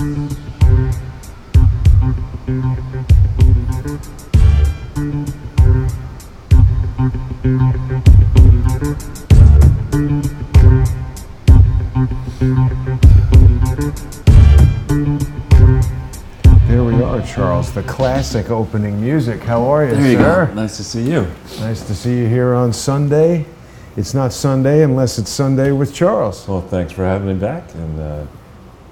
There we are, Charles, the classic opening music. How are you, There you sir? go. Nice to see you. Nice to see you here on Sunday. It's not Sunday unless it's Sunday with Charles. Well, thanks for having me back, and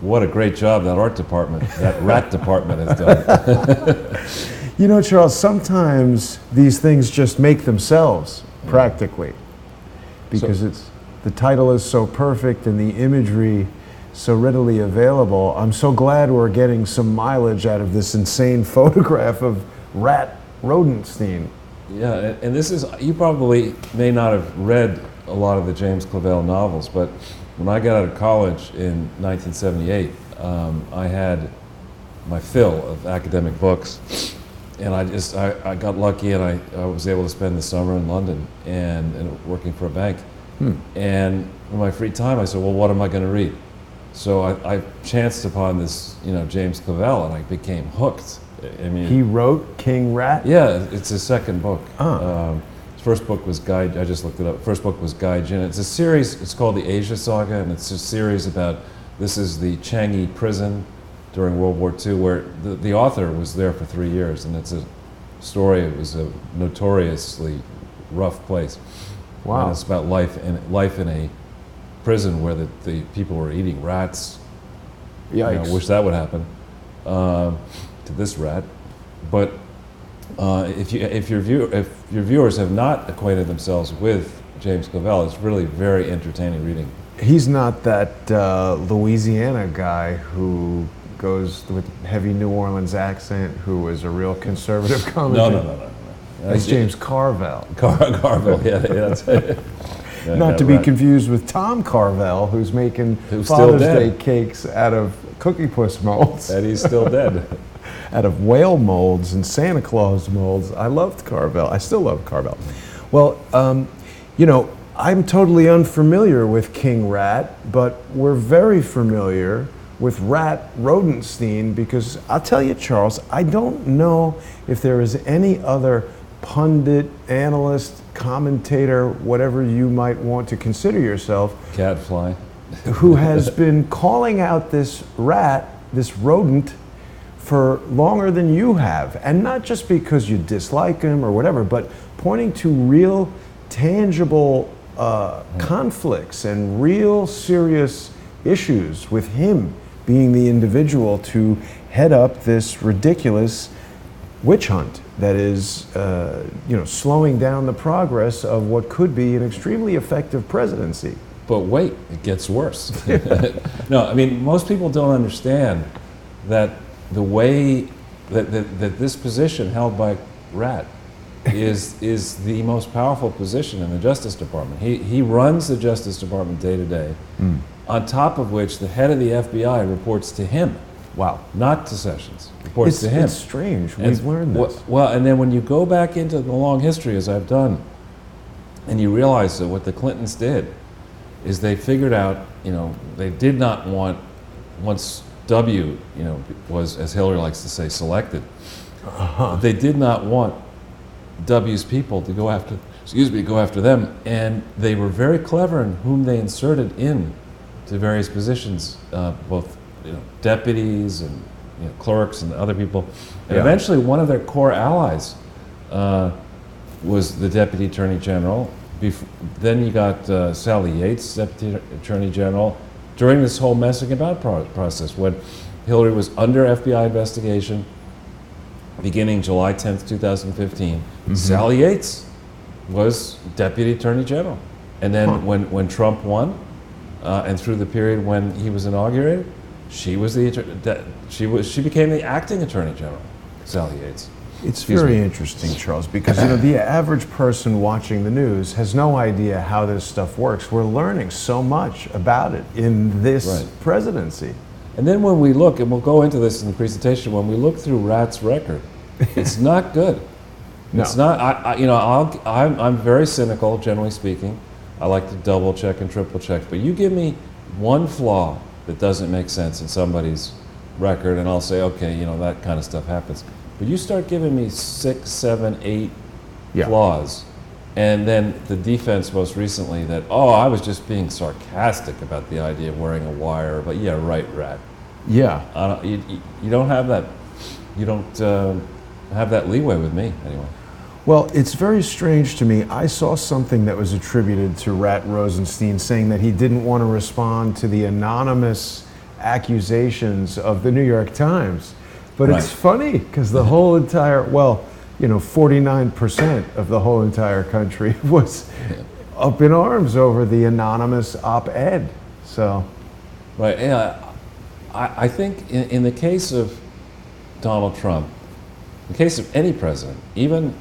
what a great job that art department, that rat department has done. You know, Charles, sometimes these things just make themselves practically because the title is so perfect and the imagery so readily available. I'm so glad we're getting some mileage out of this insane photograph of Rat Rodentstein. Yeah, and this is, you probably may not have read a lot of the James Clavell novels, but when I got out of college in 1978, I had my fill of academic books, and I got lucky, and I was able to spend the summer in London and working for a bank. And in my free time, I said, well, what am I going to read? So I chanced upon this, James Clavell, and I became hooked. I mean, He wrote King Rat? yeah, it's his second book. His first book was Guy. I just looked it up. First book was Guy Jin. It's a series. It's called the Asia Saga, and it's a series about. This is the Changi prison during World War II, where the author was there for 3 years, and it's a story. It was a notoriously rough place. Wow. And it's about life in a prison where the people were eating rats. Yikes. Wish that would happen to this rat. But if your viewers have not acquainted themselves with James Clavell, it's really very entertaining reading. He's not that Louisiana guy who goes with heavy New Orleans accent, who is a real conservative commentator. No. That's James Carvell. Carvell, yeah, that's it. Yeah, Not to be right. confused with Tom Carvell, who's making Who's still Father's dead. Day cakes out of Cookie Puss molds, And he's still dead. out of whale molds and Santa Claus molds. I loved Carvell. I still love Carvell. Well, I'm totally unfamiliar with King Rat, but we're very familiar with Rat Rodentstein because I'll tell you, Charles, I don't know if there is any other pundit, analyst, commentator, whatever you might want to consider yourself, Catfly. who has been calling out this rat, this rodent, for longer than you have. And not just because you dislike him or whatever, but pointing to real, tangible conflicts and real serious issues with him being the individual to head up this ridiculous witch hunt that is, slowing down the progress of what could be an extremely effective presidency. But wait, it gets worse. No, I mean, most people don't understand that the way that this position held by Rat is the most powerful position in the Justice Department. He runs the Justice Department day to day, on top of which the head of the FBI reports to him. Wow. Not to Sessions. Reports to him. It's strange. We've learned this. Well, and then when you go back into the long history, as I've done, and you realize that what the Clintons did is they figured out, they did not want, once W, was, as Hillary likes to say, selected, they did not want W's people to go after them, and they were very clever in whom they inserted in to various positions, both deputies and clerks and other people. And eventually one of their core allies was the Deputy Attorney General. Then you got Sally Yates, Deputy Attorney General, during this whole messing about process when Hillary was under FBI investigation beginning July 10th, 2015. Sally Yates was Deputy Attorney General. And then when Trump won, and through the period when he was inaugurated, she became the acting Attorney General, Sally Yates. It's very interesting, Charles, because the average person watching the news has no idea how this stuff works. We're learning so much about it in this presidency. And then when we look, and we'll go into this in the presentation, when we look through Rat's record, it's not good. No. It's not. I'm very cynical, generally speaking. I like to double check and triple check. But you give me one flaw that doesn't make sense in somebody's record, and I'll say, okay, you know, that kind of stuff happens. But you start giving me 6, 7, 8 flaws, and then the defense most recently that, oh, I was just being sarcastic about the idea of wearing a wire, but yeah, right, Rat. Yeah. You don't have that. You don't have that leeway with me, anyway. Well, it's very strange to me. I saw something that was attributed to Rat Rosenstein saying that he didn't want to respond to the anonymous accusations of the New York Times. But it's funny because the whole entire, 49% of the whole entire country was up in arms over the anonymous op-ed. So, right. Yeah, I think in the case of Donald Trump, in the case of any president, even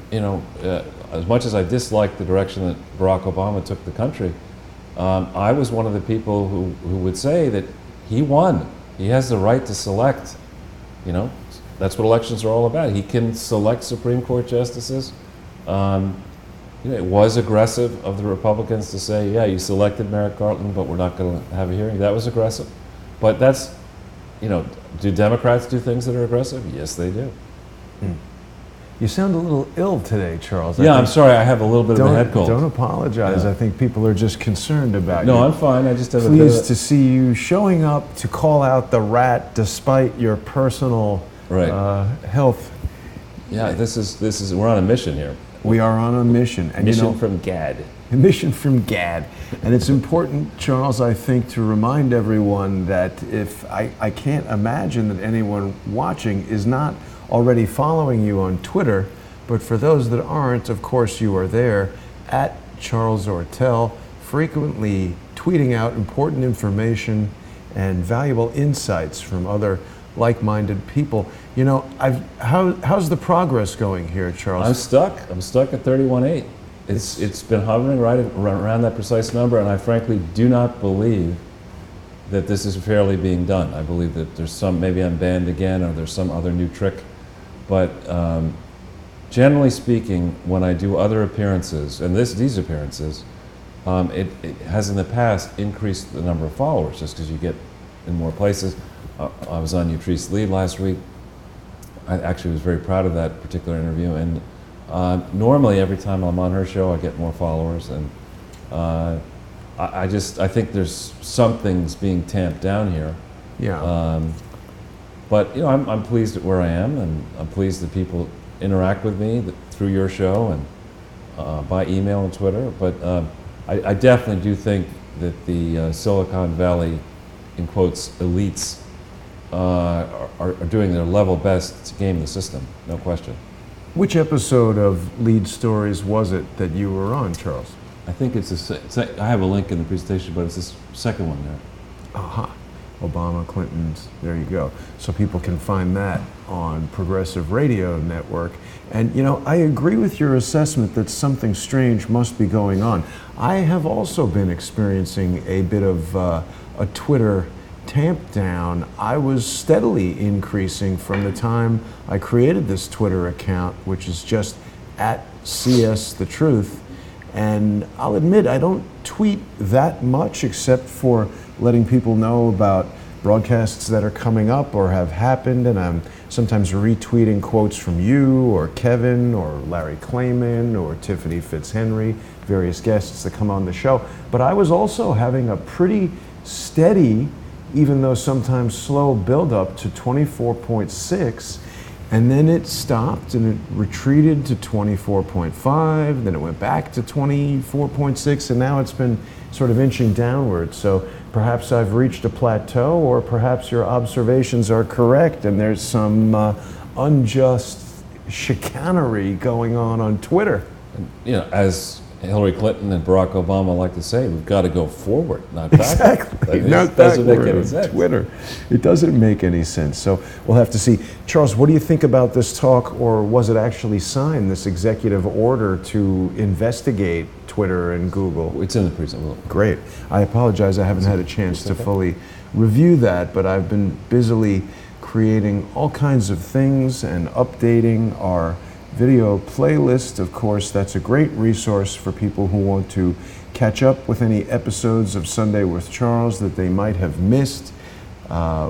as much as I dislike the direction that Barack Obama took the country, I was one of the people who would say that he won. He has the right to select. That's what elections are all about. He can select Supreme Court justices. It was aggressive of the Republicans to say, yeah, you selected Merrick Garland, but we're not going to have a hearing. That was aggressive. But that's, do Democrats do things that are aggressive? Yes, they do. You sound a little ill today, Charles. Yeah, I'm sorry. I have a little bit of a head cold. Don't apologize. Yeah. I think people are just concerned about you. No, I'm fine. I just have a bit Pleased to see you showing up to call out the rat despite your personal health. Yeah, this is we're on a mission here. We are on a mission. And mission from Gad. A mission from Gad. And it's important, Charles, I think, to remind everyone that if I can't imagine that anyone watching is not already following you on Twitter, but for those that aren't, of course, you are there at Charles Ortel, frequently tweeting out important information and valuable insights from other like-minded people. How's the progress going here, Charles? I'm stuck at 31.8. It's been hovering right around that precise number, and I frankly do not believe that this is fairly being done. I believe that there's maybe I'm banned again, or there's some other new trick. But generally speaking, when I do other appearances, and these appearances, it has in the past increased the number of followers just because you get in more places. I was on Utrice Lead last week. I actually was very proud of that particular interview, and normally every time I'm on her show I get more followers, and I think there's something's being tamped down here. Yeah. But I'm pleased at where I am, and I'm pleased that people interact with me through your show and by email and Twitter. But I definitely do think that the Silicon Valley, in quotes, elites are doing their level best to game the system, no question. Which episode of Lead Stories was it that you were on, Charles? I think I have a link in the presentation, but it's this second one there. Aha. Obama, Clinton's, there you go. So people can find that on Progressive Radio Network. And I agree with your assessment that something strange must be going on. I have also been experiencing a bit of a Twitter tamp down. I was steadily increasing from the time I created this Twitter account, which is just at CS The Truth. And I'll admit, I don't tweet that much except for letting people know about broadcasts that are coming up or have happened, and I'm sometimes retweeting quotes from you or Kevin or Larry Klayman or Tiffany Fitzhenry, various guests that come on the show. But I was also having a pretty steady, even though sometimes slow, build up to 24.6, and then it stopped and it retreated to 24.5, then it went back to 24.6, and now it's been sort of inching downward. So perhaps I've reached a plateau, or perhaps your observations are correct and there's some unjust chicanery going on Twitter. As Hillary Clinton and Barack Obama like to say, we've got to go forward, not backward. Exactly. It doesn't make any sense. Twitter. It doesn't make any sense. So we'll have to see. Charles, what do you think about this talk, or was it actually signed, this executive order to investigate Twitter and Google? It's in the presentation. Great. I apologize, I haven't had a chance to fully review that, but I've been busily creating all kinds of things and updating our video playlist. Of course, that's a great resource for people who want to catch up with any episodes of Sunday with Charles that they might have missed.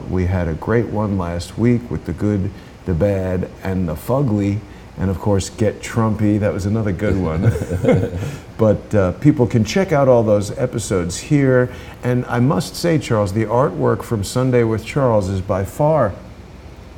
We had a great one last week with the good, the bad, and the fugly. And of course, Get Trumpy, that was another good one. But people can check out all those episodes here. And I must say, Charles, the artwork from Sunday with Charles is by far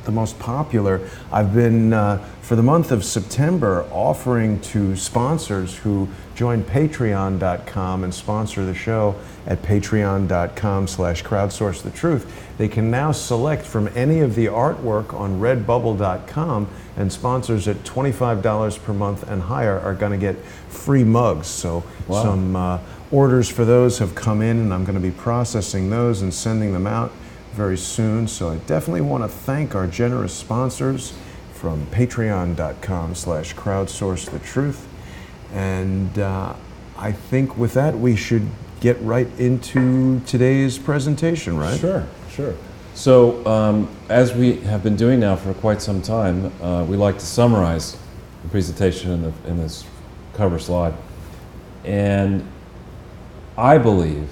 the most popular. I've been, for the month of September, offering to sponsors who join patreon.com and sponsor the show at patreon.com/crowdsourcethetruth. They can now select from any of the artwork on redbubble.com, and sponsors at $25 per month and higher are going to get free mugs. So wow. Some orders for those have come in, and I'm going to be processing those and sending them out very soon. So I definitely want to thank our generous sponsors from patreon.com/crowdsourcethetruth. And I think with that, we should get right into today's presentation, right? Sure, sure. So as we have been doing now for quite some time, we like to summarize the presentation in this cover slide. And I believe,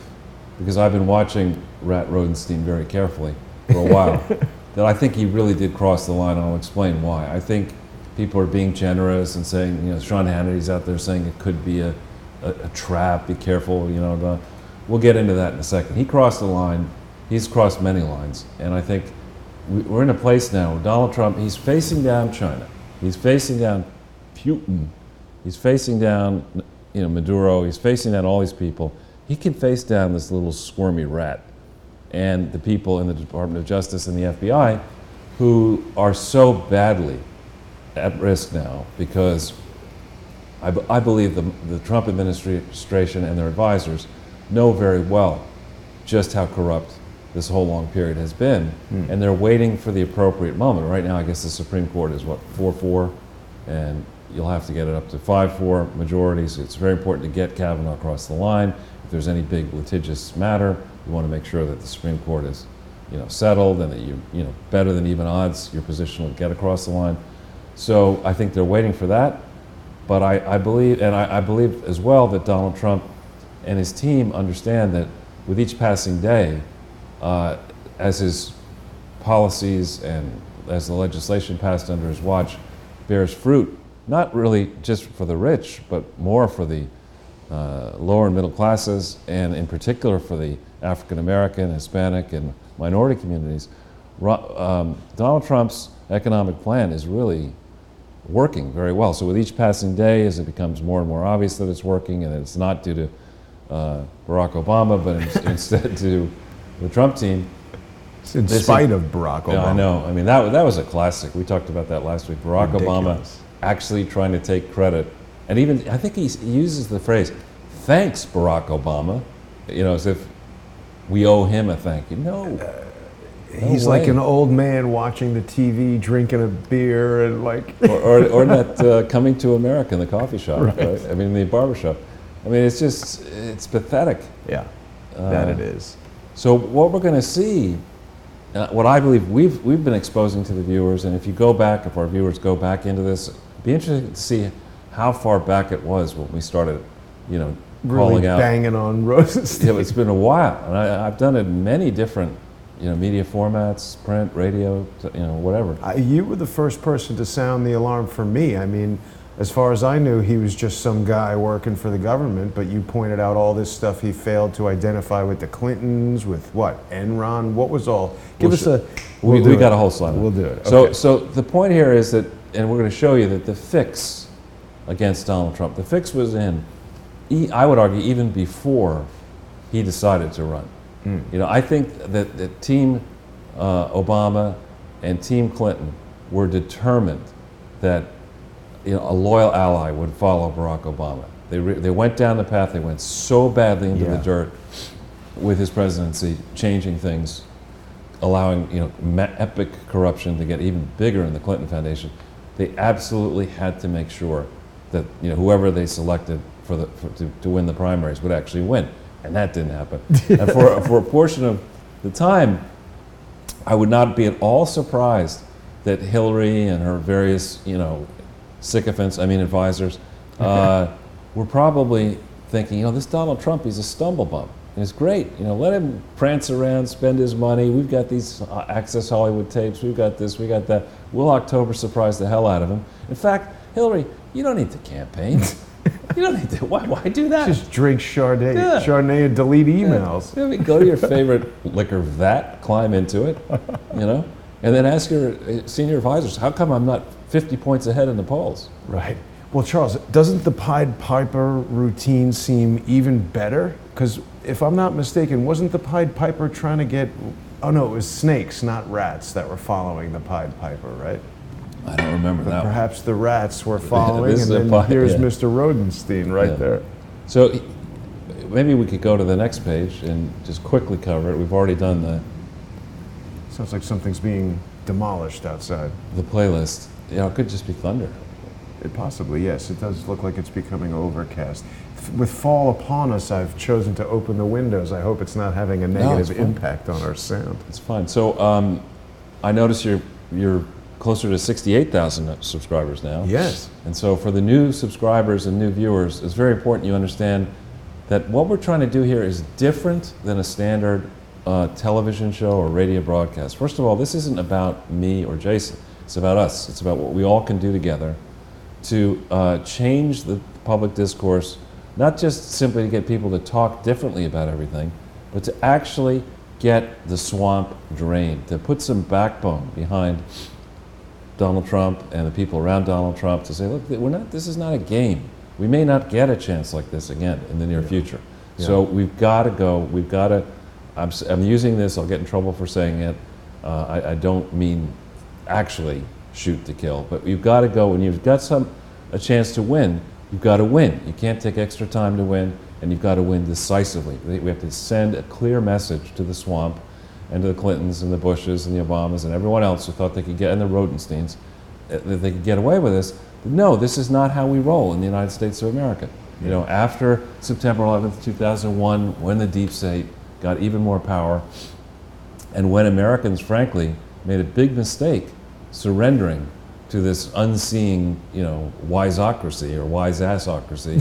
because I've been watching Rodentstein very carefully for a while, that I think he really did cross the line, and I'll explain why. I think people are being generous and saying, you know, Sean Hannity's out there saying it could be a trap, be careful, you know. We'll get into that in a second. He crossed the line. He's crossed many lines, and I think we're in a place now where Donald Trump, he's facing down China. He's facing down Putin. He's facing down, you know, Maduro. He's facing down all these people. He can face down this little squirmy rat and the people in the Department of Justice and the FBI who are so badly at risk now because I believe the Trump administration and their advisors know very well just how corrupt this whole long period has been, and they're waiting for the appropriate moment. Right now, I guess the Supreme Court is, what, 4-4, and you'll have to get it up to 5-4 majorities. It's very important to get Kavanaugh across the line. If there's any big litigious matter, you want to make sure that the Supreme Court is, you know, settled, and that you know, better than even odds, your position will get across the line. So I think they're waiting for that. But I believe, and I believe as well, that Donald Trump and his team understand that with each passing day, as his policies and as the legislation passed under his watch bears fruit, not really just for the rich, but more for the lower and middle classes, and in particular for the African American, Hispanic, and minority communities, Donald Trump's economic plan is really working very well. So with each passing day, as it becomes more and more obvious that it's working, and it's not due to Barack Obama, but instead to the Trump team. In spite of Barack Obama. Yeah, I know. I mean, that was a classic. We talked about that last week. Barack Obama actually trying to take credit. And even, I think he uses the phrase, thanks, Barack Obama, you know, as if we owe him a thank you. No. He's like an old man watching the TV, drinking a beer, and like... or that Coming to America in the coffee shop, right? I mean, the barber shop. I mean, it's just, it's pathetic. Yeah, that it is. So what we're going to see, what I believe we've been exposing to the viewers, and if you go back, if our viewers go back into this, it'd be interesting to see how far back it was when we started, you know, calling really out. Banging on Rosenstein. Yeah, it's been a while, and I've done it in many different, you know, media formats, print, radio, you know, whatever. You were the first person to sound the alarm for me. I mean, as far as I knew, he was just some guy working for the government, but you pointed out all this stuff he failed to identify with the Clintons, with what, Enron, what was all? Give us a... We got a whole slide. We'll do it. So, Okay. so the point here is that, and we're going to show you that the fix against Donald Trump, the fix was in, I would argue, even before he decided to run. You know, I think that Team Obama and Team Clinton were determined that, you know, a loyal ally would follow Barack Obama. They went down the path. They went so badly into the dirt with his presidency, changing things, allowing, you know, epic corruption to get even bigger in the Clinton Foundation. They absolutely had to make sure that, you know, whoever they selected to win the primaries would actually win, and that didn't happen. And for a portion of the time, I would not be at all surprised that Hillary and her various, you know, advisors, were probably thinking, you know, this Donald Trump, he's a stumble bump. It's great. You know, let him prance around, spend his money. We've got these Access Hollywood tapes. We've got this. We got that. We'll October surprise the hell out of him. In fact, Hillary, you don't need to campaign. You don't need to. Why do that? Just drink Chardonnay, Yeah. Chardonnay and delete emails. Yeah. I mean, go to your favorite liquor vat, climb into it, you know, and then ask your senior advisors, how come I'm not 50 points ahead in the polls? Right. Well, Charles, doesn't the Pied Piper routine seem even better? Because if I'm not mistaken, wasn't the Pied Piper trying to get, oh no, it was snakes, not rats, that were following the Pied Piper, right? I don't remember But that one. perhaps the rats were following, This is and a then Pied- here's yeah. Mr. Rodentstein right Yeah. there. So maybe we could go to the next page and just quickly cover it. We've already done Sounds like something's being demolished outside. the playlist. You know, it could just be thunder. It possibly, yes. It does look like it's becoming overcast. With fall upon us, I've chosen to open the windows. I hope it's not having a it's negative fine. impact on our sound. It's fine. So I notice you're closer to 68,000 subscribers now. Yes. And so for the new subscribers and new viewers, it's very important you understand that what we're trying to do here is different than a standard television show or radio broadcast. First of all, this isn't about me or Jason. It's about us. It's about what we all can do together to change the public discourse, not just simply to get people to talk differently about everything, but to actually get the swamp drained, to put some backbone behind Donald Trump and the people around Donald Trump to say, look, this is not a game. We may not get a chance like this again in the near future. Yeah. So we've got to go, I'm using this, I'll get in trouble for saying it. I don't mean actually shoot to kill, but you've got to go when you've got a chance to win, you've got to win. You can't take extra time to win, and you've got to win decisively. We have to send a clear message to the swamp and to the Clintons and the Bushes and the Obamas and everyone else who thought they could get, and the Rodensteins, that they could get away with this. But no, this is not how we roll in the United States of America. You know, after September 11th, 2001, when the deep state got even more power, and when Americans, frankly, made a big mistake surrendering to this unseeing, you know, wiseocracy or wise-assocracy,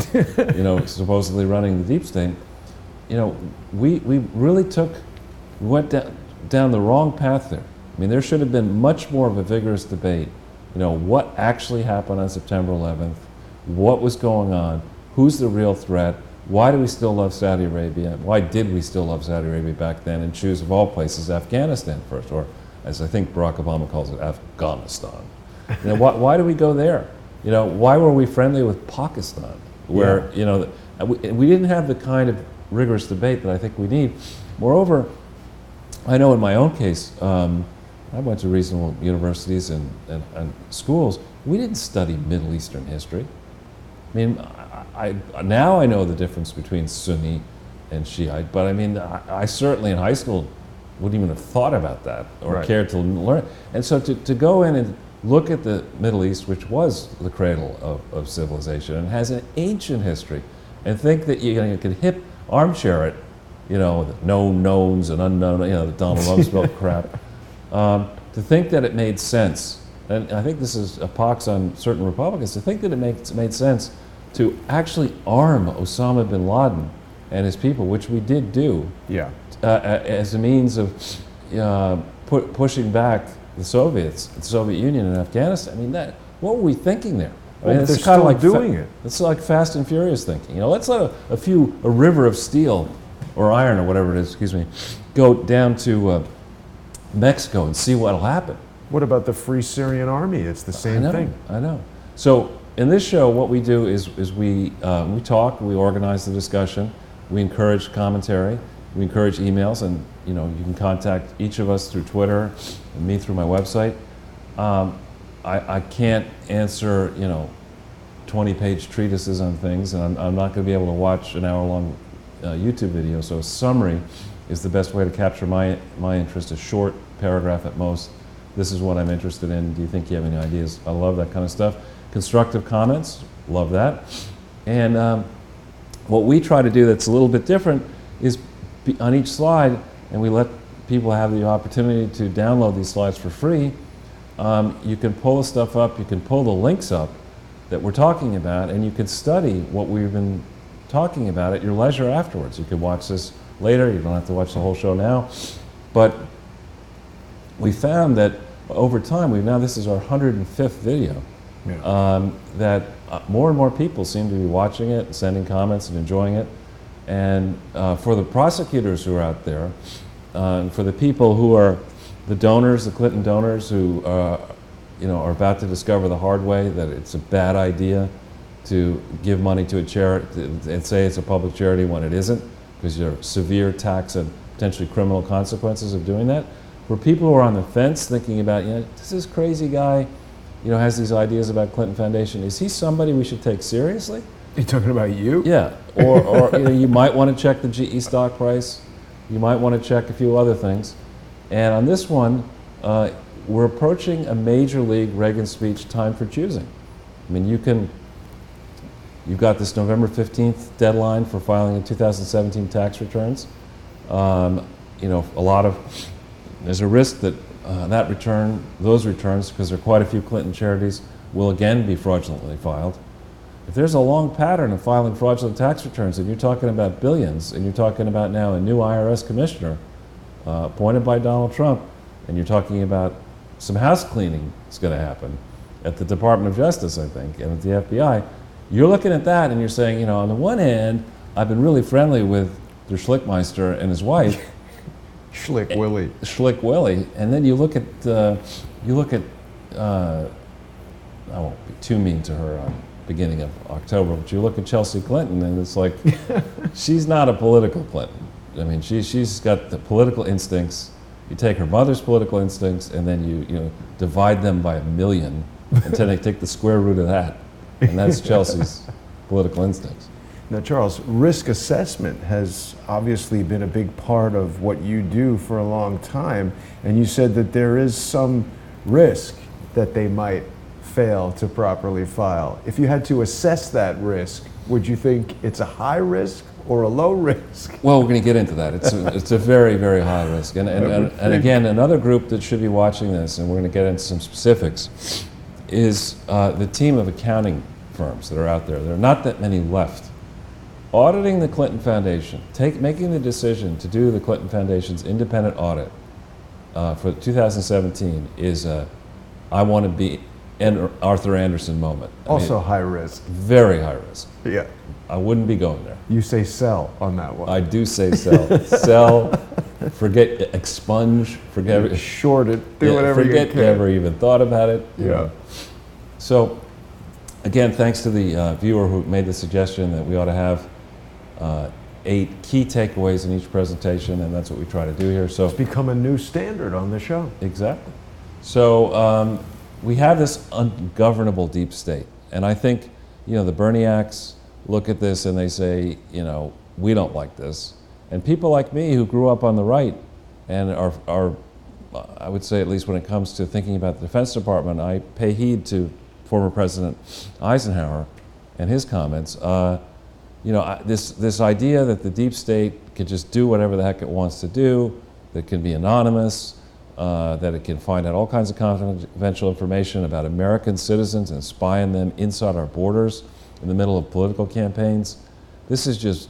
you know, supposedly running the deep state, you know, we really went down the wrong path there. I mean, there should have been much more of a vigorous debate, you know, what actually happened on September 11th, what was going on, who's the real threat, why do we still love Saudi Arabia, why did we still love Saudi Arabia back then, and choose, of all places, Afghanistan first, or as I think Barack Obama calls it, Afghanistan. You know, why do we go there? You know, why were we friendly with Pakistan, where, you know, we didn't have the kind of rigorous debate that I think we need. Moreover, I know in my own case, I went to reasonable universities and schools. We didn't study Middle Eastern history. I mean, now I know the difference between Sunni and Shiite, but I mean, I certainly in high school wouldn't even have thought about that or Right. cared to learn. And so to go in and look at the Middle East, which was the cradle of civilization and has an ancient history, and think that you can hip armchair it, you know, the known knowns and unknown, you know, the Donald Rumsfeld crap, to think that it made sense. And I think this is a pox on certain Republicans, to think that it made sense to actually arm Osama bin Laden and his people, which we did do, Yeah. as a means of pushing back the Soviets, the Soviet Union and Afghanistan. I mean, what were we thinking there? I mean, Well, it's they're kind of still like doing it. It's like Fast and Furious thinking. You know, let's let a river of steel or iron or whatever it is, excuse me, go down to Mexico and see what'll happen. What about the Free Syrian Army? It's the same thing. I know. So in this show, what we do is we talk, we organize the discussion, we encourage commentary, we encourage emails, and you know, you can contact each of us through Twitter and me through my website. I can't answer, you know, 20-page treatises on things, and I'm not going to be able to watch an hour-long YouTube video. So a summary is the best way to capture my interest. A short paragraph at most. This is what I'm interested in. Do you think you have any ideas? I love that kind of stuff. Constructive comments, love that. And what we try to do that's a little bit different is on each slide, and we let people have the opportunity to download these slides for free. You can pull the stuff up, you can pull the links up that we're talking about, and you can study what we've been talking about at your leisure afterwards. You could watch this later. You don't have to watch the whole show now. But we found that over time, this is our 105th video, that more and more people seem to be watching it, sending comments and enjoying it. And for the prosecutors who are out there, and for the people who are the donors, the Clinton donors who are about to discover the hard way that it's a bad idea to give money to a charity and say it's a public charity when it isn't, because there are severe tax and potentially criminal consequences of doing that. For people who are on the fence thinking about, does this crazy guy, has these ideas about Clinton Foundation, is he somebody we should take seriously? You're talking about you? Yeah, or you might want to check the GE stock price. You might want to check a few other things. And on this one, we're approaching a major league Reagan speech time for choosing. I mean, you've got this November 15th deadline for filing the 2017 tax returns. There's a risk that those returns, because there are quite a few Clinton charities, will again be fraudulently filed. If there's a long pattern of filing fraudulent tax returns, and you're talking about billions, and you're talking about now a new IRS commissioner appointed by Donald Trump, and you're talking about some house cleaning that's going to happen at the Department of Justice, I think, and at the FBI, you're looking at that and you're saying, on the one hand, I've been really friendly with the Schlickmeister and his wife, Schlick Willie. Schlick Willie, and then you look at I won't be too mean to her on beginning of October, but you look at Chelsea Clinton and it's like, she's not a political Clinton. I mean, she's got the political instincts. You take her mother's political instincts and then you divide them by 1 million, and then they take the square root of that, and that's Chelsea's political instincts. Now, Charles, risk assessment has obviously been a big part of what you do for a long time, and you said that there is some risk that they might fail to properly file. If you had to assess that risk, would you think it's a high risk or a low risk? Well, we're going to get into that. It's a very, very high risk. And again, another group that should be watching this, and we're going to get into some specifics, is the team of accounting firms that are out there. There are not that many left. Auditing the Clinton Foundation, making the decision to do the Clinton Foundation's independent audit for 2017 is I want to be an Arthur Anderson moment. Also high risk. Very high risk. Yeah. I wouldn't be going there. You say sell on that one. I do say sell. Sell, forget, expunge, forget. Short it, do whatever you can. Forget you ever even thought about it. Yeah. So, again, thanks to the viewer who made the suggestion that we ought to have 8 key takeaways in each presentation, and that's what we try to do here. So it's become a new standard on the show. Exactly. So we have this ungovernable deep state, and I think the Berniacs look at this and they say, we don't like this, and people like me who grew up on the right and are I would say, at least when it comes to thinking about the Defense Department, I pay heed to former President Eisenhower and his comments. This idea that the deep state can just do whatever the heck it wants to do, that can be anonymous, that it can find out all kinds of confidential information about American citizens and spy on them inside our borders in the middle of political campaigns. This is just,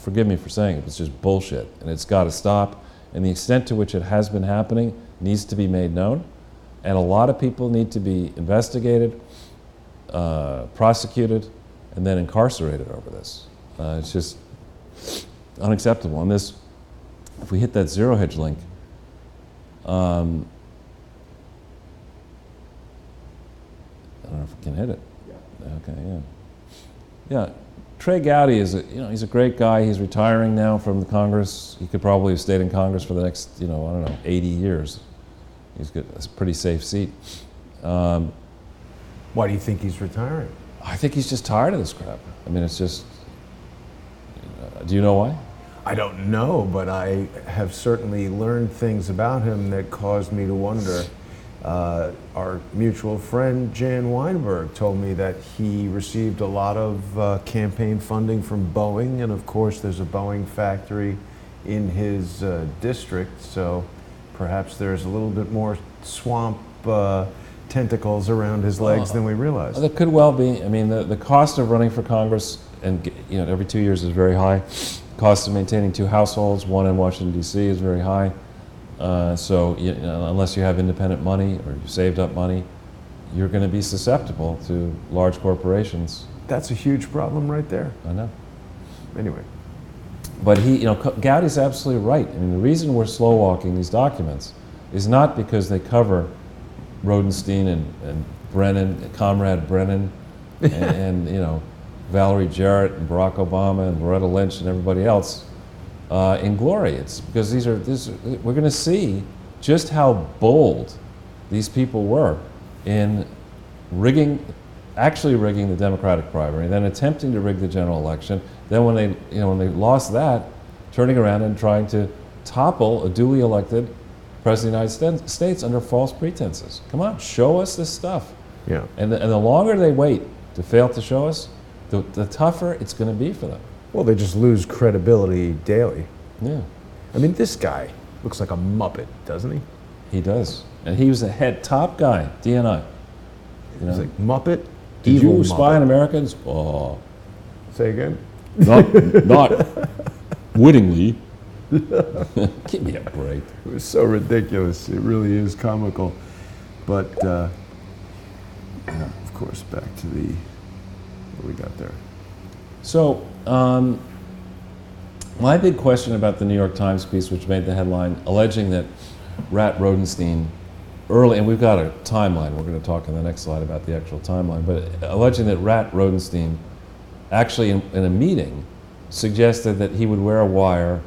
forgive me for saying it, it's just bullshit, and it's got to stop. And the extent to which it has been happening needs to be made known, and a lot of people need to be investigated, prosecuted, and then incarcerated over this. It's just unacceptable. And this, if we hit that Zero Hedge link, I don't know if we can hit it. Yeah. Okay, yeah. Yeah, Trey Gowdy is he's a great guy. He's retiring now from the Congress. He could probably have stayed in Congress for the next, 80 years. He's got a pretty safe seat. Why do you think he's retiring? I think he's just tired of this crap. I mean, it's just, do you know why? I don't know, but I have certainly learned things about him that caused me to wonder. Our mutual friend Jan Weinberg told me that he received a lot of campaign funding from Boeing, and of course there's a Boeing factory in his district, so perhaps there's a little bit more swamp tentacles around his legs than we realized. That could well be. I mean, the cost of running for Congress, and every 2 years, is very high. Cost of maintaining 2 households, one in Washington, D.C. is very high. So unless you have independent money or you saved up money, you're going to be susceptible to large corporations. That's a huge problem right there. I know. Anyway. But Gowdy's absolutely right. I mean, the reason we're slow walking these documents is not because they cover Rodentstein and Brennan, Comrade Brennan, and Valerie Jarrett and Barack Obama and Loretta Lynch and everybody else in glory. It's because we're going to see just how bold these people were in actually rigging the Democratic primary, then attempting to rig the general election. Then when they lost that, turning around and trying to topple a duly elected President of the United States under false pretenses. Come on, show us this stuff. Yeah. And the longer they wait to fail to show us, the tougher it's going to be for them. Well, they just lose credibility daily. Yeah. I mean, this guy looks like a Muppet, doesn't he? He does. And he was the top guy, DNI. He's like Muppet, Did evil you spy Muppet. on Americans? Oh. Say again? Not wittingly. Give me a break. It was so ridiculous. It really is comical. But, of course, back to what we got there. So, my big question about the New York Times piece, which made the headline, alleging that Rat Rodentstein early, and we've got a timeline, we're going to talk in the next slide about the actual timeline, but alleging that Rat Rodentstein actually in a meeting suggested that he would wear a wire,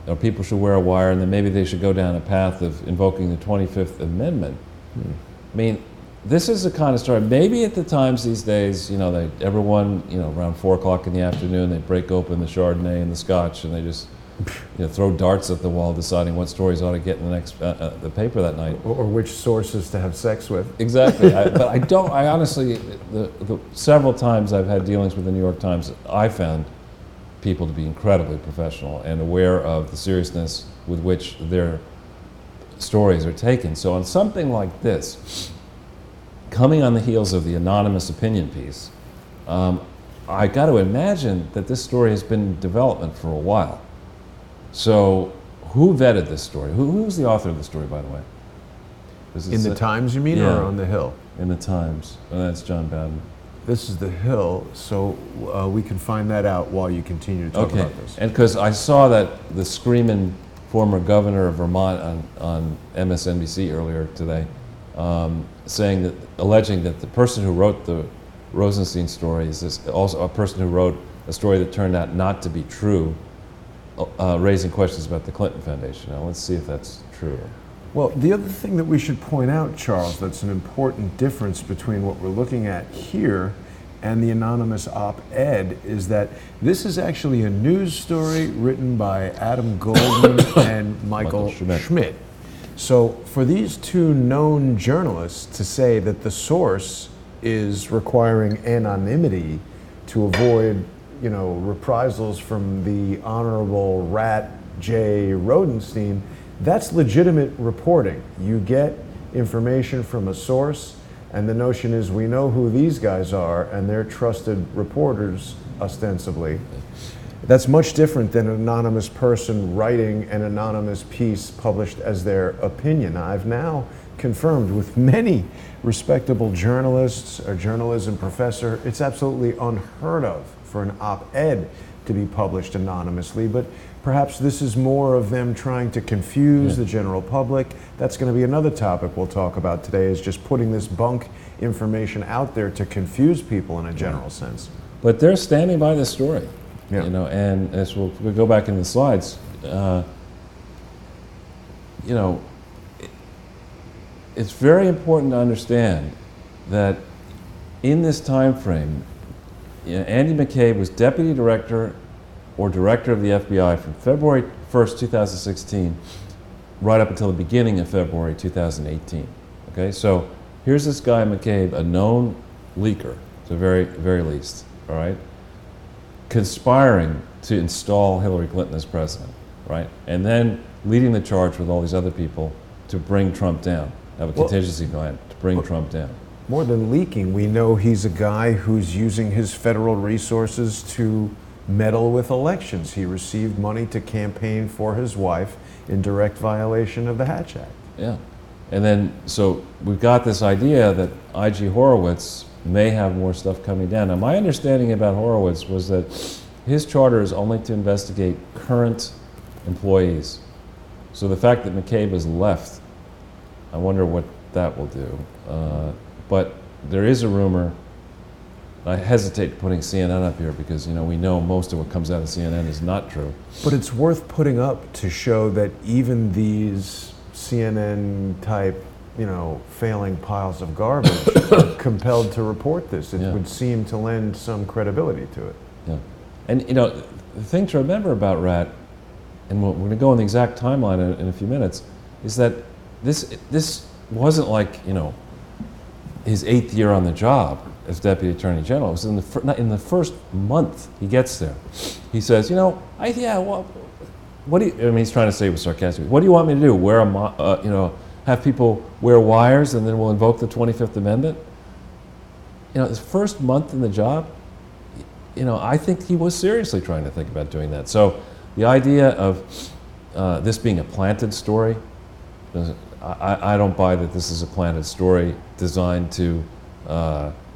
or people should wear a wire, and then maybe they should go down a path of invoking the 25th Amendment. I mean, this is the kind of story, maybe at the Times these days, everyone, around 4 o'clock in the afternoon, they break open the Chardonnay and the Scotch, and they just throw darts at the wall deciding what stories ought to get in the next the paper that night. Or which sources to have sex with. Exactly. I honestly, several times I've had dealings with the New York Times, I found people to be incredibly professional and aware of the seriousness with which their stories are taken. So on something like this, coming on the heels of the anonymous opinion piece, I got to imagine that this story has been in development for a while. So who vetted this story? Who was the author of the story, by the way? In the Times, you mean, or on the Hill? In the Times. Oh, that's John Bowden. This is the Hill, so we can find that out while you continue to talk about this. And because I saw that the screaming former governor of Vermont on MSNBC earlier today, alleging that the person who wrote the Rosenstein story is also a person who wrote a story that turned out not to be true, raising questions about the Clinton Foundation. Now, let's see if that's true. Well, the other thing that we should point out, Charles, that's an important difference between what we're looking at here and the anonymous op-ed is that this is actually a news story written by Adam Goldman and Michael Schmidt. So for these two known journalists to say that the source is requiring anonymity to avoid, reprisals from the Honorable Rat J. Rodentstein, that's legitimate reporting. You get information from a source, and the notion is we know who these guys are, and they're trusted reporters, ostensibly. That's much different than an anonymous person writing an anonymous piece published as their opinion. I've now confirmed with many respectable journalists, a journalism professor, it's absolutely unheard of for an op-ed to be published anonymously, but perhaps this is more of them trying to confuse the general public. That's going to be another topic we'll talk about today, is just putting this bunk information out there to confuse people in a general sense. But they're standing by this story, and as we'll go back in the slides, it's very important to understand that in this time frame, Andy McCabe was deputy director or director of the FBI from February 1st, 2016, right up until the beginning of February 2018. Okay, so here's this guy McCabe, a known leaker, to the very, very least, all right, conspiring to install Hillary Clinton as president, right, and then leading the charge with all these other people to bring Trump down, have a contingency plan to bring Trump down. More than leaking, we know he's a guy who's using his federal resources to meddle with elections. He received money to campaign for his wife in direct violation of the Hatch Act. Yeah. And then, so we've got this idea that I.G. Horowitz may have more stuff coming down. Now, my understanding about Horowitz was that his charter is only to investigate current employees. So the fact that McCabe has left, I wonder what that will do. But there is a rumor. I hesitate putting CNN up here because, you know, we know most of what comes out of CNN is not true. But it's worth putting up to show that even these CNN type, you know, failing piles of garbage are compelled to report this. It would seem to lend some credibility to it. Yeah. And, you know, the thing to remember about Rat, and we're going to go on the exact timeline in a few minutes, is that this wasn't like, you know, his 8th year on the job as Deputy Attorney General. It was in the first month he gets there. He says, you know, what do you, I mean, he's trying to say it was sarcastic. What do you want me to do? Wear you know, have people wear wires and then we'll invoke the 25th Amendment? You know, his first month in the job, you know, I think he was seriously trying to think about doing that. So the idea of this being a planted story, I don't buy that this is a planted story designed to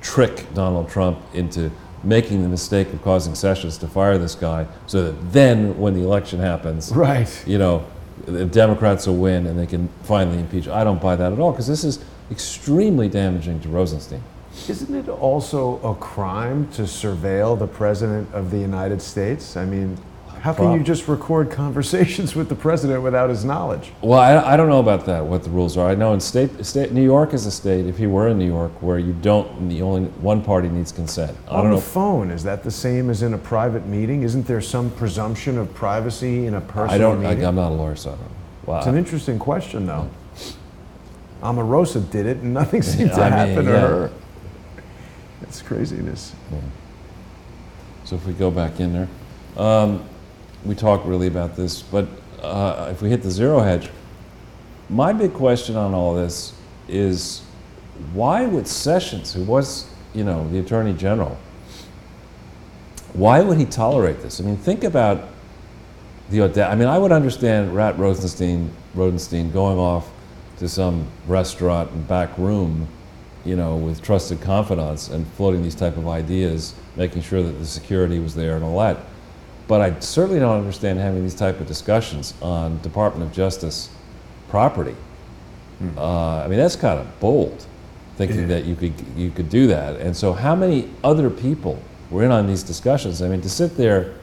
trick Donald Trump into making the mistake of causing Sessions to fire this guy so that then when the election happens, right, you know, the Democrats will win and they can finally impeach. I don't buy that at all because this is extremely damaging to Rosenstein. Isn't it also a crime to surveil the President of the United States? I mean, how can you just record conversations with the president without his knowledge? Well, I don't know about that, what the rules are. I know in New York is a state, if you were in New York, where you don't, the only one party needs consent. On the phone, is that the same as in a private meeting? Isn't there some presumption of privacy in a personal meeting? I'm not a lawyer, so I don't know. Wow. It's an interesting question, though. Omarosa did it, and nothing seemed to happen to her. It's craziness. Yeah. So if we go back in there. We talk really about this, but if we hit the zero hedge, my big question on all this is why would Sessions, who was, you know, the Attorney General, why would he tolerate this? I mean, think about the audacity. I mean, I would understand Rat Rosenstein going off to some restaurant and back room, you know, with trusted confidants and floating these type of ideas, making sure that the security was there and all that. But I certainly don't understand having these type of discussions on Department of Justice property. I mean, that's kind of bold, thinking that you could do that. And so how many other people were in on these discussions? I mean, to sit there,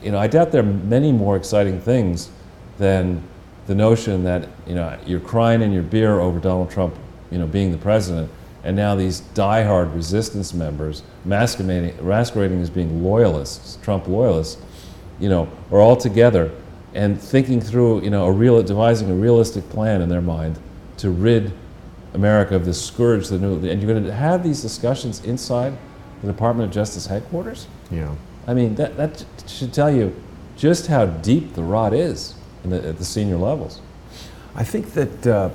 you know, I doubt there are many more exciting things than the notion that, you know, you're crying in your beer over Donald Trump, you know, being the president, and now these diehard resistance members masquerading as being loyalists, Trump loyalists, you know, are all together and thinking through, you know, devising a realistic plan in their mind to rid America of this scourge. And you're going to have these discussions inside the Department of Justice headquarters? Yeah. I mean, that should tell you just how deep the rot is at the senior levels. I think that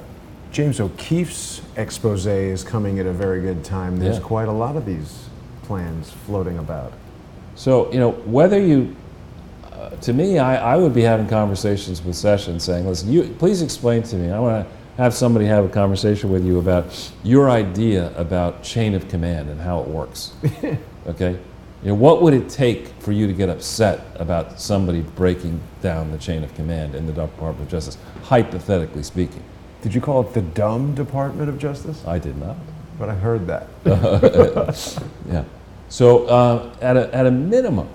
James O'Keefe's expose is coming at a very good time. There's quite a lot of these plans floating about. So, you know, whether you, to me, I would be having conversations with Sessions saying, listen, please explain to me. I want to have somebody have a conversation with you about your idea about chain of command and how it works. Okay? You know, what would it take for you to get upset about somebody breaking down the chain of command in the Department of Justice, hypothetically speaking? Did you call it the dumb Department of Justice? I did not. But I heard that. Yeah. So at a minimum,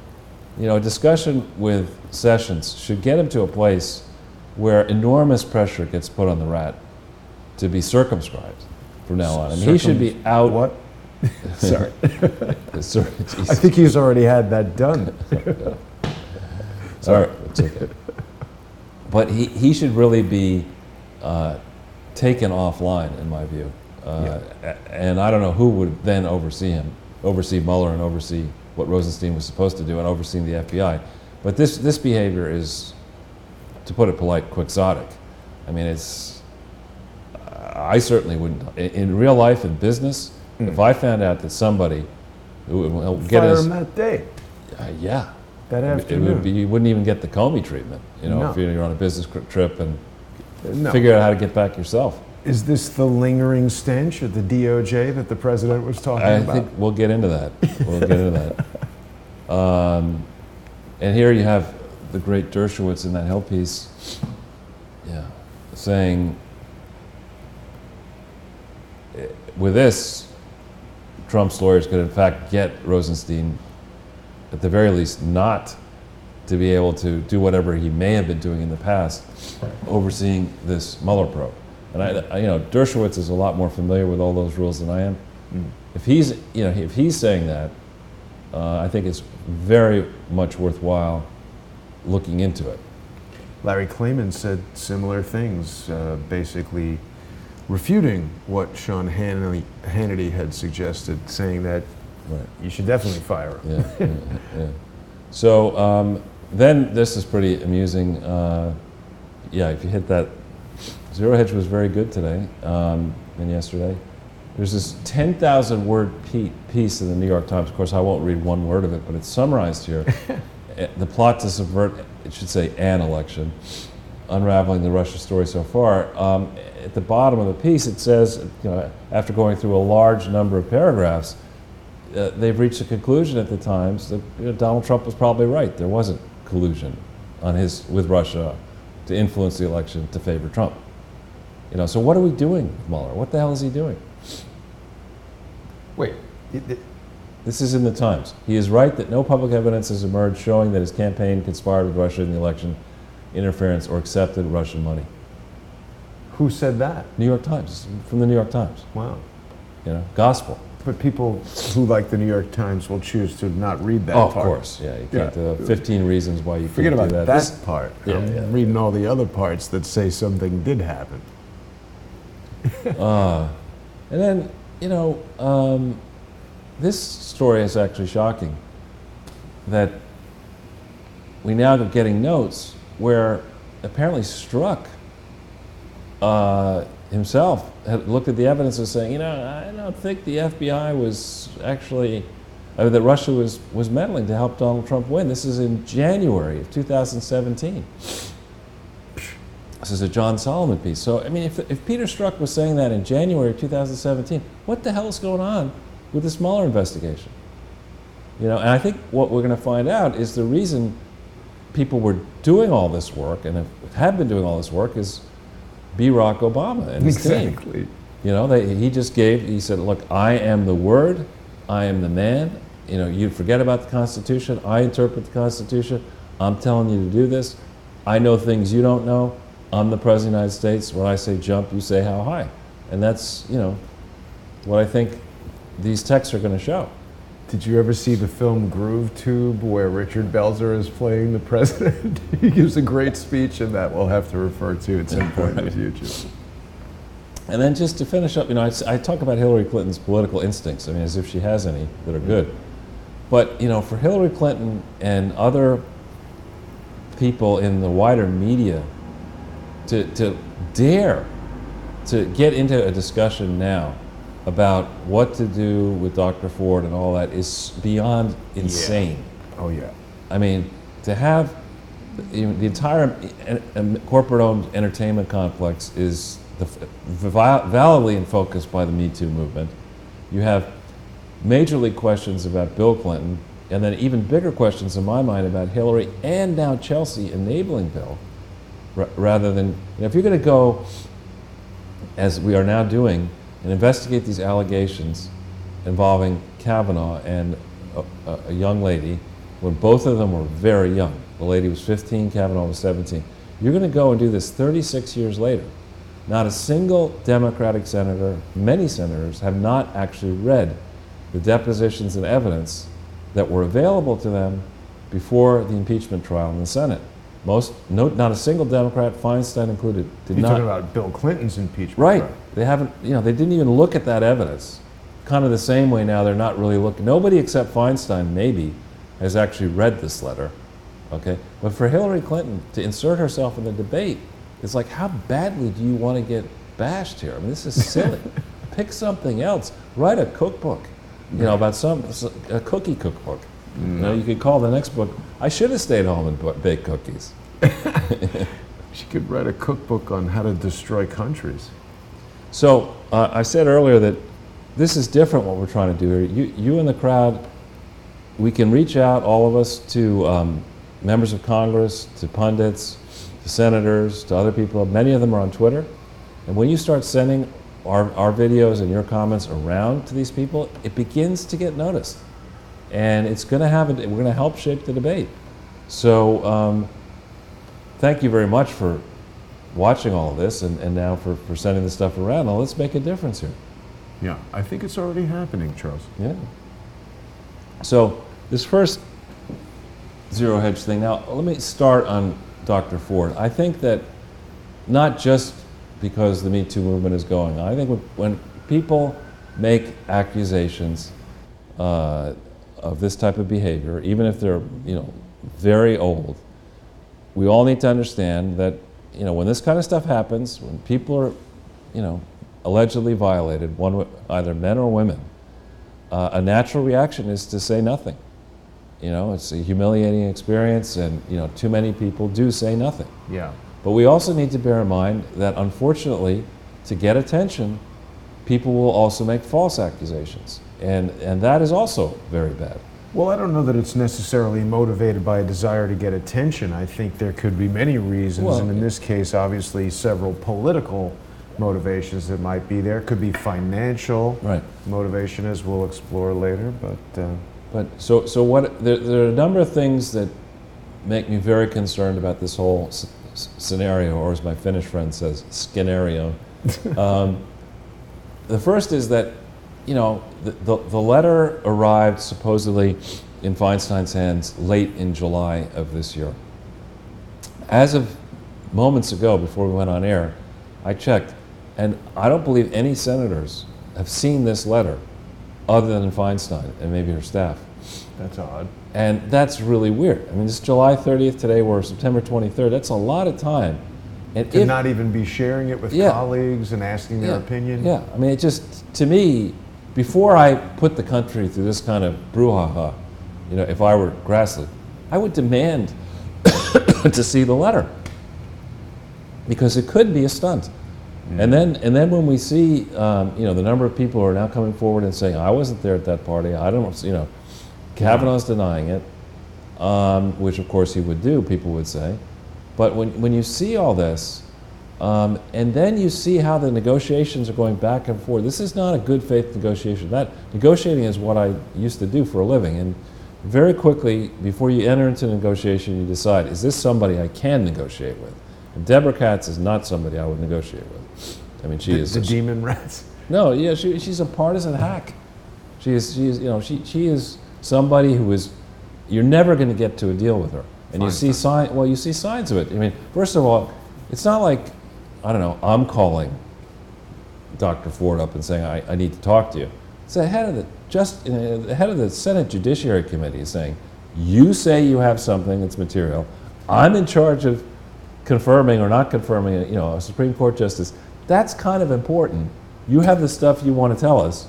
you know, a discussion with Sessions should get him to a place where enormous pressure gets put on the Rat to be circumscribed from now on. I mean, he should be out. What? Sorry. Sorry, I think he's already had that done. Sorry, it's okay. But he should really be taken offline, in my view. And I don't know who would then oversee Mueller and oversee what Rosenstein was supposed to do and overseeing the FBI. But this behavior is, to put it polite, quixotic. I mean, I certainly wouldn't, in real life and business, if I found out that somebody who would get fire him that day. yeah. that afternoon. You wouldn't even get the Comey treatment, you know, No. if you're on a business trip and No. figure out how to get back yourself. Is this the lingering stench of the DOJ that the president was talking I about? think we'll get into that. We'll get into that. And here you have the great Dershowitz in that Hill piece, saying, with this, Trump's lawyers could in fact get Rosenstein, at the very least, not to be able to do whatever he may have been doing in the past, overseeing this Mueller probe. And you know, Dershowitz is a lot more familiar with all those rules than I am. If he's saying that, I think it's very much worthwhile looking into it. Larry Klayman said similar things, basically refuting what Sean Hannity had suggested, saying that you should definitely fire him. Yeah. So then this is pretty amusing. If you hit that, Zero Hedge was very good today and yesterday. There's this 10,000 word piece in the New York Times. Of course, I won't read one word of it, but it's summarized here. The plot to subvert, it should say an election, unraveling the Russia story so far. At the bottom of the piece, it says, you know, after going through a large number of paragraphs, they've reached a conclusion at the Times that Donald Trump was probably right. There wasn't collusion with Russia to influence the election to favor Trump. You know, so what are we doing with Mueller? What the hell is he doing? Wait. This is in the Times. He is right that no public evidence has emerged showing that his campaign conspired with Russia in the election interference or accepted Russian money. Who said that? New York Times, from the New York Times. Wow. You know, gospel. But people who like the New York Times will choose to not read that Oh, part. of course, yeah. You can't. 15 reasons why you Forget can't about do that. that part. Yeah, I'm reading all the other parts that say something did happen. And then, you know, this story is actually shocking, that we now are getting notes where apparently Strzok himself had looked at the evidence and saying, you know, I don't think the FBI was actually, that Russia was meddling to help Donald Trump win. This is in January of 2017. This is a John Solomon piece. So, I mean, if Peter Strzok was saying that in January of 2017, what the hell is going on with this Mueller investigation? You know, and I think what we're going to find out is the reason people were doing all this work and have been doing all this work is Barack Obama and his team. You know, he said, look, I am the word, I am the man. You know, you forget about the Constitution, I interpret the Constitution, I'm telling you to do this. I know things you don't know. I'm the President of the United States. When I say jump, you say how high. And that's, you know, what I think these texts are going to show. Did you ever see the film Groove Tube where Richard Belzer is playing the president? He gives a great speech, and that we'll have to refer to at some point in the future. And then just to finish up, you know, I talk about Hillary Clinton's political instincts, I mean, as if she has any that are good. But, you know, for Hillary Clinton and other people in the wider media to dare to get into a discussion now about what to do with Dr. Ford and all that is beyond insane. Yeah. Oh, yeah. I mean, to have the entire corporate-owned entertainment complex is validly in focus by the Me Too movement. You have major league questions about Bill Clinton, and then even bigger questions in my mind about Hillary and now Chelsea enabling Bill, rather than, you know, if you're going to go, as we are now doing, and investigate these allegations involving Kavanaugh and a young lady, when both of them were very young. The lady was 15, Kavanaugh was 17. You're going to go and do this 36 years later. Not a single Democratic senator, many senators, have not actually read the depositions and evidence that were available to them before the impeachment trial in the Senate. Not a single Democrat, Feinstein included, did You're not. talking about Bill Clinton's impeachment Right. trial. They haven't, you know, they didn't even look at that evidence. Kind of the same way now they're not really looking. Nobody except Feinstein, maybe, has actually read this letter. Okay? But for Hillary Clinton to insert herself in the debate, it's like, how badly do you want to get bashed here? I mean, this is silly. Pick something else. Write a cookbook, you know, about a cookie cookbook. You know, you could call the next book, I Should Have Stayed Home and Baked Cookies. She could write a cookbook on how to destroy countries. So I said earlier that this is different what we're trying to do here. You in the crowd, we can reach out, all of us, to members of Congress, to pundits, to senators, to other people. Many of them are on Twitter. And when you start sending our videos and your comments around to these people, it begins to get noticed. And it's going to we're going to help shape the debate. So thank you very much for watching all of this and now for sending this stuff around. Now let's make a difference here. Yeah, I think it's already happening, Charles. Yeah. So this first zero hedge thing, now let me start on Dr. Ford. I think that not just because the Me Too movement is going on, I think when people make accusations of this type of behavior, even if they're very old, we all need to understand that when this kind of stuff happens, when people are allegedly violated, either men or women, a natural reaction is to say nothing. It's a humiliating experience, and too many people do say nothing. Yeah. But we also need to bear in mind that, unfortunately, to get attention, people will also make false accusations, and that is also very bad. Well, I don't know that it's necessarily motivated by a desire to get attention. I think there could be many reasons, and in this case, obviously, several political motivations that might be there. Could be financial motivation, as we'll explore later. But so what? There are a number of things that make me very concerned about this whole scenario, or as my Finnish friend says, scenario. The first is that the letter arrived supposedly in Feinstein's hands late in July of this year. As of moments ago, before we went on air, I checked, and I don't believe any senators have seen this letter other than Feinstein and maybe her staff. That's odd. And that's really weird. I mean, it's July 30th today, we're September 23rd. That's a lot of time. And to not even be sharing it with colleagues and asking their opinion? Yeah, I mean, it just, to me, before I put the country through this kind of brouhaha, if I were Grassley, I would demand to see the letter, because it could be a stunt. And then when we see, the number of people who are now coming forward and saying, I wasn't there at that party, I don't, Kavanaugh's denying it, which of course he would do, people would say. But when you see all this, and then you see how the negotiations are going back and forth, this is not a good faith negotiation. That negotiating is what I used to do for a living. And very quickly, before you enter into negotiation, you decide, is this somebody I can negotiate with? And Deborah Katz is not somebody I would negotiate with. I mean, she is the demon rats. No, yeah, she's a partisan hack. She is somebody who is, you're never going to get to a deal with her. And you see signs of it. I mean, first of all, it's not like, I don't know, I'm calling Dr. Ford up and saying, I need to talk to you. It's the head of the Senate Judiciary Committee is saying, you say you have something that's material. I'm in charge of confirming or not confirming a Supreme Court justice. That's kind of important. You have the stuff you want to tell us.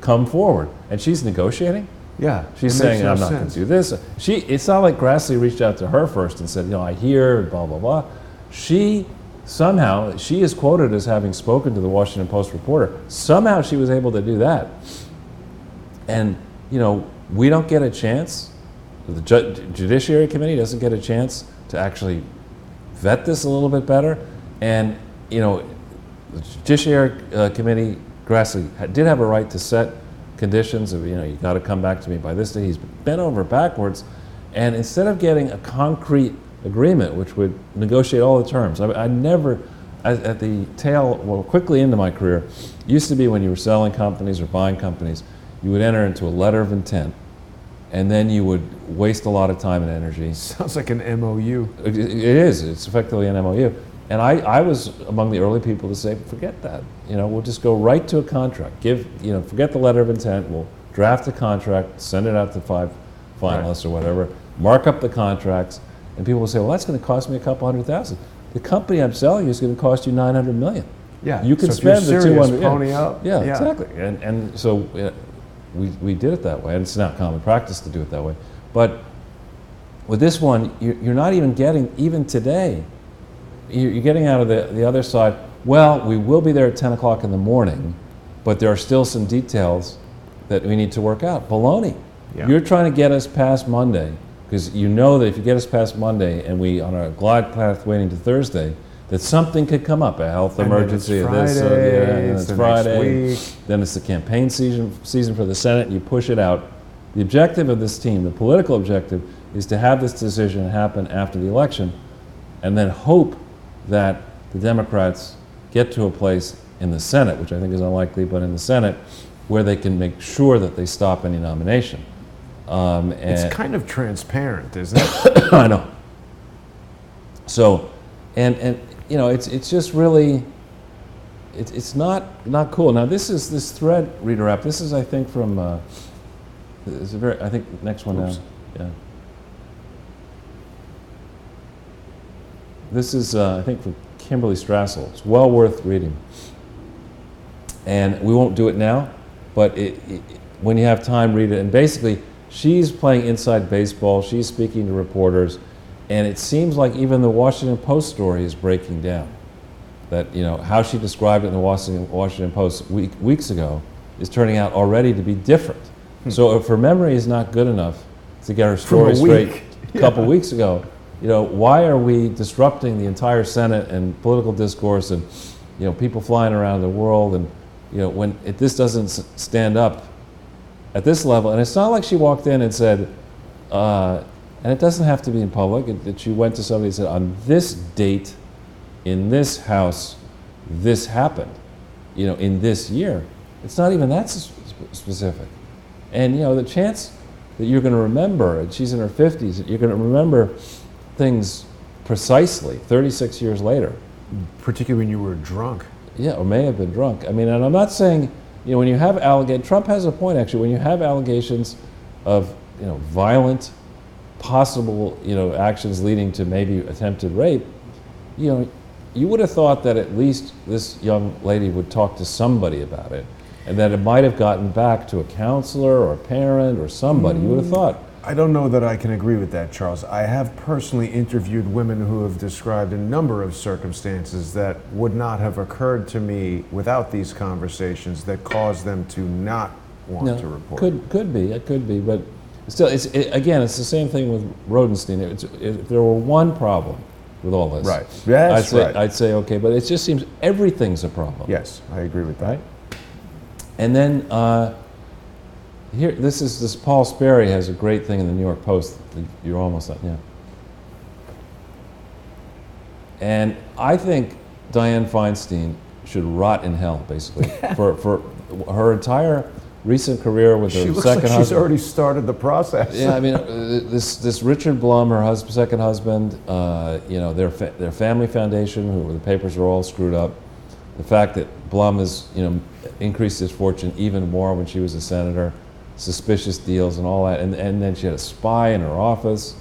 Come forward. And she's negotiating? Yeah. She's saying, I'm not going to do this. It's not like Grassley reached out to her first and said, I hear, blah, blah, blah. She is quoted as having spoken to the Washington Post reporter. Somehow she was able to do that. And, we don't get a chance, the Judiciary Committee doesn't get a chance to actually vet this a little bit better. And, the Judiciary Committee, Grassley, did have a right to set conditions of, you got to come back to me by this day. He's bent over backwards, and instead of getting a concrete agreement, which would negotiate all the terms, I never, at the quickly into my career, used to be when you were selling companies or buying companies, you would enter into a letter of intent, and then you would waste a lot of time and energy. Sounds like an MOU. It is. It's effectively an MOU. And I was among the early people to say, forget that. We'll just go right to a contract. Forget the letter of intent. We'll draft a contract, send it out to 5 finalists or whatever, mark up the contracts, and people will say, well, that's going to cost me a couple $100,000. The company I'm selling you is going to cost you $900 million. Yeah. You can so spend if you're the serious, 200. pony up. Yeah, exactly. And so we did it that way, and it's not common practice to do it that way. But with this one, you're not even getting, even today, you're getting out of the other side, well, we will be there at 10 o'clock in the morning, but there are still some details that we need to work out. Baloney. Yeah. You're trying to get us past Monday, because you know that if you get us past Monday and we on a glide path waiting to Thursday, that something could come up, a health emergency, and this, then it's the Friday, next week. then it's the campaign season for the Senate, and you push it out. The objective of this team, the political objective, is to have this decision happen after the election, and then hope that the Democrats get to a place in the Senate, which I think is unlikely, but in the Senate, where they can make sure that they stop any nomination. It's kind of transparent, isn't it? I know. So, and you know, it's just really, it's not cool. Now this thread reader app. This is, I think, from it's a very, I think next one Oops. now. Yeah. This is I think from Kimberly Strassel. It's well worth reading. And we won't do it now, but when you have time, read it. And basically, she's playing inside baseball. She's speaking to reporters. And it seems like even the Washington Post story is breaking down. That, you know, how she described it in the Washington Post weeks ago is turning out already to be different. So if her memory is not good enough to get her story straight a couple weeks ago, you know, why are we disrupting the entire Senate and political discourse and, you know, people flying around the world, and, you know, when this doesn't stand up at this level. And it's not like she walked in and said, and it doesn't have to be in public, that she went to somebody and said, on this date, in this house, this happened, you know, in this year. It's not even that specific. And, you know, the chance that you're going to remember, and she's in her 50s, that you're going to remember things precisely 36 years later. Particularly when you were drunk. Yeah, or may have been drunk. I mean, and I'm not saying, you know, when you have allegations, Trump has a point actually, when you have allegations of, you know, violent, possible, you know, actions leading to maybe attempted rape, you know, you would have thought that at least this young lady would talk to somebody about it, and that it might have gotten back to a counselor or a parent or somebody. You would have thought. I don't know that I can agree with that, Charles. I have personally interviewed women who have described a number of circumstances that would not have occurred to me without these conversations that caused them to not want to report. Could be, but still, again, it's the same thing with Rodentstein. If there were one problem with all this, right? Yes, I'd say okay, but it just seems everything's a problem. Yes, I agree with that. Right? And then here, this Paul Sperry has a great thing in the New York Post. You're almost done, yeah. And I think Dianne Feinstein should rot in hell, basically, for her entire recent career with her second husband. She's already started the process. Yeah, I mean, this Richard Blum, her second husband, you know, their family foundation, who the papers are all screwed up. The fact that Blum has, you know, increased his fortune even more when she was a senator, suspicious deals and all that, and then she had a spy in her office.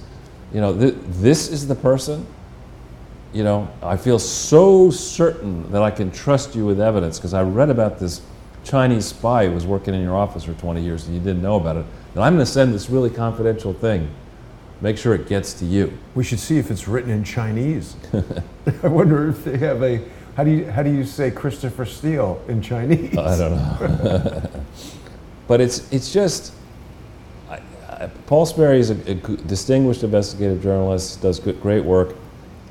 You know, this is the person. You know, I feel so certain that I can trust you with evidence because I read about this Chinese spy who was working in your office for 20 years and you didn't know about it. And I'm going to send this really confidential thing. Make sure it gets to you. We should see if it's written in Chinese. I wonder if they have a, how do you say Christopher Steele in Chinese? I don't know. But it's just, Paul Sperry is a distinguished investigative journalist, does great work,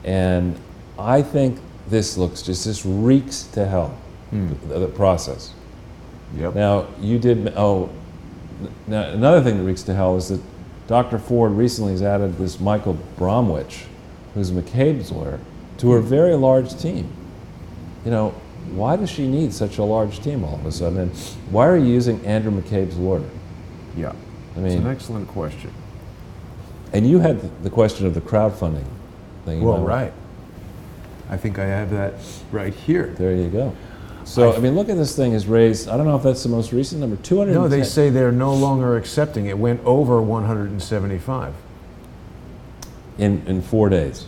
and I think this reeks to hell, the process. Yep. Now, now another thing that reeks to hell is that Dr. Ford recently has added this Michael Bromwich, who's McCabe's lawyer, to her very large team. You know, why does she need such a large team all of a sudden? And why are you using Andrew McCabe's lawyer? Yeah, I mean, it's an excellent question. And you had the question of the crowdfunding thing. Well, right. I think I have that right here. There you go. So, I mean, look at this thing has raised, I don't know if that's the most recent number, 210. No, they say they're no longer accepting. It went over 175. In 4 days.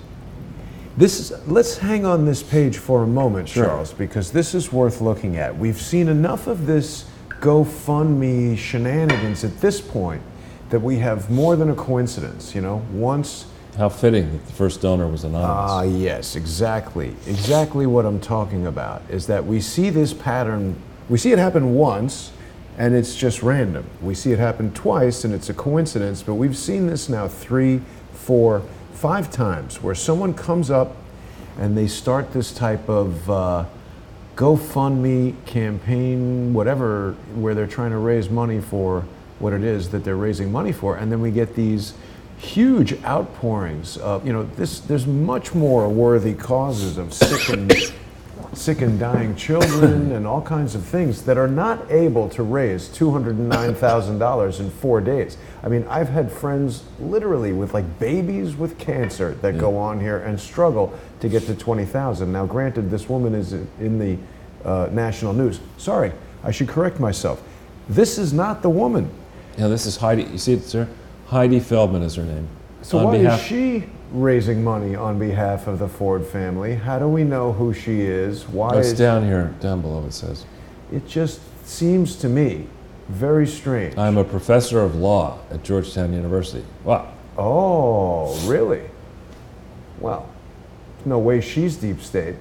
Let's hang on this page for a moment, Sure. Charles, because this is worth looking at. We've seen enough of this GoFundMe shenanigans at this point that we have more than a coincidence, once. How fitting that the first donor was anonymous. Yes, exactly. Exactly what I'm talking about is that we see this pattern, we see it happen once and it's just random. We see it happen twice and it's a coincidence, but we've seen this now 3, 4, 5 times where someone comes up and they start this type of GoFundMe campaign, whatever, where they're trying to raise money for what it is that they're raising money for, and then we get these huge outpourings of, there's much more worthy causes of sick and dying children and all kinds of things that are not able to raise $209,000 in 4 days. I mean, I've had friends literally with like babies with cancer that go on here and struggle to get to 20,000. Now, granted, this woman is in the national news. Sorry, I should correct myself. This is not the woman. This is Heidi. You see it, sir? Heidi Feldman is her name. So why is she raising money on behalf of the Ford family? How do we know who she is? Why? It's down here, down below it says. It just seems to me very strange. I'm a professor of law at Georgetown University. Wow. Oh, really? Well, no way she's deep state.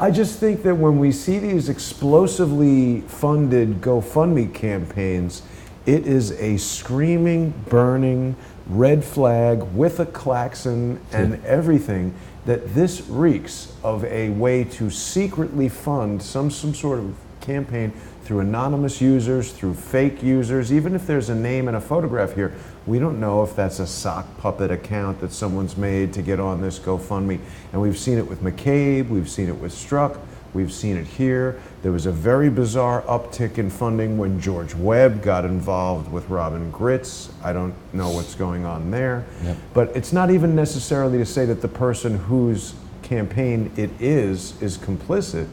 I just think that when we see these explosively funded GoFundMe campaigns, it is a screaming, burning red flag with a klaxon and everything that this reeks of a way to secretly fund some sort of campaign through anonymous users, through fake users. Even if there's a name and a photograph here, we don't know if that's a sock puppet account that someone's made to get on this GoFundMe. And we've seen it with McCabe, we've seen it with Strzok, we've seen it here. There was a very bizarre uptick in funding when George Webb got involved with Robin Gritz. I don't know what's going on there. Yep. But it's not even necessarily to say that the person whose campaign it is complicit,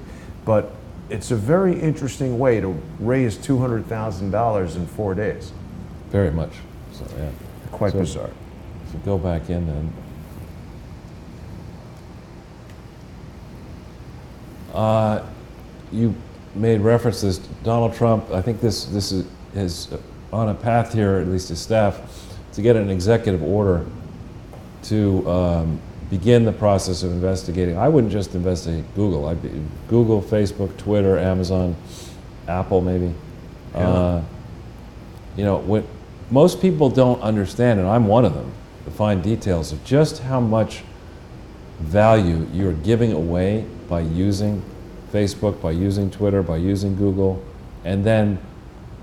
but it's a very interesting way to raise $200,000 in 4 days. Very much. So, yeah. Quite bizarre. So go back in then. You made references to Donald Trump. I think this is on a path here, at least his staff, to get an executive order to begin the process of investigating. I wouldn't just investigate Google. I'd be Google, Facebook, Twitter, Amazon, Apple, maybe. Yeah. What most people don't understand, and I'm one of them, the fine details of just how much value you're giving away by using Facebook, by using Twitter, by using Google, and then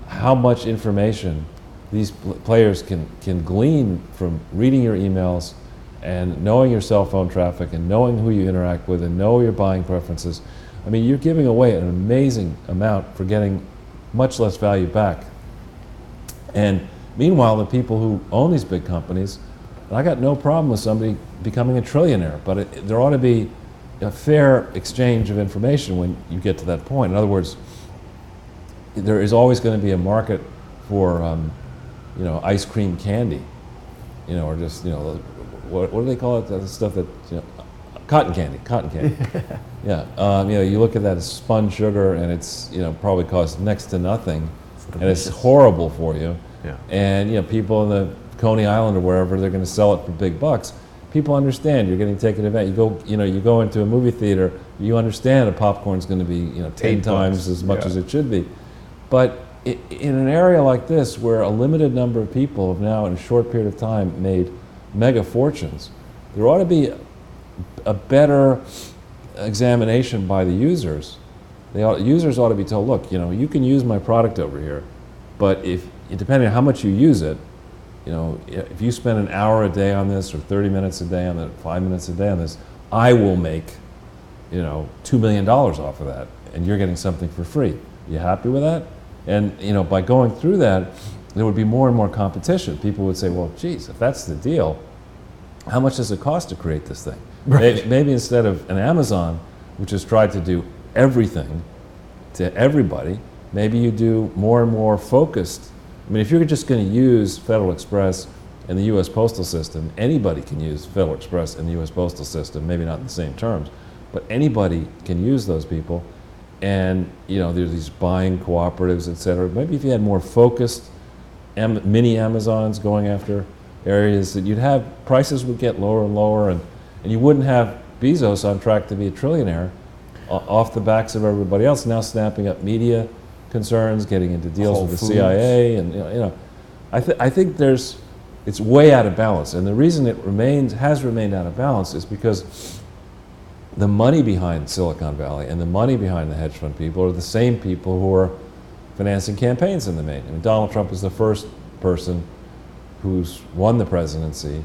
how much information these players can glean from reading your emails and knowing your cell phone traffic and knowing who you interact with and know your buying preferences. I mean, you're giving away an amazing amount for getting much less value back. And meanwhile, the people who own these big companies, I got no problem with somebody becoming a trillionaire, but there ought to be a fair exchange of information when you get to that point. In other words, there is always going to be a market for, ice cream candy, or just, what do they call it? The stuff that, cotton candy. Yeah. You look at that as spun sugar, and it's, probably costs next to nothing, and it's horrible for you. Yeah. And people in the Coney Island or wherever, they're going to sell it for big bucks. People understand you're getting taken advantage. You go into a movie theater, you understand a popcorn's going to be 10 times as much as it should be. But in an area like this, where a limited number of people have now in a short period of time made mega fortunes, there ought to be a better examination by the users. Users ought to be told, look, you can use my product over here, but depending on how much you use it, if you spend an hour a day on this, or 30 minutes a day on it, 5 minutes a day on this, I will make, $2 million off of that, and you're getting something for free. You happy with that? And by going through that, there would be more and more competition. People would say, well, geez, if that's the deal, how much does it cost to create this thing? Right. Maybe instead of an Amazon, which has tried to do everything to everybody, maybe you do more and more focused. I mean, if you're just going to use Federal Express and the U.S. Postal System, anybody can use Federal Express and the U.S. Postal System, maybe not in the same terms, but anybody can use those people. and there's these buying cooperatives, et cetera. Maybe if you had more focused mini Amazons going after areas, that you'd have prices would get lower and lower, and you wouldn't have Bezos on track to be a trillionaire off the backs of everybody else, now snapping up media concerns, getting into deals with the CIA, and I think it's way out of balance, and the reason it has remained out of balance is because the money behind Silicon Valley and the money behind the hedge fund people are the same people who are financing campaigns in the main. I mean, Donald Trump is the first person who's won the presidency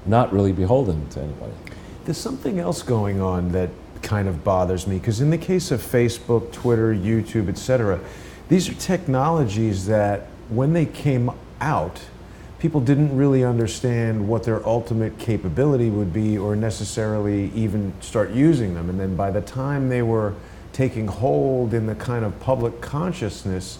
not really beholden to anybody. There's something else going on that kind of bothers me, because in the case of Facebook, Twitter, YouTube, etc., these are technologies that when they came out, people didn't really understand what their ultimate capability would be or necessarily even start using them. And then by the time they were taking hold in the kind of public consciousness,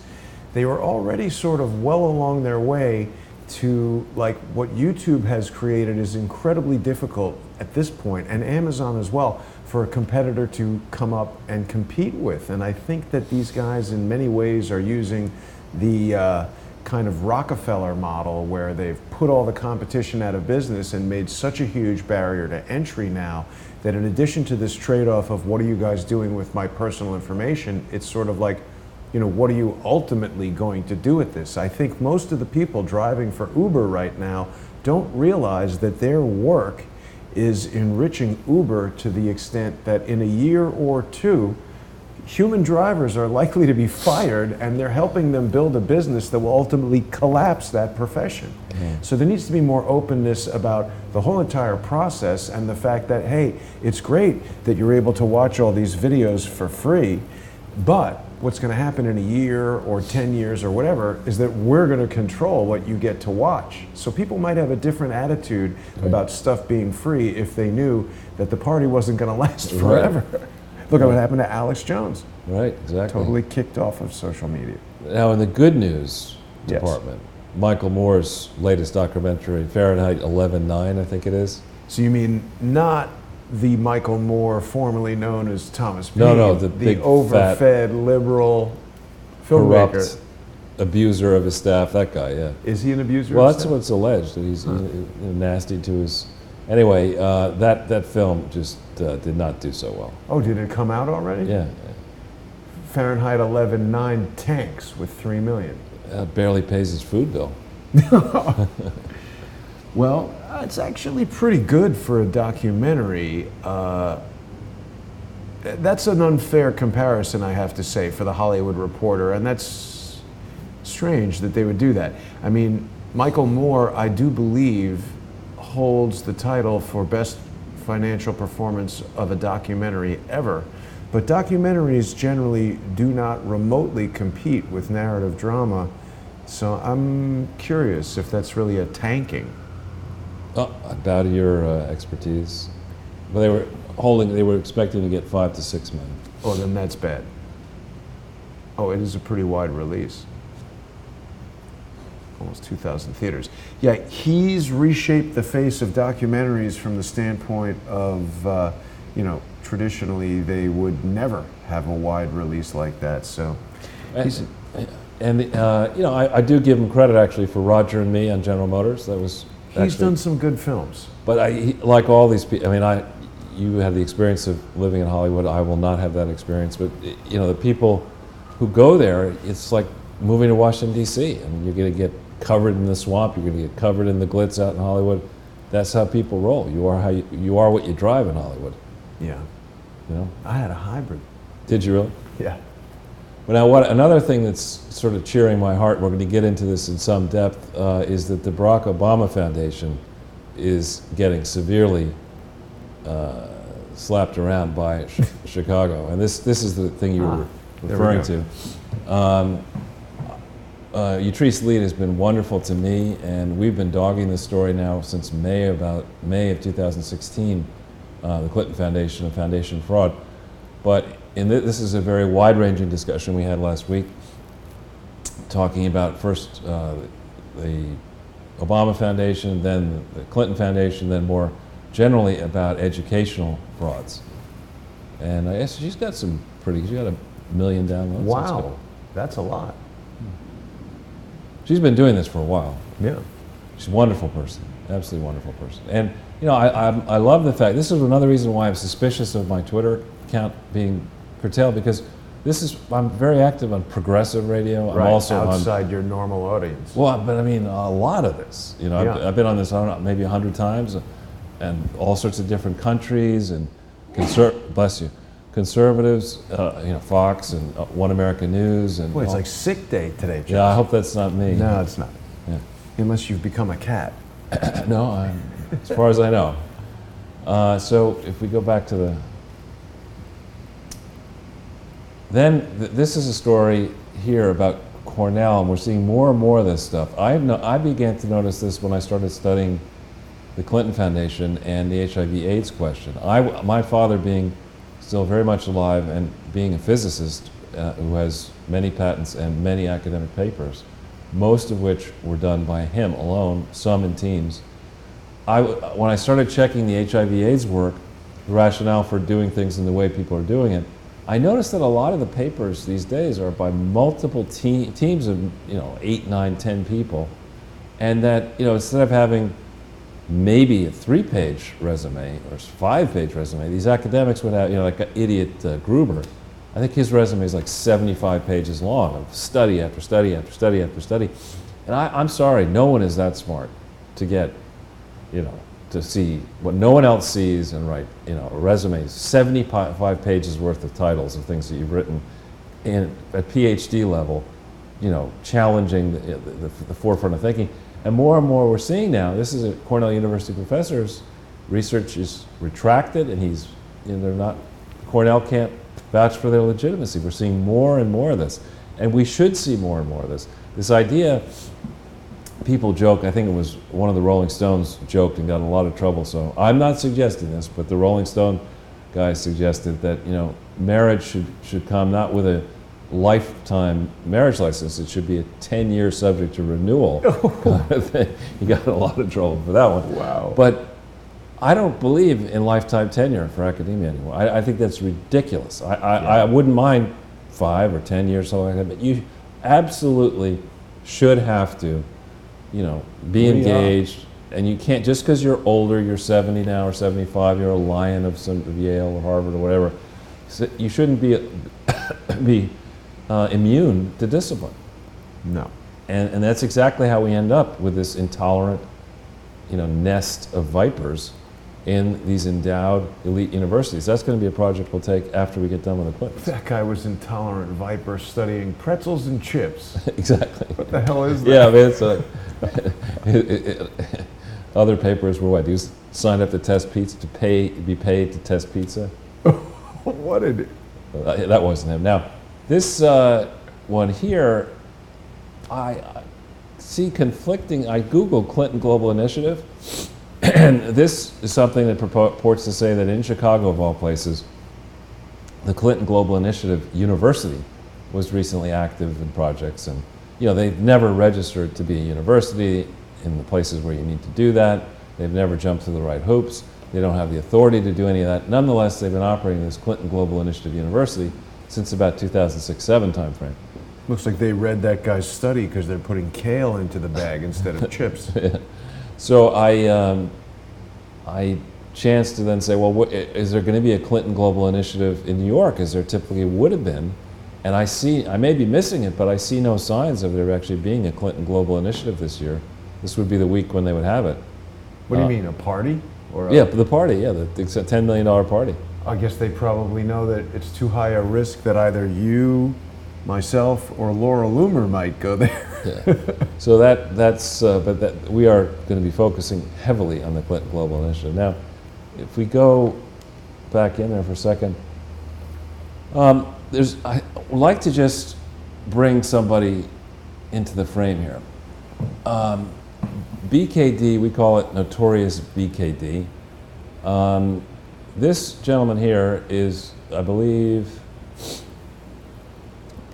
they were already sort of well along their way to, like, what YouTube has created is incredibly difficult at this point, and Amazon as well, for a competitor to come up and compete with. And I think that these guys in many ways are using the kind of Rockefeller model, where they've put all the competition out of business and made such a huge barrier to entry now that in addition to this trade-off of what are you guys doing with my personal information, it's sort of like, what are you ultimately going to do with this? I think most of the people driving for Uber right now don't realize that their work is enriching Uber to the extent that in a year or two, human drivers are likely to be fired, and they're helping them build a business that will ultimately collapse that profession. So there needs to be more openness about the whole entire process, and the fact that, hey, it's great that you're able to watch all these videos for free, but what's going to happen in a year or 10 years or whatever is that we're going to control what you get to watch. So people might have a different attitude about stuff being free if they knew that the party wasn't going to last forever. Look at what happened to Alex Jones. Right, exactly. Totally kicked off of social media. Now, in the good news department, Michael Moore's latest documentary, Fahrenheit 11/9, I think it is. So you mean not the Michael Moore formerly known as Thomas Paine? No, the big, overfed, fat, liberal filmmaker. Corrupt abuser of his staff, that guy, yeah. Is he an abuser Well, of that's staff? what's alleged, that he's nasty to his... Anyway, that film just did not do so well. Oh, did it come out already? Yeah. Fahrenheit 11/9 tanks with $3 million. Barely pays his food bill. Well, it's actually pretty good for a documentary. That's an unfair comparison, I have to say, for The Hollywood Reporter, and that's strange that they would do that. I mean, Michael Moore, I do believe, holds the title for best financial performance of a documentary ever. But documentaries generally do not remotely compete with narrative drama, so I'm curious if that's really a tanking. I bow to your expertise. But they were expecting to get 5 to 6 million. Oh, then that's bad. Oh, it is a pretty wide release. Almost 2,000 theaters. Yeah, he's reshaped the face of documentaries from the standpoint of, traditionally they would never have a wide release like that. So, I do give him credit actually for Roger and Me on General Motors. He's done some good films. But like all these people, you have the experience of living in Hollywood. I will not have that experience. But the people who go there, it's like moving to Washington D.C. I mean, you're going to get covered in the swamp. You're going to get covered in the glitz out in Hollywood. That's how people roll. You are what you drive in Hollywood. Yeah. I had a hybrid. Did you really? Yeah. But now, another thing that's sort of cheering my heart, we're going to get into this in some depth, is that the Barack Obama Foundation is getting severely slapped around by Chicago. And this is the thing you were referring to. Utrice Lead has been wonderful to me, and we've been dogging this story now since May of 2016, the Clinton Foundation, a foundation fraud. But this is a very wide-ranging discussion we had last week, talking about first the Obama Foundation, then the Clinton Foundation, then more generally about educational frauds. And I guess she's got some she's got 1 million downloads. Wow, that's a lot. She's been doing this for a while. Yeah. She's a wonderful person, absolutely wonderful person. And you know, I love the fact, this is another reason why I'm suspicious of my Twitter account being curtailed, because I'm very active on progressive radio. Right, I'm also outside your normal audience. Well, but I mean, a lot of this. You know, Yeah. I've been on this, I don't know, maybe 100 times, and all sorts of different countries, and bless you, conservatives, you know, Fox and One American News, and Boy, it's like sick day today, Chuck. yeah. I hope that's not me. No, it's not. Yeah. Unless you've become a cat. No, as far as I know. So if we go back to the, then this is a story here about Cornell, and we're seeing more and more of this stuff. I began to notice this when I started studying the Clinton Foundation and the HIV/AIDS question. My father being still very much alive and being a physicist who has many patents and many academic papers, most of which were done by him alone, some in teams. When I started checking the HIV/AIDS work, the rationale for doing things in the way people are doing it, I noticed that a lot of the papers these days are by multiple teams of 8, 9, 10 people, and that instead of having maybe a 3-page resume or 5-page resume, these academics would have like an idiot Gruber. I think his resume is like 75 pages long of study after study after study after study, and I'm sorry, no one is that smart to get to see what no one else sees and write, a resume, 75 pages worth of titles of things that you've written at PhD level, challenging the forefront of thinking. And more we're seeing now, this is a Cornell University professor's research is retracted, and Cornell can't vouch for their legitimacy. We're seeing more and more of this, and we should see more and more of this. This idea, people joke, I think it was one of the Rolling Stones joked and got in a lot of trouble, so I'm not suggesting this, but the Rolling Stone guy suggested that, marriage should come not with a lifetime marriage license, it should be a 10-year subject to renewal kind of thing. He got in a lot of trouble for that one. Wow. But I don't believe in lifetime tenure for academia anymore. I think that's ridiculous. I wouldn't mind 5 or 10 years, something like that, but you absolutely should have to be engaged, and you can't, just because you're older, you're 70 now or 75, you're a lion of Yale or Harvard or whatever, so you shouldn't be immune to discipline. No. And that's exactly how we end up with this intolerant, nest of vipers in these endowed elite universities. That's going to be a project we'll take after we get done with the Clintons. That guy was intolerant viper studying pretzels and chips. Exactly. What the hell is that? Yeah, I mean, other papers were what? He was signed up to test pizza, be paid to test pizza. What did it? That wasn't him. Now, this one here, I see conflicting. I Googled Clinton Global Initiative, and this is something that purports to say that in Chicago, of all places, the Clinton Global Initiative University was recently active in projects, and they've never registered to be a university in the places where you need to do that. They've never jumped through the right hoops. They don't have the authority to do any of that. Nonetheless, they've been operating this Clinton Global Initiative University since about 2006-07 timeframe. Looks like they read that guy's study because they're putting kale into the bag instead of chips. Yeah. So I chanced to then say, well, is there going to be a Clinton Global Initiative in New York, as there typically would have been? And I may be missing it, but I see no signs of there actually being a Clinton Global Initiative this year. This would be the week when they would have it. What do you mean, a party? Or yeah, the party, yeah, it's a $10 million party. I guess they probably know that it's too high a risk that either you, myself, or Laura Loomer might go there. Yeah. So but we are going to be focusing heavily on the Clinton Global Initiative. Now, if we go back in there for a second, I would like to just bring somebody into the frame here. BKD, we call it Notorious BKD. This gentleman here is, I believe,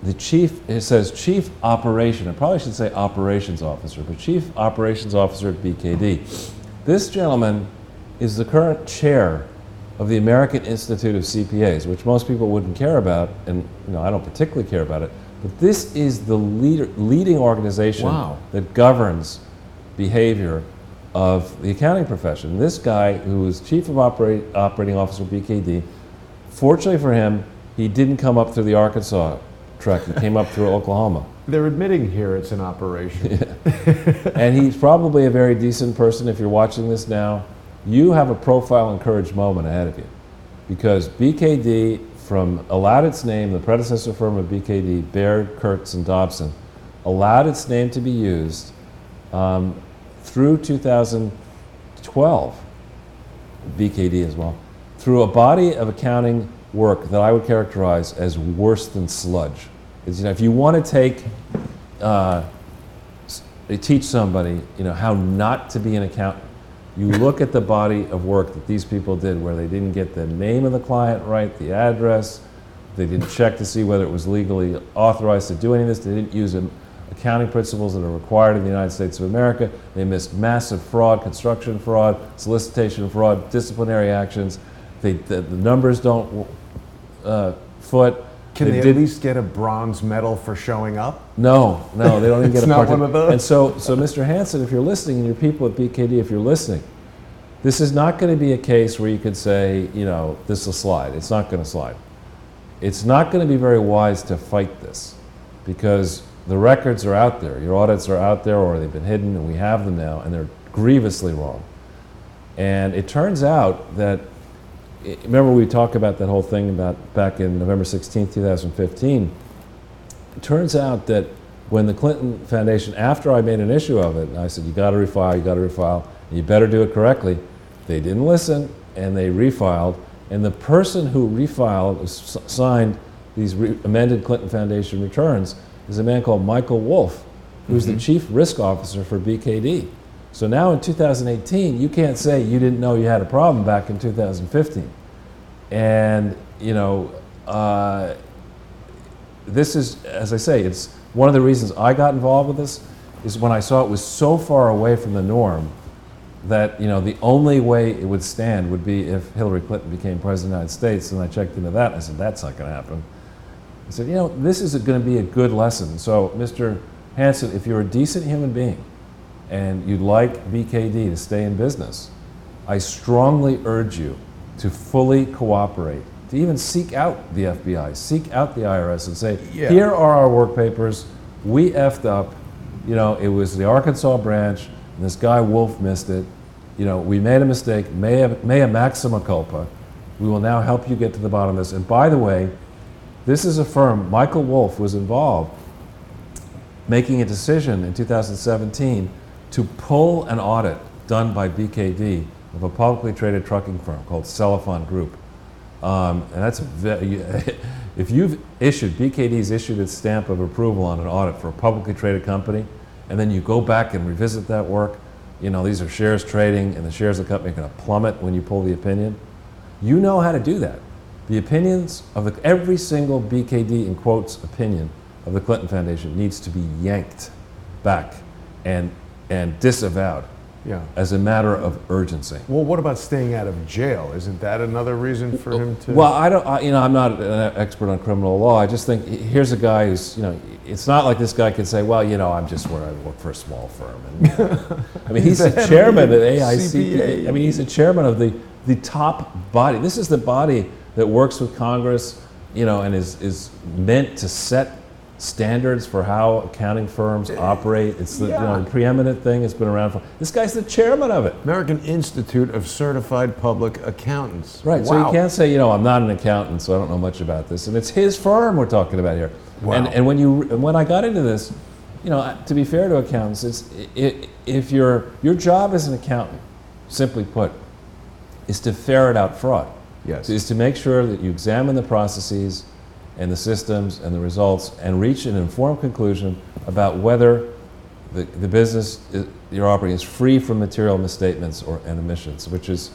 the chief, it says chief operation, I probably should say operations officer, but chief operations officer at BKD. This gentleman is the current chair of the American Institute of CPAs, which most people wouldn't care about, and I don't particularly care about it, but this is the leading organization that governs behavior of the accounting profession. This guy, who was chief of operating officer of BKD, fortunately for him, he didn't come up through the Arkansas track. He came up through Oklahoma. They're admitting here it's an operation. Yeah. And he's probably a very decent person. If you're watching this now, you have a profile and courage moment ahead of you, because BKD, allowed its name, the predecessor firm of BKD, Baird, Kurtz, and Dobson, allowed its name to be used through 2012, BKD as well, through a body of accounting work that I would characterize as worse than sludge. If you want to teach somebody, how not to be an accountant, you look at the body of work that these people did, where they didn't get the name of the client right, the address, they didn't check to see whether it was legally authorized to do any of this, they didn't use accounting principles that are required in the United States of America, they missed massive fraud, construction fraud, solicitation fraud, disciplinary actions, the numbers don't foot. Can they at least get a bronze medal for showing up? No, they don't even get a part. Not one of those? And so Mr. Hansen, if you're listening, and your people at BKD, if you're listening, this is not going to be a case where you could say, this will slide. It's not going to slide. It's not going to be very wise to fight this, because the records are out there. Your audits are out there, or they've been hidden, and we have them now, and they're grievously wrong. And it turns out that, remember we talked about that whole thing back in November 16, 2015. It turns out that when the Clinton Foundation, after I made an issue of it, and I said, you got to refile, and you better do it correctly, they didn't listen, and they refiled. And the person who refiled, signed these amended Clinton Foundation returns, is a man called Michael Wolff, who's the chief risk officer for BKD. So now in 2018, you can't say you didn't know you had a problem back in 2015. And, this is, as I say, it's one of the reasons I got involved with this, is when I saw it was so far away from the norm that, the only way it would stand would be if Hillary Clinton became president of the United States. And I checked into that, and I said, that's not going to happen. I said, this is going to be a good lesson. So, Mr. Hansen, if you're a decent human being, and you'd like BKD to stay in business, I strongly urge you to fully cooperate, to even seek out the FBI, seek out the IRS and say, here are our work papers, we effed up, it was the Arkansas branch, and this guy Wolf missed it, we made a mistake, mea maxima culpa, we will now help you get to the bottom of this. And by the way, this is a firm, Michael Wolff was involved making a decision in 2017 to pull an audit done by BKD of a publicly traded trucking firm called Celifon Group. And that's if you've BKD's issued its stamp of approval on an audit for a publicly traded company, and then you go back and revisit that work, these are shares trading, and the shares of the company are going to plummet when you pull the opinion. You know how to do that. The opinions of every single BKD, in quotes, opinion of the Clinton Foundation needs to be yanked back and disavowed as a matter of urgency. Well, what about staying out of jail? Isn't that another reason for him to? Well, I'm not an expert on criminal law. I just think here's a guy who's, it's not like this guy can say, well, I'm just where I work for a small firm. And, he's the chairman of AICPA. He's the chairman of the top body. This is the body that works with Congress, and is meant to set standards for how accounting firms operate. It's the preeminent thing. It's been around for. This guy's the chairman of it. American Institute of Certified Public Accountants. Right. Wow. So you can't say, I'm not an accountant, so I don't know much about this. And it's his firm we're talking about here. Wow. And when I got into this, to be fair to accountants, if your job as an accountant, simply put, is to ferret out fraud. Yes. Is to make sure that you examine the processes and the systems and the results and reach an informed conclusion about whether the business you're operating is free from material misstatements and omissions, which is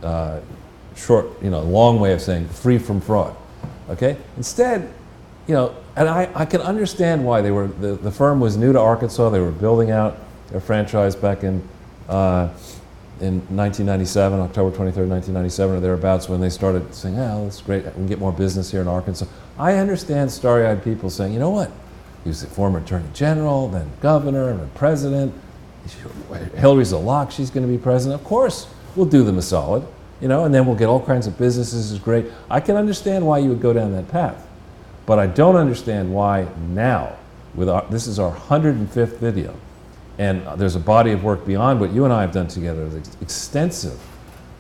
long way of saying free from fraud. Okay? Instead, and I can understand why the firm was new to Arkansas. They were building out their franchise back in in 1997, October 23rd, 1997, or thereabouts, when they started saying, oh, that's great, we can get more business here in Arkansas. I understand starry-eyed people saying, you know what? He was the former Attorney General, then Governor, then President. Hillary's a lock, she's going to be President. Of course, we'll do them a solid, you know, and then we'll get all kinds of businesses. This is great. I can understand why you would go down that path, but I don't understand why now, this is our 105th video, and there's a body of work beyond what you and I have done together that's extensive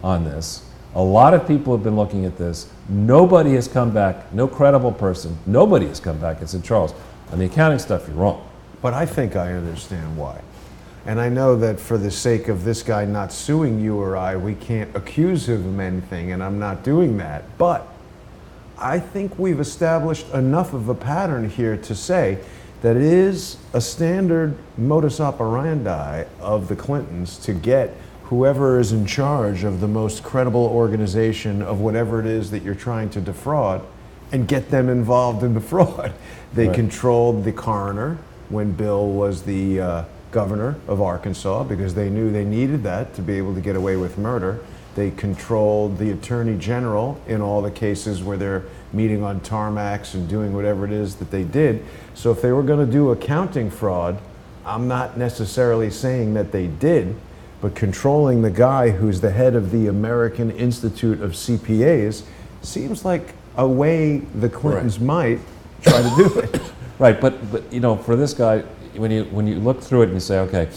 on this. A lot of people have been looking at this. Nobody has come back, no credible person, nobody has come back and said, Charles, on the accounting stuff, you're wrong. But I think I understand why. And I know that for the sake of this guy not suing you or I, we can't accuse him of anything, and I'm not doing that. But I think we've established enough of a pattern here to say that it is a standard modus operandi of the Clintons to get whoever is in charge of the most credible organization of whatever it is that you're trying to defraud and get them involved in the fraud. They controlled the coroner when Bill was the governor of Arkansas because they knew they needed that to be able to get away with murder. They controlled the Attorney General in all the cases where they're meeting on tarmacs and doing whatever it is that they did. So if they were going to do accounting fraud, I'm not necessarily saying that they did, but controlling the guy who's the head of the American Institute of CPAs seems like a way the Clintons might try to do it. Right, but you know, for this guy, when you look through it and you say, okay,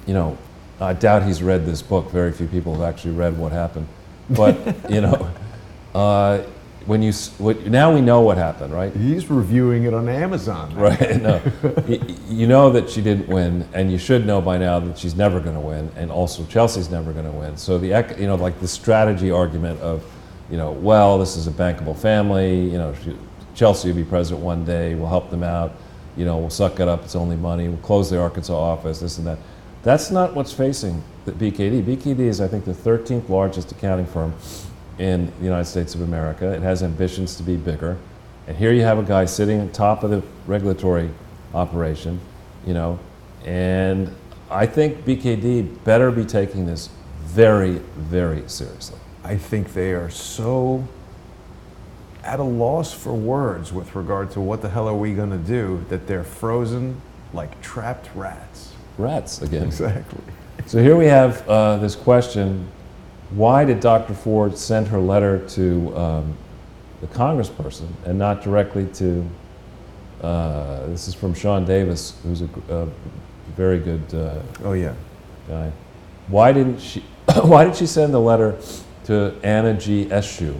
you know, I doubt he's read this book. Very few people have actually read what happened. But you know, now we know what happened, right? He's reviewing it on Amazon. Right. No, you know that she didn't win, and you should know by now that she's never going to win, and also Chelsea's never going to win. So like the strategy argument of, you know, well, this is a bankable family. You know, Chelsea will be president one day. We'll help them out. You know, we'll suck it up. It's only money. We'll close the Arkansas office. This and that. That's not what's facing the BKD. BKD is, I think, the 13th largest accounting firm in the United States of America. It has ambitions to be bigger. And here you have a guy sitting on top of the regulatory operation, you know, and I think BKD better be taking this very, very seriously. I think they are so at a loss for words with regard to what the hell are we going to do that they're frozen like trapped rats. Rats again. Exactly. So here we have this question: why did Dr. Ford send her letter to the congressperson and not directly to? This is from Sean Davis, who's a very good guy. Why didn't she? Why did she send the letter to Anna G. Eschew?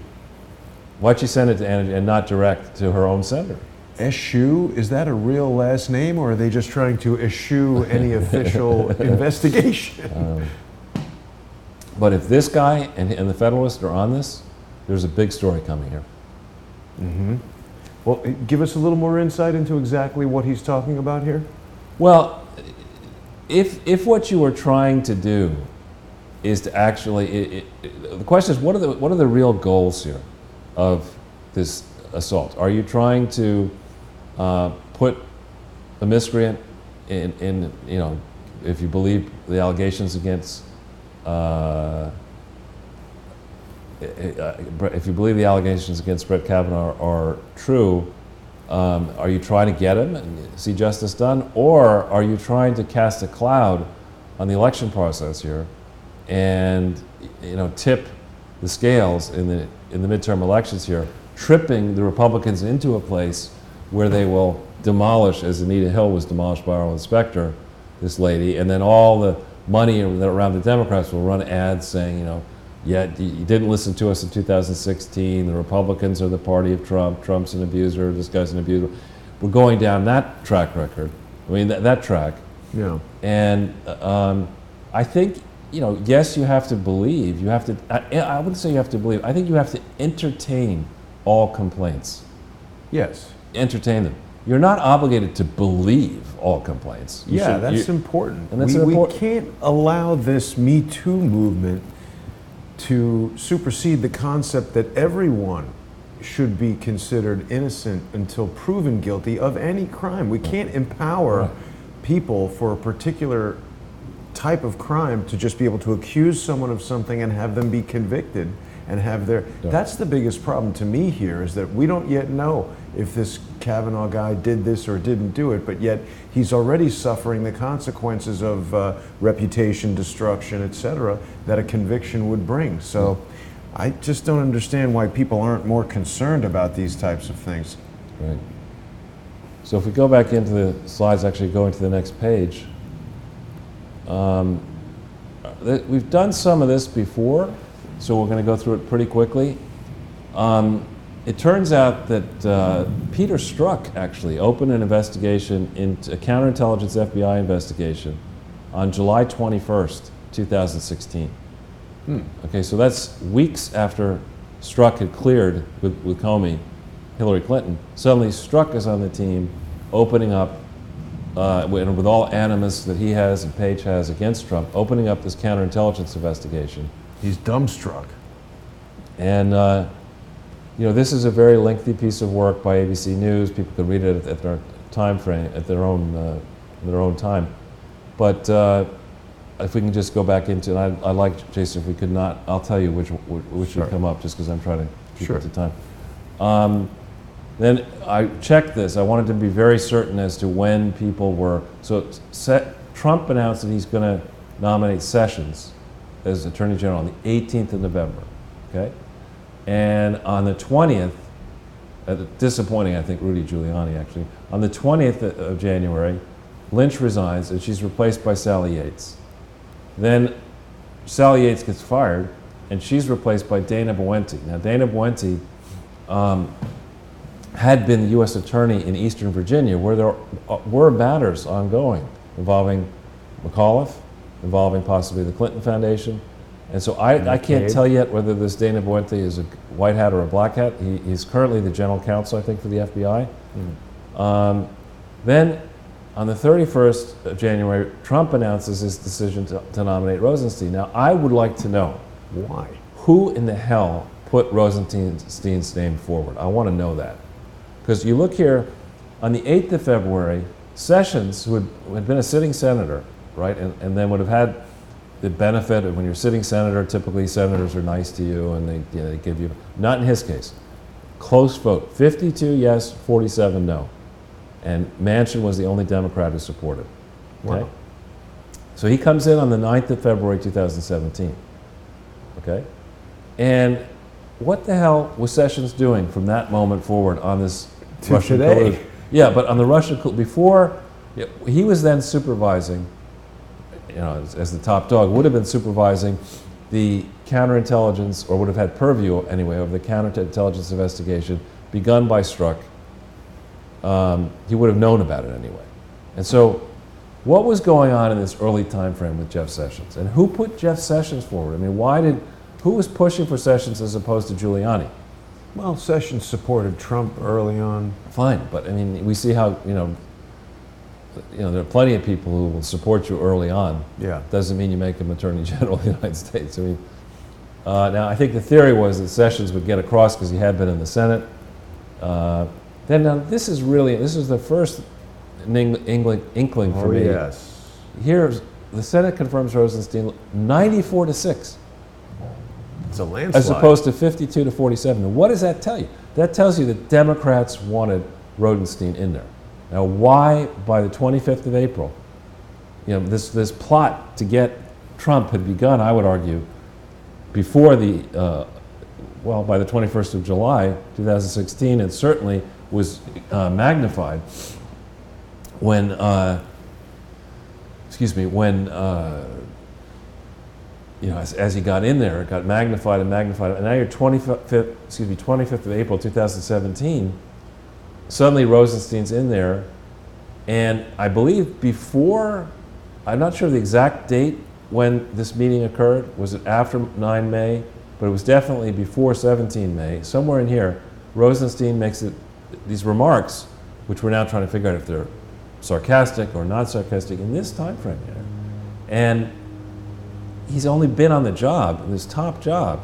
Why'd she send it to Anna and not direct to her own senator? Eschew, is that a real last name, or are they just trying to eschew any official investigation? But if this guy and the Federalist are on this, there's a big story coming here. Mm-hmm. Well, give us a little more insight into exactly what he's talking about here. Well, if what you are trying to do is to actually, the question is, what are the real goals here of this assault? Are you trying to put a miscreant in, you know, if you believe the allegations against, if you believe the allegations against Brett Kavanaugh are true, are you trying to get him and see justice done, or are you trying to cast a cloud on the election process here, and, you know, tip the scales in the midterm elections here, tripping the Republicans into a place where they will demolish, as Anita Hill was demolished by our inspector, this lady, and then all the money around the Democrats will run ads saying, you know, yeah, you didn't listen to us in 2016, the Republicans are the party of Trump, Trump's an abuser, this guy's an abuser. We're going down that track record, I mean, that track. Yeah. And I think, you know, yes, you have to believe, you have to, I wouldn't say you have to believe, I think you have to entertain all complaints. Yes. Entertain them. You're not obligated to believe all complaints. That's important. And we can't allow this Me Too movement to supersede the concept that everyone should be considered innocent until proven guilty of any crime. We can't empower people for a particular type of crime to just be able to accuse someone of something and have them be convicted and have their... That's the biggest problem to me here, is that we don't yet know if this Kavanaugh guy did this or didn't do it, but yet he's already suffering the consequences of reputation destruction, etc., that a conviction would bring. So I just don't understand why people aren't more concerned about these types of things. Right. So if we go back into the slides, actually go into the next page, we've done some of this before, so we're going to go through it pretty quickly. It turns out that Peter Strzok actually opened an investigation, into a counterintelligence FBI investigation, on July 21st, 2016. Okay, so that's weeks after Strzok had cleared with Comey Hillary Clinton. Suddenly Strzok is on the team, opening up, with all animus that he has and Page has against Trump, opening up this counterintelligence investigation. He's dumbstruck. And you know, this is a very lengthy piece of work by ABC News. People can read it at their time frame, at their own time. But if we can just go back into, and I'd like, Jason, if we could not, I'll tell you which would come up, just because I'm trying to keep it to time. Then I checked this. I wanted to be very certain as to when people were. So Trump announced that he's going to nominate Sessions as Attorney General on the 18th of November. Okay, and on the 20th, disappointing, I think, Rudy Giuliani actually. On the 20th of January, Lynch resigns and she's replaced by Sally Yates. Then Sally Yates gets fired and she's replaced by Dana Boente. Now, Dana Boente had been the U.S. Attorney in Eastern Virginia, where there were matters ongoing involving McAuliffe, involving possibly the Clinton Foundation. And so I can't tell yet whether this Dana Boente is a white hat or a black hat. He's currently the general counsel, I think, for the FBI. Then on the 31st of January, Trump announces his decision to nominate Rosenstein. Now, I would like to know why. Who in the hell put Rosenstein's name forward? I want to know that. Because you look here, on the 8th of February, Sessions, who had been a sitting senator, right, and then would have had the benefit of, when you're a sitting senator, typically senators are nice to you and they give you, not in his case. Close vote, 52 yes, 47 no. And Manchin was the only Democrat who supported. Okay? Wow. So he comes in on the 9th of February 2017. Okay? And what the hell was Sessions doing from that moment forward on this Russian collusion? Yeah, but on the Russian before, he was then supervising, you know, as the top dog, would have been supervising the counterintelligence, or would have had purview anyway, of the counterintelligence investigation begun by Strzok. He would have known about it anyway. And so, what was going on in this early time frame with Jeff Sessions? And who put Jeff Sessions forward? I mean, who was pushing for Sessions as opposed to Giuliani? Well, Sessions supported Trump early on. Fine, but I mean, we see how, you know, there are plenty of people who will support you early on. Yeah. Doesn't mean you make them Attorney General of the United States. I mean, now I think the theory was that Sessions would get across because he had been in the Senate. Then now this is the first inkling for me. Yes. Here, the Senate confirms Rosenstein 94-6. It's a landslide. As opposed to 52 to 47. And what does that tell you? That tells you that Democrats wanted Rodentstein in there. Now, why by the 25th of April? You know, this plot to get Trump had begun, I would argue, before the, by the 21st of July, 2016, and certainly was magnified when, you know, as he got in there, it got magnified and magnified. And now you're 25th of April, 2017. Suddenly Rosenstein's in there, and I believe before, I'm not sure the exact date when this meeting occurred. Was it after 9 May? But it was definitely before 17 May. Somewhere in here, Rosenstein makes these remarks, which we're now trying to figure out if they're sarcastic or not sarcastic in this time frame here. And he's only been on the job, this top job,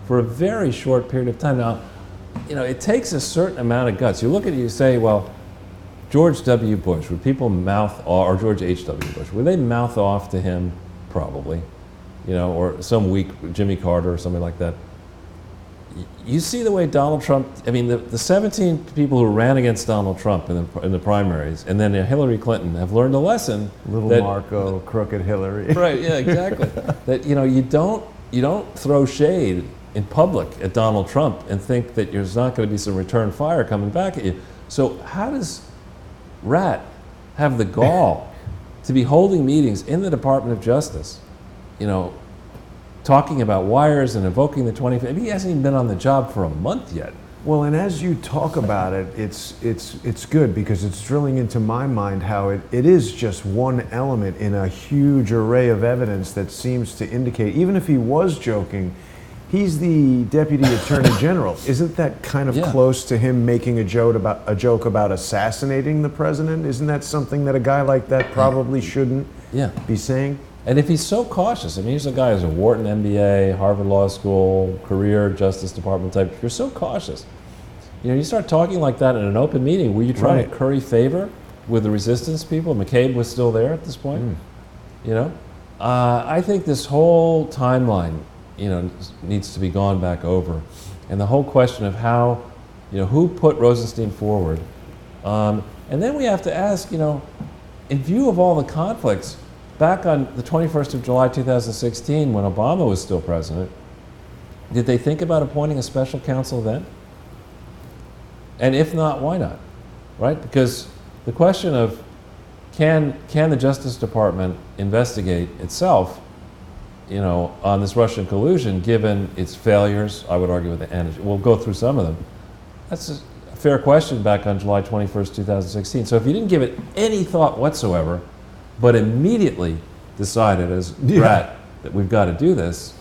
for a very short period of time. Now, you know, it takes a certain amount of guts. You look at it, you say, well, George W. Bush, would people mouth off, or George H.W. Bush, would they mouth off to him probably, or some weak Jimmy Carter or something like that. You see the way Donald Trump, I mean, the 17 people who ran against Donald Trump in the primaries, and then Hillary Clinton, have learned a lesson. Little Marco, crooked Hillary. Right, yeah, exactly. That, you don't throw shade in public at Donald Trump and think that there's not going to be some return fire coming back at you. So how does Rat have the gall to be holding meetings in the Department of Justice, talking about wires and invoking the 25th? He hasn't even been on the job for a month yet. Well, and as you talk about it, it's good because it's drilling into my mind how it is just one element in a huge array of evidence that seems to indicate, even if he was joking, he's the Deputy Attorney General. Isn't that kind of close to him making a joke about assassinating the president? Isn't that something that a guy like that probably shouldn't be saying? And if he's so cautious, I mean, he's a guy who's a Wharton MBA, Harvard Law School, career Justice Department type. If you're so cautious, you start talking like that in an open meeting, were you trying to curry favor with the resistance people? McCabe was still there at this point. I think this whole timeline, needs to be gone back over, and the whole question of how, who put Rosenstein forward, and then we have to ask, in view of all the conflicts. Back on the 21st of July 2016, when Obama was still president, did they think about appointing a special counsel then? And if not, why not? Right? Because the question of can the Justice Department investigate itself, on this Russian collusion, given its failures, I would argue, we'll go through some of them. That's a fair question back on July 21st, 2016. So if you didn't give it any thought whatsoever, but immediately decided as Rat that we've got to do this,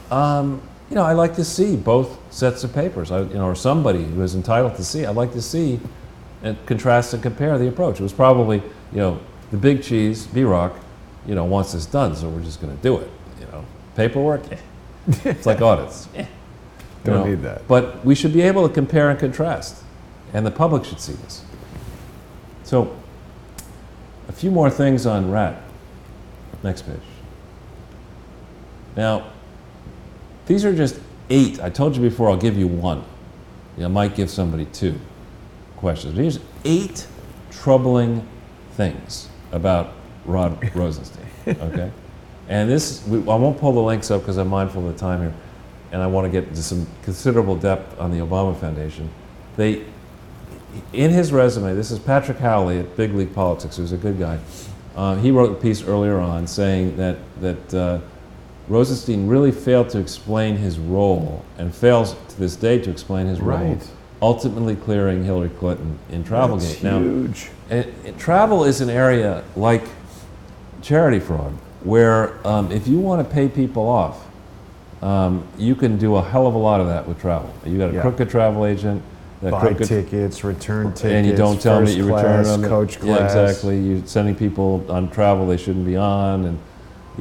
I like to see both sets of papers, or somebody who is entitled to see. I'd like to see and contrast and compare the approach. It was probably, the big cheese, B-Rock, wants this done, so we're just going to do it. Paperwork, it's like audits. Don't need that. But we should be able to compare and contrast, and the public should see this. So, a few more things on Rat. Next page. Now, these are just 8. I told you before I'll give you 1. I might give somebody 2 questions. Here's 8 troubling things about Rosenstein, okay? And this, I won't pull the links up because I'm mindful of the time here, and I want to get into some considerable depth on the Obama Foundation. In his resume, this is Patrick Howley at Big League Politics, who's a good guy. He wrote a piece earlier on saying that Rosenstein really failed to explain his role, and fails to this day to explain his role, ultimately clearing Hillary Clinton in Travelgate. That's huge. Now, travel is an area like charity fraud, where if you want to pay people off, you can do a hell of a lot of that with travel. You got a crooked travel agent. Buy tickets, return tickets, and you don't tell me you return them. Coach class. Yeah, exactly. You're sending people on travel they shouldn't be on, and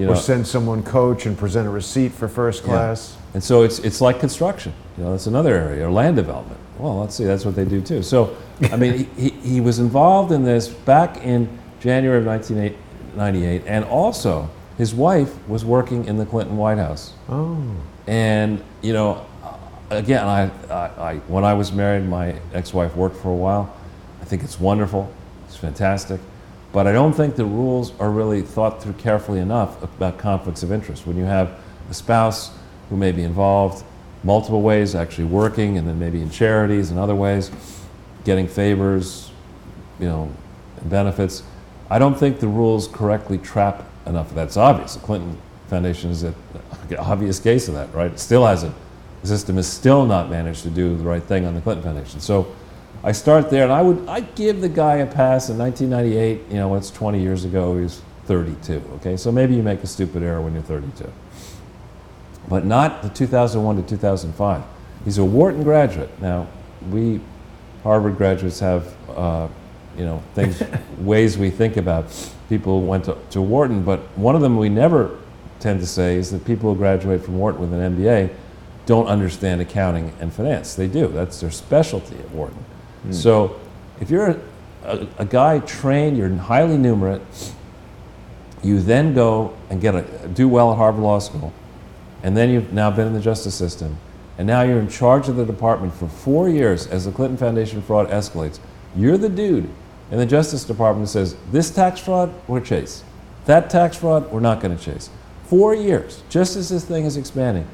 or send someone coach and present a receipt for first class. And so it's like construction. That's another area, or land development. Well, let's see, that's what they do too. So, I mean, he was involved in this back in January of 1998, and also his wife was working in the Clinton White House. Oh. And again, I when I was married, my ex-wife worked for a while. I think it's wonderful. It's fantastic. But I don't think the rules are really thought through carefully enough about conflicts of interest. When you have a spouse who may be involved multiple ways, actually working, and then maybe in charities and other ways, getting favors, and benefits, I don't think the rules correctly trap enough. That's obvious. The Clinton Foundation is an obvious case of that, right? It still hasn't. The system has still not managed to do the right thing on the Clinton Foundation. So I start there, and I'd give the guy a pass in 1998. It's 20 years ago. He was 32. Okay, so maybe you make a stupid error when you're 32, but not the 2001 to 2005. He's a Wharton graduate. Now, we Harvard graduates have things, ways we think about people who went to Wharton, but one of them we never tend to say is that people who graduate from Wharton with an MBA don't understand accounting and finance. They do. That's their specialty at Wharton. So if you're a guy trained, you're highly numerate, You then go and do well at Harvard Law School, and then you've now been in the justice system, and now you're in charge of the department for 4 years as the Clinton Foundation fraud escalates. You're the dude in the Justice Department who says, this tax fraud, we're chase. That tax fraud, we're not going to chase. 4 years, just as this thing is expanding,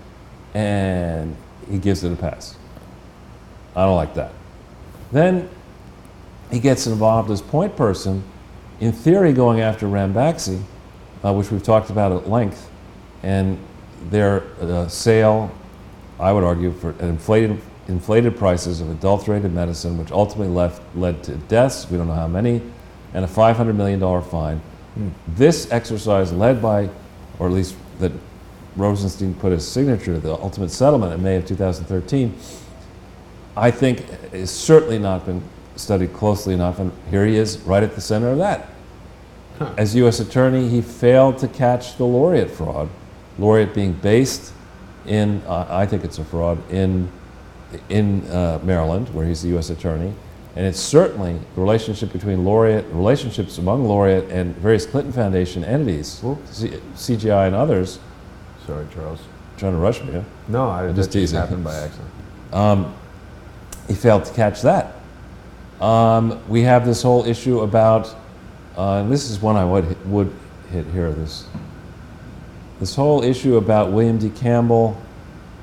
and he gives it a pass. I don't like that. Then he gets involved as point person, in theory going after Ranbaxy, which we've talked about at length, and their sale, I would argue, for inflated prices of adulterated medicine, which ultimately led to deaths, we don't know how many, and a $500 million fine. This exercise led by, or at least that Rosenstein put his signature to the ultimate settlement in May of 2013, I think has certainly not been studied closely enough, and here he is right at the center of that. As U.S. Attorney, he failed to catch the Laureate fraud, Laureate being based in, I think it's a fraud, in Maryland, where he's the U.S. Attorney, and it's certainly the relationship between Laureate, relationships among Laureate and various Clinton Foundation entities, CGI and others. Sorry, Charles. Trying to rush me, huh? No, I just teasing. happened by accident. He failed to catch that. We have this whole issue about, and this is one I would hit here, this whole issue about William D. Campbell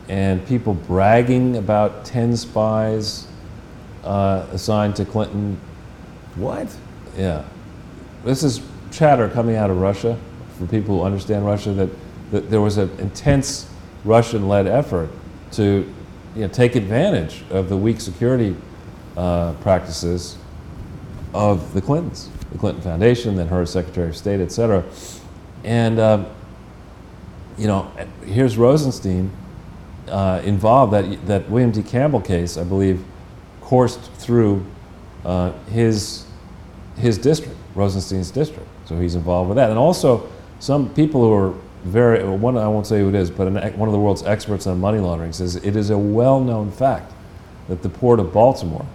and people bragging about 10 spies assigned to Clinton. What? Yeah. This is chatter coming out of Russia, for people who understand Russia, that there was an intense Russian-led effort to take advantage of the weak security practices of the Clintons, the Clinton Foundation, then her Secretary of State, et cetera. And, here's Rosenstein involved. That William D. Campbell case, I believe, coursed through his district, Rosenstein's district. So he's involved with that. And also, some people who are one, I won't say who it is, but one of the world's experts on money laundering says it is a well-known fact that the port of Baltimore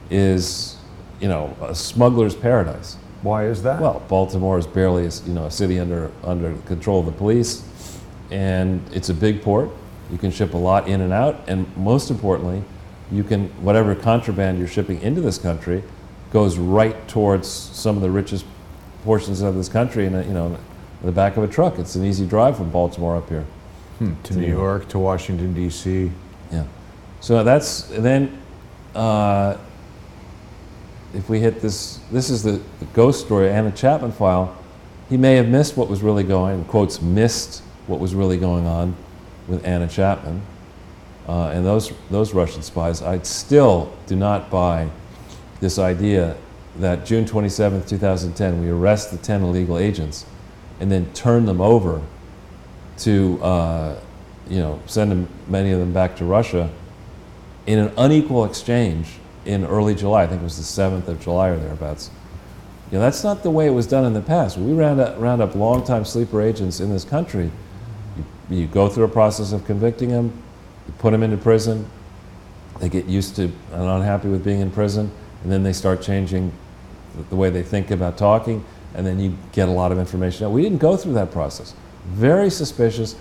is, a smuggler's paradise. Why is that? Well, Baltimore is barely a city under control of the police, and it's a big port. You can ship a lot in and out, and most importantly, whatever contraband you're shipping into this country goes right towards some of the richest portions of this country, and in the back of a truck. It's an easy drive from Baltimore up here. To New York, to Washington, D.C. Yeah. So then if we hit this is the ghost story, Anna Chapman file. He may have missed what was really going, quotes, missed what was really going on with Anna Chapman and those Russian spies. I still do not buy this idea that June 27th, 2010, we arrest the 10 illegal agents and then turn them over to, send many of them back to Russia in an unequal exchange in early July. I think it was the 7th of July or thereabouts. That's not the way it was done in the past. When we round up long-time sleeper agents in this country, you go through a process of convicting them, you put them into prison, they get used to and unhappy with being in prison, and then they start changing the way they think about talking, and then you get a lot of information out. We didn't go through that process. Very suspicious.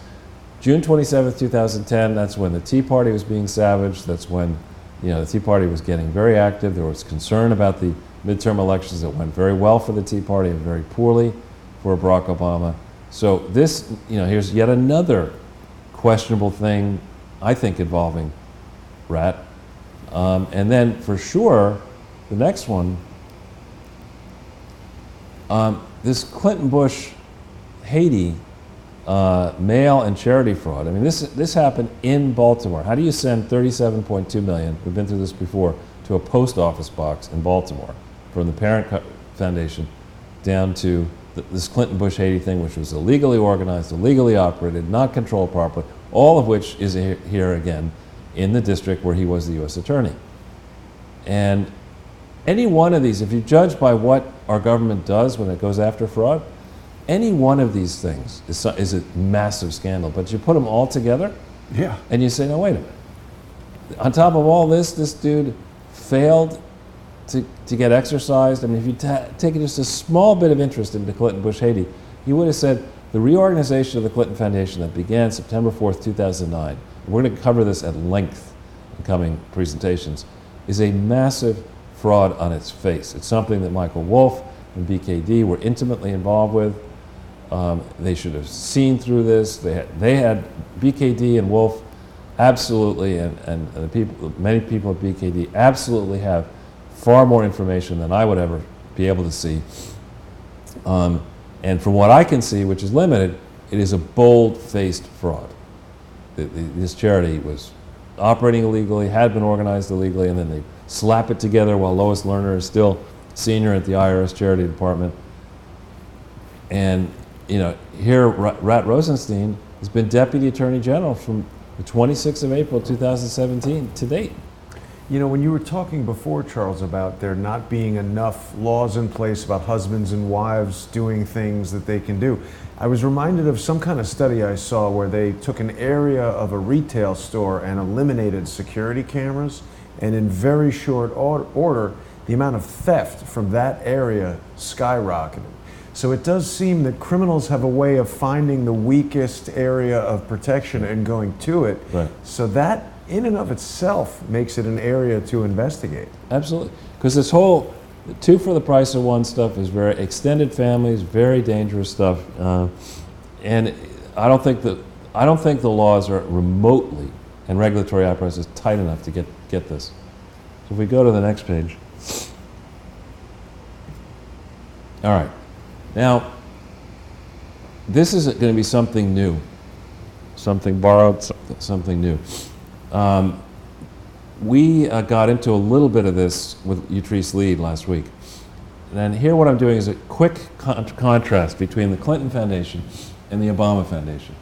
June 27th, 2010, that's when the Tea Party was being savaged. That's when the Tea Party was getting very active. There was concern about the midterm elections that went very well for the Tea Party and very poorly for Barack Obama. So this, here's yet another questionable thing, I think, involving Rat. And then for sure, the next one, this Clinton-Bush Haiti mail and charity fraud. I mean, this happened in Baltimore. How do you send $37.2 million, we've been through this before, to a post office box in Baltimore from the parent foundation down to this Clinton-Bush Haiti thing, which was illegally organized, illegally operated, not controlled properly, all of which is here again in the district where he was the U.S. Attorney. And any one of these, if you judge by what our government does when it goes after fraud, any one of these things is a massive scandal. But you put them all together, and you say, no, wait a minute. On top of all this dude failed to get exercised. I mean, if you take just a small bit of interest into Clinton-Bush Haiti, he would have said the reorganization of the Clinton Foundation that began September 4th, 2009, we're going to cover this at length in coming presentations, is a massive fraud on its face. It's something that Michael Wolff and BKD were intimately involved with. They should have seen through this. They had BKD and Wolff absolutely, and the people, many people at BKD absolutely have far more information than I would ever be able to see. And from what I can see, which is limited, it is a bold-faced fraud. This charity was operating illegally, had been organized illegally, and then they slap it together while Lois Lerner is still senior at the IRS Charity Department. And you know, here Rat Rosenstein has been Deputy Attorney General from the 26th of April 2017 to date. You know, when you were talking before, Charles, about there not being enough laws in place about husbands and wives doing things that they can do, I was reminded of some kind of study I saw where they took an area of a retail store and eliminated security cameras, and in very short order, the amount of theft from that area skyrocketed. So it does seem that criminals have a way of finding the weakest area of protection and going to it. Right. So that in and of itself makes it an area to investigate. Absolutely, because this whole two for the price of one stuff is very extended families, very dangerous stuff, and I don't think the laws are remotely and regulatory apparatus is tight enough to get this. So if we go to the next page. All right, now this is going to be something new, something borrowed, something new. We got into a little bit of this with Utrice Lead last week. And here what I'm doing is a quick contrast between the Clinton Foundation and the Obama Foundation.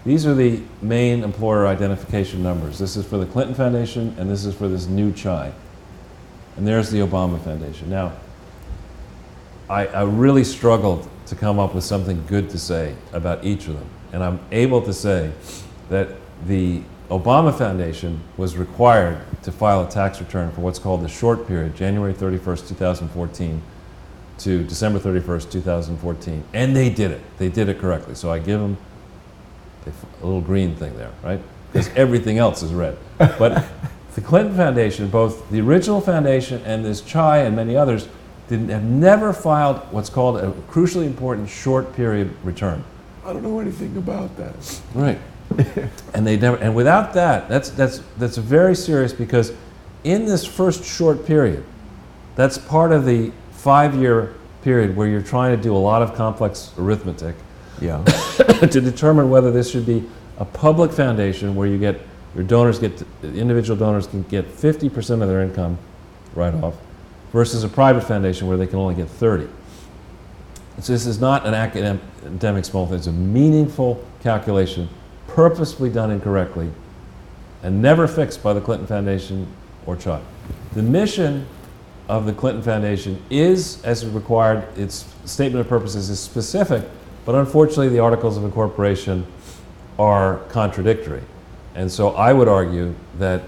These are the main employer identification numbers. This is for the Clinton Foundation, and this is for this new CHI. And there's the Obama Foundation. Now, I really struggled to come up with something good to say about each of them. And I'm able to say that the Obama Foundation was required to file a tax return for what's called the short period, January 31st, 2014 to December 31st, 2014. And they did it. They did it correctly. So I give them a little green thing there, right? Because everything else is red. But the Clinton Foundation, both the original foundation and this CHI and many others, have never filed what's called a crucially important short period return. I don't know anything about that. Right. And they never, and without that, that's very serious, because in this first short period, that's part of the 5-year period where you're trying to do a lot of complex arithmetic, Yeah. to determine whether this should be a public foundation where you get your donors individual donors can get 50% of their income right off, versus a private foundation where they can only get 30. So this is not an academic small thing. It's a meaningful calculation, purposefully done incorrectly, and never fixed by the Clinton Foundation or CHI. The mission of the Clinton Foundation is, as required, its statement of purposes is specific, but unfortunately the Articles of Incorporation are contradictory. And so I would argue that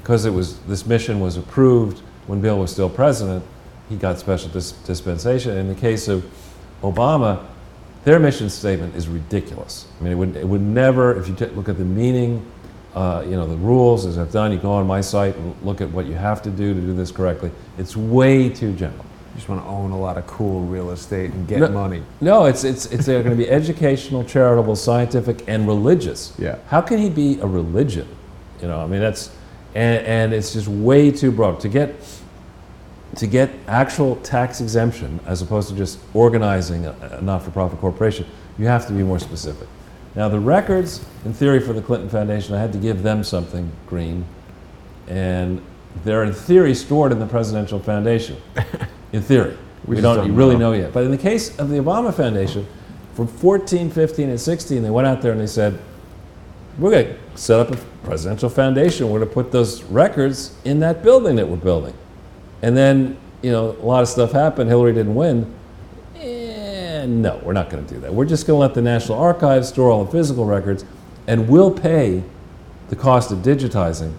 because this mission was approved when Bill was still president, he got special dispensation. In the case of Obama, their mission statement is ridiculous. I mean, it would never, if you look at the meaning, the rules, as I've done, you go on my site and look at what you have to do this correctly. It's way too general. You just want to own a lot of cool real estate and get money. No, it's going to be educational, charitable, scientific, and religious. Yeah. How can he be a religion? You know, I mean, and it's just way too broad. To get actual tax exemption, as opposed to just organizing a not-for-profit corporation, you have to be more specific. Now, the records, in theory, for the Clinton Foundation, I had to give them something green, and they're in theory stored in the Presidential Foundation. In theory. We don't really know yet. But in the case of the Obama Foundation, from 14, 15, and 16, they went out there and they said, we're going to set up a presidential foundation. We're going to put those records in that building that we're building. And then, a lot of stuff happened. Hillary didn't win. No, we're not going to do that. We're just going to let the National Archives store all the physical records, and we'll pay the cost of digitizing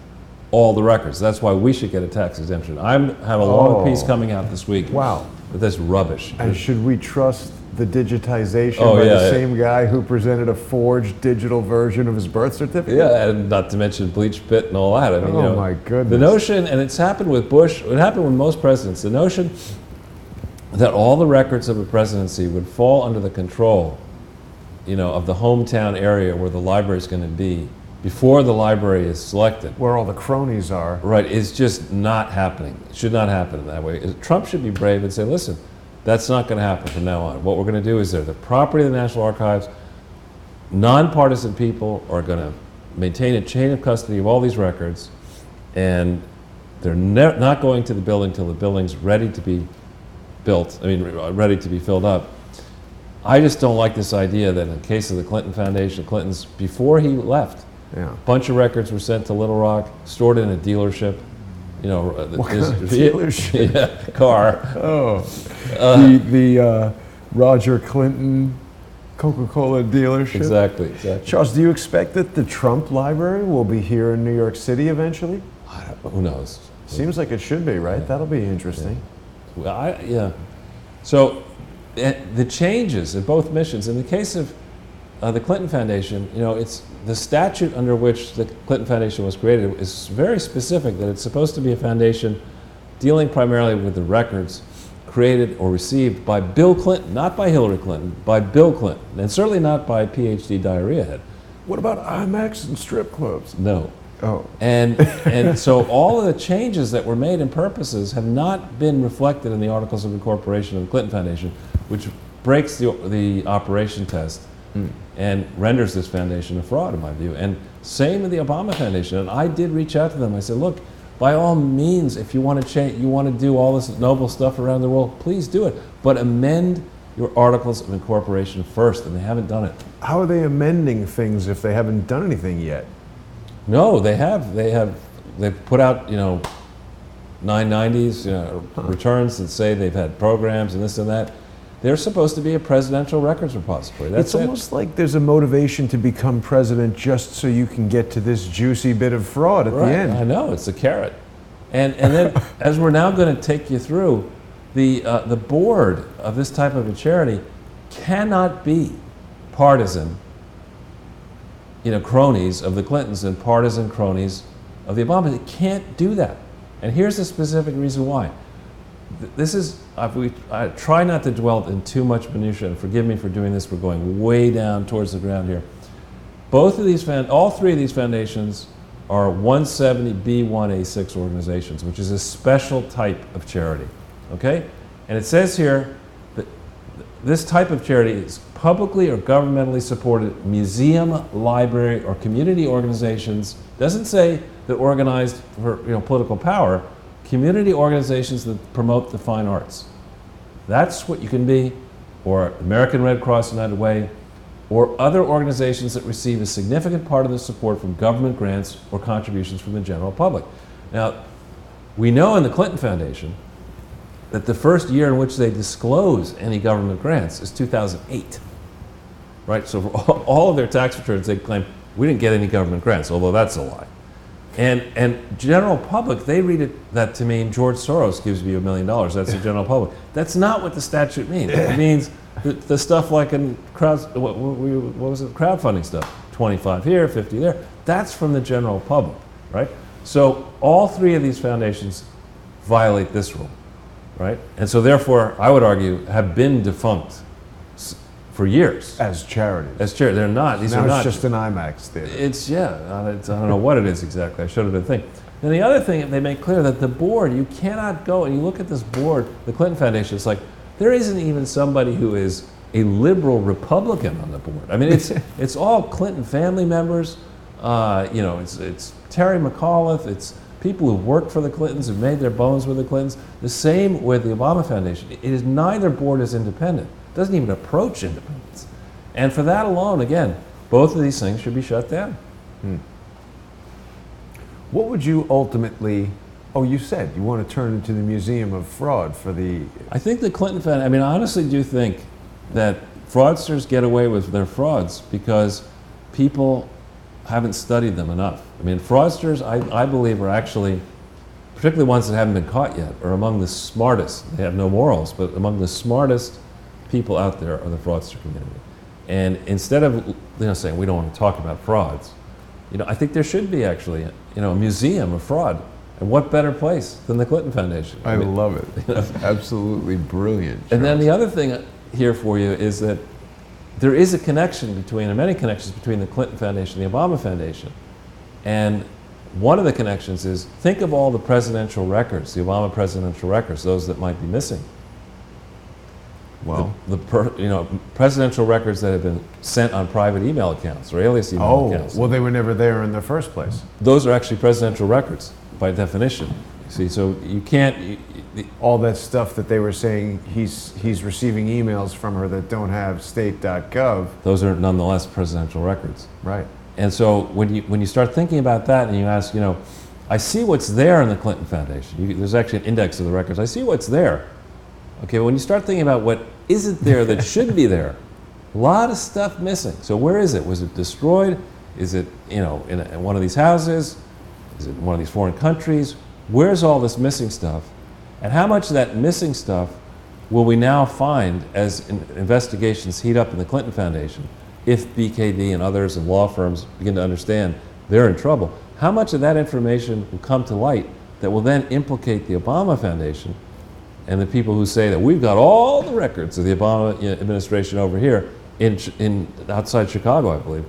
all the records. That's why we should get a tax exemption. I have a long piece coming out this week. Wow. But that's rubbish. And should we trust the digitization Oh, by yeah, the yeah. same guy who presented a forged digital version of his birth certificate? Yeah, and not to mention bleach pit and all that. I mean, Oh, my goodness. The notion, and it's happened with Bush, it happened with most presidents, the notion that all the records of a presidency would fall under the control, of the hometown area where the library is going to be before the library is selected. Where all the cronies are. Right, is just not happening. It should not happen in that way. Trump should be brave and say, listen, that's not going to happen from now on. What we're going to do is they're the property of the National Archives. Nonpartisan people are going to maintain a chain of custody of all these records, and they're not going to the building till the building's ready to be built, ready to be filled up. I just don't like this idea that in the case of the Clinton Foundation, Clinton's, before he left, Yeah. a bunch of records were sent to Little Rock, stored in a dealership. What kind of dealership? Yeah, car. Oh, the Roger Clinton Coca-Cola dealership? Exactly. Charles, do you expect that the Trump Library will be here in New York City eventually? Who knows? Seems like it should be, right? That'll be interesting. Well, yeah. So the changes in both missions, in the case of the Clinton Foundation, it's the statute under which the Clinton Foundation was created is very specific that it's supposed to be a foundation dealing primarily with the records created or received by Bill Clinton, not by Hillary Clinton, by Bill Clinton, and certainly not by PhD diarrhea head. What about IMAX and strip clubs? No. Oh. And so all of the changes that were made in purposes have not been reflected in the Articles of Incorporation of the Clinton Foundation, which breaks the operation test and renders this foundation a fraud, in my view. And same with the Obama Foundation. And I did reach out to them. I said, look, by all means, if you want to change, you want to do all this noble stuff around the world, please do it. But amend your Articles of Incorporation first, and they haven't done it. How are they amending things if they haven't done anything yet? No, they have. They've put out, 990s, returns that say they've had programs and this and that. They're supposed to be a presidential records repository. That's It's almost like there's a motivation to become president just so you can get to this juicy bit of fraud at the end. I know, it's a carrot. And then, as we're now going to take you through, the board of this type of a charity cannot be partisan, cronies of the Clintons and partisan cronies of the Obamas. It can't do that. And here's the specific reason why. This is, I try not to dwell in too much minutia, and forgive me for doing this, we're going way down towards the ground here. All three of these foundations are 170B1A6 organizations, which is a special type of charity, okay? And it says here that this type of charity is publicly or governmentally supported museum, library, or community organizations. Doesn't say that organized for political power. Community organizations that promote the fine arts. That's what you can be, or American Red Cross United Way, or other organizations that receive a significant part of the support from government grants or contributions from the general public. Now, we know in the Clinton Foundation that the first year in which they disclose any government grants is 2008, right? So for all of their tax returns, they claim, we didn't get any government grants, although that's a lie. And general public, they read that to mean George Soros gives you $1 million. That's the general public. That's not what the statute means. It means the stuff like in what was it? Crowdfunding stuff. 25 here, 50 there. That's from the general public, right? So all three of these foundations violate this rule, right? And so therefore, I would argue, have been defunct for years. As charities. As charities. They're not. These now are not. It's just an IMAX theater. I don't know what it is exactly. I showed it a thing. And the other thing, they make clear that the board, you cannot go, and you look at this board, the Clinton Foundation, it's like, there isn't even somebody who is a liberal Republican on the board. I mean, it's all Clinton family members. It's Terry McAuliffe. It's people who worked for the Clintons, who made their bones with the Clintons. The same with the Obama Foundation. It is neither board is independent. It doesn't even approach independence. And for that alone, again, both of these things should be shut down. What would you ultimately, you said you want to turn into the Museum of Fraud for the... I think the Clinton Foundation, I honestly do think that fraudsters get away with their frauds because people haven't studied them enough. I mean, fraudsters, I believe, are actually, particularly ones that haven't been caught yet, are among the smartest. They have no morals, but among the smartest people out there are the fraudster community. And instead of saying we don't want to talk about frauds, I think there should be actually a museum of fraud. And what better place than the Clinton Foundation? I love it. It's absolutely brilliant. Charles. And then the other thing here for you is that there is a connection between, or many connections between the Clinton Foundation and the Obama Foundation. And one of the connections is, think of all the presidential records, the Obama presidential records, those that might be missing. Well, the presidential records that have been sent on private email accounts or alias email accounts. Well, they were never there in the first place. Those are actually presidential records by definition. See, so you can't. All that stuff that they were saying he's receiving emails from her that don't have state.gov. Those are nonetheless presidential records. Right. And so when you start thinking about that and you ask, I see what's there in the Clinton Foundation. There's actually an index of the records. I see what's there. Okay, when you start thinking about what isn't there that should be there, a lot of stuff missing. So where is it? Was it destroyed? Is it, in one of these houses? Is it in one of these foreign countries? Where's all this missing stuff? And how much of that missing stuff will we now find as investigations heat up in the Clinton Foundation if BKD and others and law firms begin to understand they're in trouble? How much of that information will come to light that will then implicate the Obama Foundation and the people who say that we've got all the records of the Obama administration over here in outside Chicago, I believe.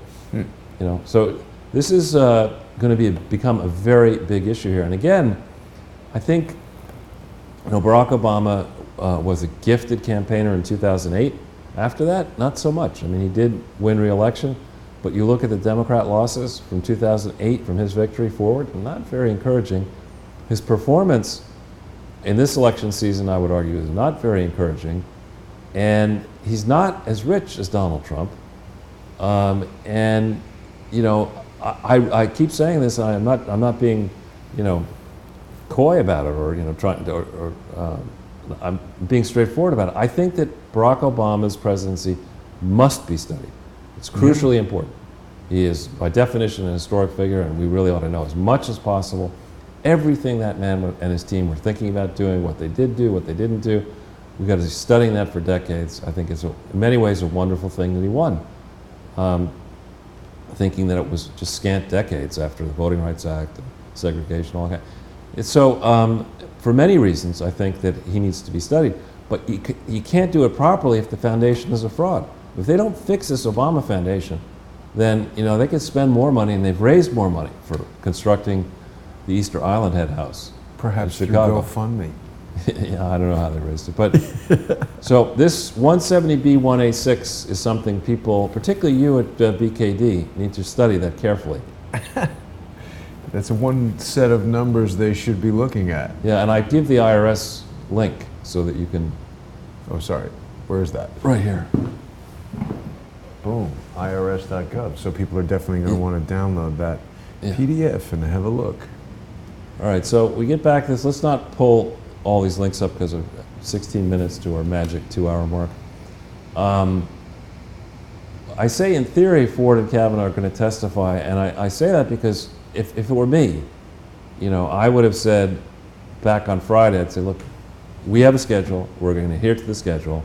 So this is going to become a very big issue here. And again, I think Barack Obama was a gifted campaigner in 2008. After that, not so much. I mean, he did win re-election, but you look at the Democrat losses from 2008, from his victory forward, not very encouraging. His performance in this election season, I would argue, is not very encouraging. And he's not as rich as Donald Trump. I keep saying this, and I'm not being, coy about it or trying to, I'm being straightforward about it. I think that Barack Obama's presidency must be studied. It's crucially important. He is, by definition, an historic figure, and we really ought to know as much as possible everything that man and his team were thinking about doing, what they did do, what they didn't do. We've got to be studying that for decades. I think it's in many ways a wonderful thing that he won. Thinking that it was just scant decades after the Voting Rights Act, and segregation, all that. So for many reasons, I think that he needs to be studied. But you can't do it properly if the foundation is a fraud. If they don't fix this Obama Foundation, then they can spend more money, and they've raised more money for constructing the Easter Island head house. Perhaps in Chicago. GoFundMe. Yeah, I don't know how they raised it. But so this 170B1A6 is something people, particularly you at BKD, need to study that carefully. That's one set of numbers they should be looking at. Yeah, and I give the IRS link so that you can... Oh, sorry. Where is that? Right here. Boom. IRS.gov. So people are definitely going to want to download that PDF and have a look. All right, so we get back to this. Let's not pull all these links up because of 16 minutes to our magic 2-hour mark. I say in theory Ford and Kavanaugh are going to testify, and I say that because if it were me, I would have said back on Friday, I'd say, look, we have a schedule. We're going to adhere to the schedule.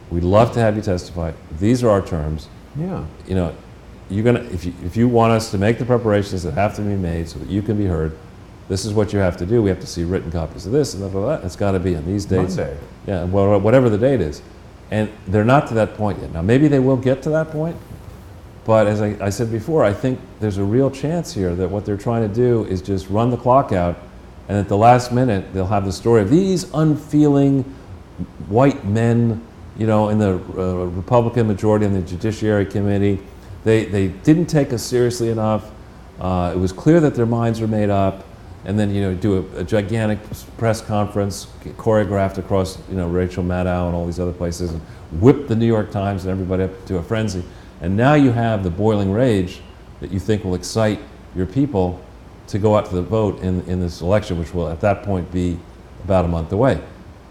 We'd love to have you testify. These are our terms. Yeah. You're gonna if you want us to make the preparations that have to be made so that you can be heard, this is what you have to do. We have to see written copies of this and that. It's got to be on these dates. Monday. Yeah, well, whatever the date is. And they're not to that point yet. Now, maybe they will get to that point, but as I said before, I think there's a real chance here that what they're trying to do is just run the clock out, and at the last minute, they'll have the story of these unfeeling white men, in the Republican majority in the Judiciary Committee. They didn't take us seriously enough. It was clear that their minds were made up. And then, do a gigantic press conference choreographed across, Rachel Maddow and all these other places, and whip the New York Times and everybody up to a frenzy. And now you have the boiling rage that you think will excite your people to go out to the vote in this election, which will at that point be about a month away.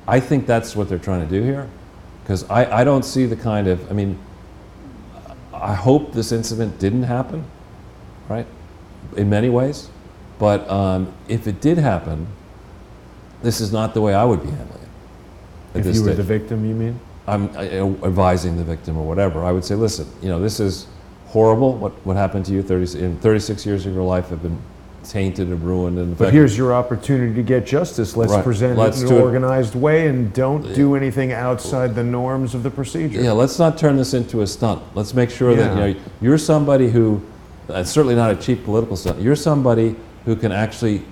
I think that's what they're trying to do here, because I don't see the kind of, I hope this incident didn't happen, right, in many ways. But if it did happen, this is not the way I would be handling it. If you were the victim, you mean? I'm advising the victim or whatever, I would say, listen, you know, this is horrible. What happened to you? 36 years of your life have been tainted and ruined. And but here's your opportunity to get justice. Let's present it in an organized way and don't do anything outside the norms of the procedure. Yeah, let's not turn this into a stunt. Let's make sure that, you know, you're somebody who, certainly not a cheap political stunt, you're somebody who can actually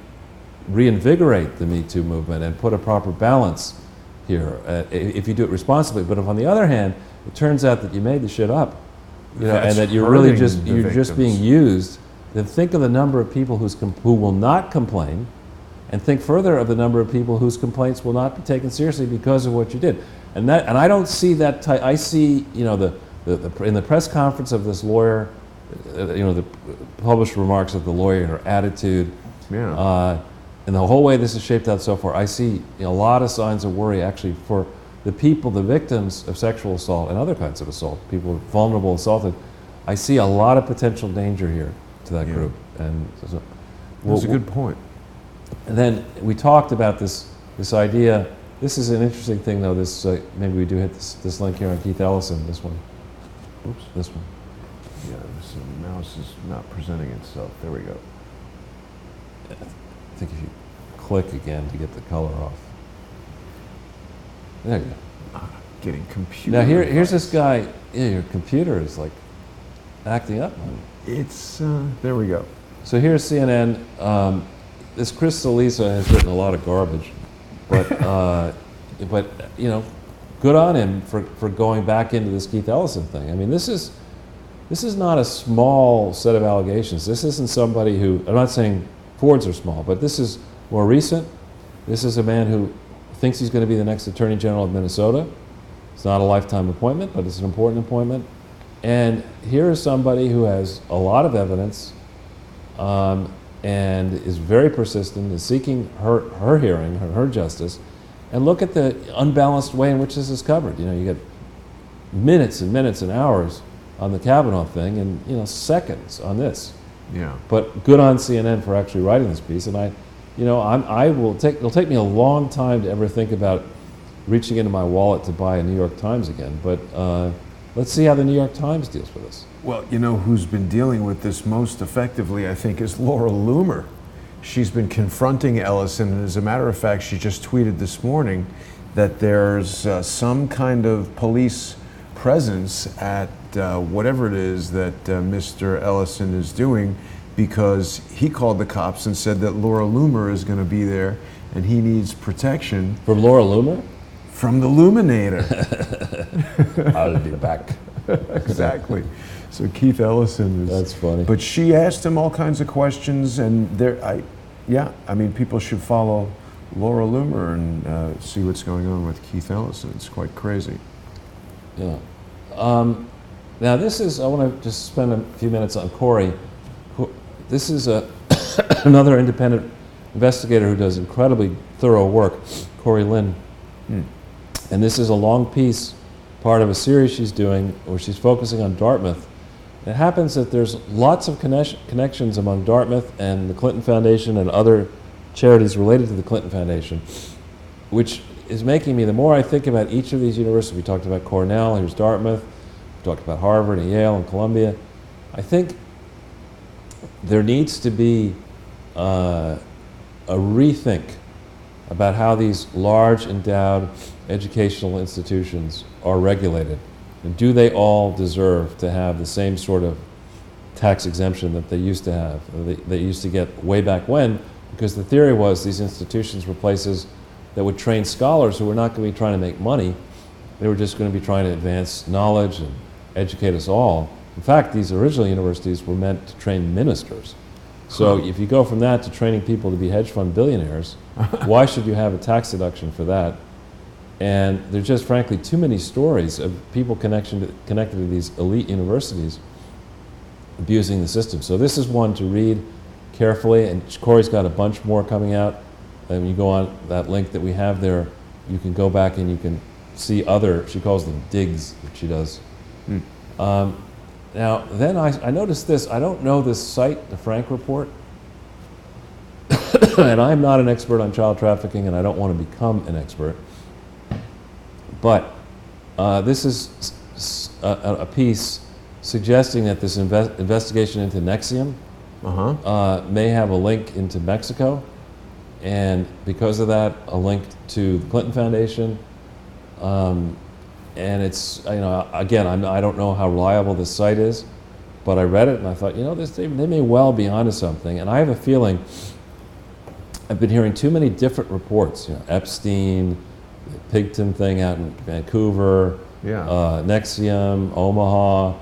reinvigorate the Me Too movement and put a proper balance here, if you do it responsibly. But if on the other hand, it turns out that you made the shit up, you know, and that you're really just being used, then think of the number of people who will not complain, and think further of the number of people whose complaints will not be taken seriously because of what you did. And I don't see that I see, you know, in the press conference of this lawyer, you know, the published remarks of the lawyer and her attitude, and the whole way this is shaped out so far, I see, you know, a lot of signs of worry actually for the people, the victims of sexual assault and other kinds of assault, people who are vulnerable, assaulted. I see a lot of potential danger here to that group. And so, that's a good point. And then we talked about this idea. This is an interesting thing, though. This maybe we do hit this link here on Keith Ellison. This one. Oops. This one. Yeah, the mouse is not presenting itself. There we go. I think if you click again to get the color off. There you go. Getting computer. Now here's this guy. Yeah, your computer is like acting up. It's there we go. So here's CNN. This Chris Salisa has written a lot of garbage, but you know, good on him for going back into this Keith Ellison thing. I mean, this is not a small set of allegations. This isn't somebody who, I'm not saying Ford's are small, but this is more recent. This is a man who thinks he's going to be the next Attorney General of Minnesota. It's not a lifetime appointment, but it's an important appointment. And here is somebody who has a lot of evidence and is very persistent, is seeking her hearing, her justice. And look at the unbalanced way in which this is covered. You know, you get minutes and minutes and hours on the Kavanaugh thing and, you know, seconds on this. Yeah. But good on CNN for actually writing this piece. And it'll take me a long time to ever think about reaching into my wallet to buy a New York Times again. But let's see how the New York Times deals with this. Well, you know who's been dealing with this most effectively, I think, is Laura Loomer. She's been confronting Ellison, and as a matter of fact, she just tweeted this morning that there's some kind of police presence at whatever it is that Mr. Ellison is doing, because he called the cops and said that Laura Loomer is going to be there and he needs protection. From Laura Loomer? From the Luminator. I'll be back. Exactly. So Keith Ellison is... That's funny. But she asked him all kinds of questions, and I mean, people should follow Laura Loomer and see what's going on with Keith Ellison. It's quite crazy. Yeah. Now this is, I want to just spend a few minutes on Corey. This is another independent investigator who does incredibly thorough work, Corey Lynn. And this is a long piece, part of a series she's doing where she's focusing on Dartmouth. It happens that there's lots of connections among Dartmouth and the Clinton Foundation and other charities related to the Clinton Foundation, which is making me, the more I think about each of these universities, we talked about Cornell, here's Dartmouth, we talked about Harvard and Yale and Columbia, I think there needs to be a rethink about how these large endowed educational institutions are regulated. And do they all deserve to have the same sort of tax exemption that they used to have, or they used to get way back when? Because the theory was these institutions were places that would train scholars who were not going to be trying to make money. They were just going to be trying to advance knowledge and educate us all. In fact, these original universities were meant to train ministers. So if you go from that to training people to be hedge fund billionaires, why should you have a tax deduction for that? And there's just frankly too many stories of people connected to these elite universities abusing the system. So this is one to read carefully, and Corey's got a bunch more coming out. And when you go on that link that we have there, you can go back and you can see other, she calls them digs that she does. Now, then I noticed this. I don't know this site, the Frank Report, and I'm not an expert on child trafficking, and I don't want to become an expert. But This is a piece suggesting that this investigation into Nexium may have a link into Mexico, and because of that, a link to the Clinton Foundation. And it's, again, I don't know how reliable this site is, but I read it and I thought, they may well be onto something. And I have a feeling, I've been hearing too many different reports. Epstein, the Pigton thing out in Vancouver, Nexium, Omaha,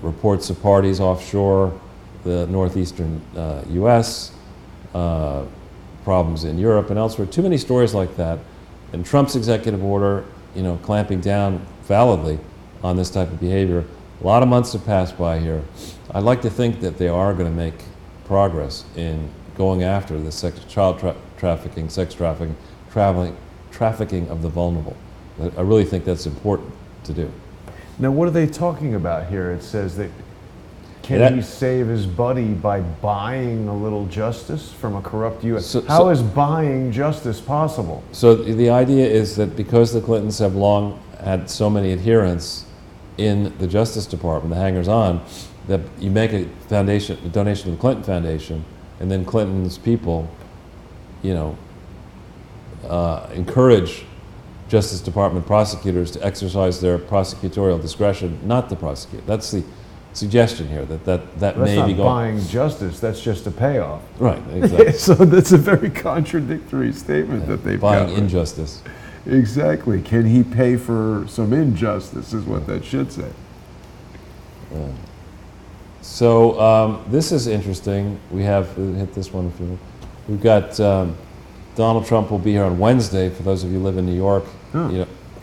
reports of parties offshore, the northeastern U.S., problems in Europe and elsewhere. Too many stories like that. And Trump's executive order, clamping down validly on this type of behavior. A lot of months have passed by here. I'd like to think that they are going to make progress in going after the child trafficking, sex trafficking, trafficking of the vulnerable. I really think that's important to do. Now, what are they talking about here? It says that can he save his buddy by buying a little justice from a corrupt U.S.? How is buying justice possible? So the idea is that because the Clintons have long had so many adherents in the Justice Department, the hangers-on, that you make a donation to the Clinton Foundation, and then Clinton's people, encourage Justice Department prosecutors to exercise their prosecutorial discretion not to prosecute. That's the suggestion here, that may be going. That's not buying justice, that's just a payoff. Right, exactly. So that's a very contradictory statement that they've got. Buying injustice. Exactly. Can he pay for some injustice is what that should say. So this is interesting. We have, hit this one if you will. We've got Donald Trump will be here on Wednesday. For those of you who live in New York,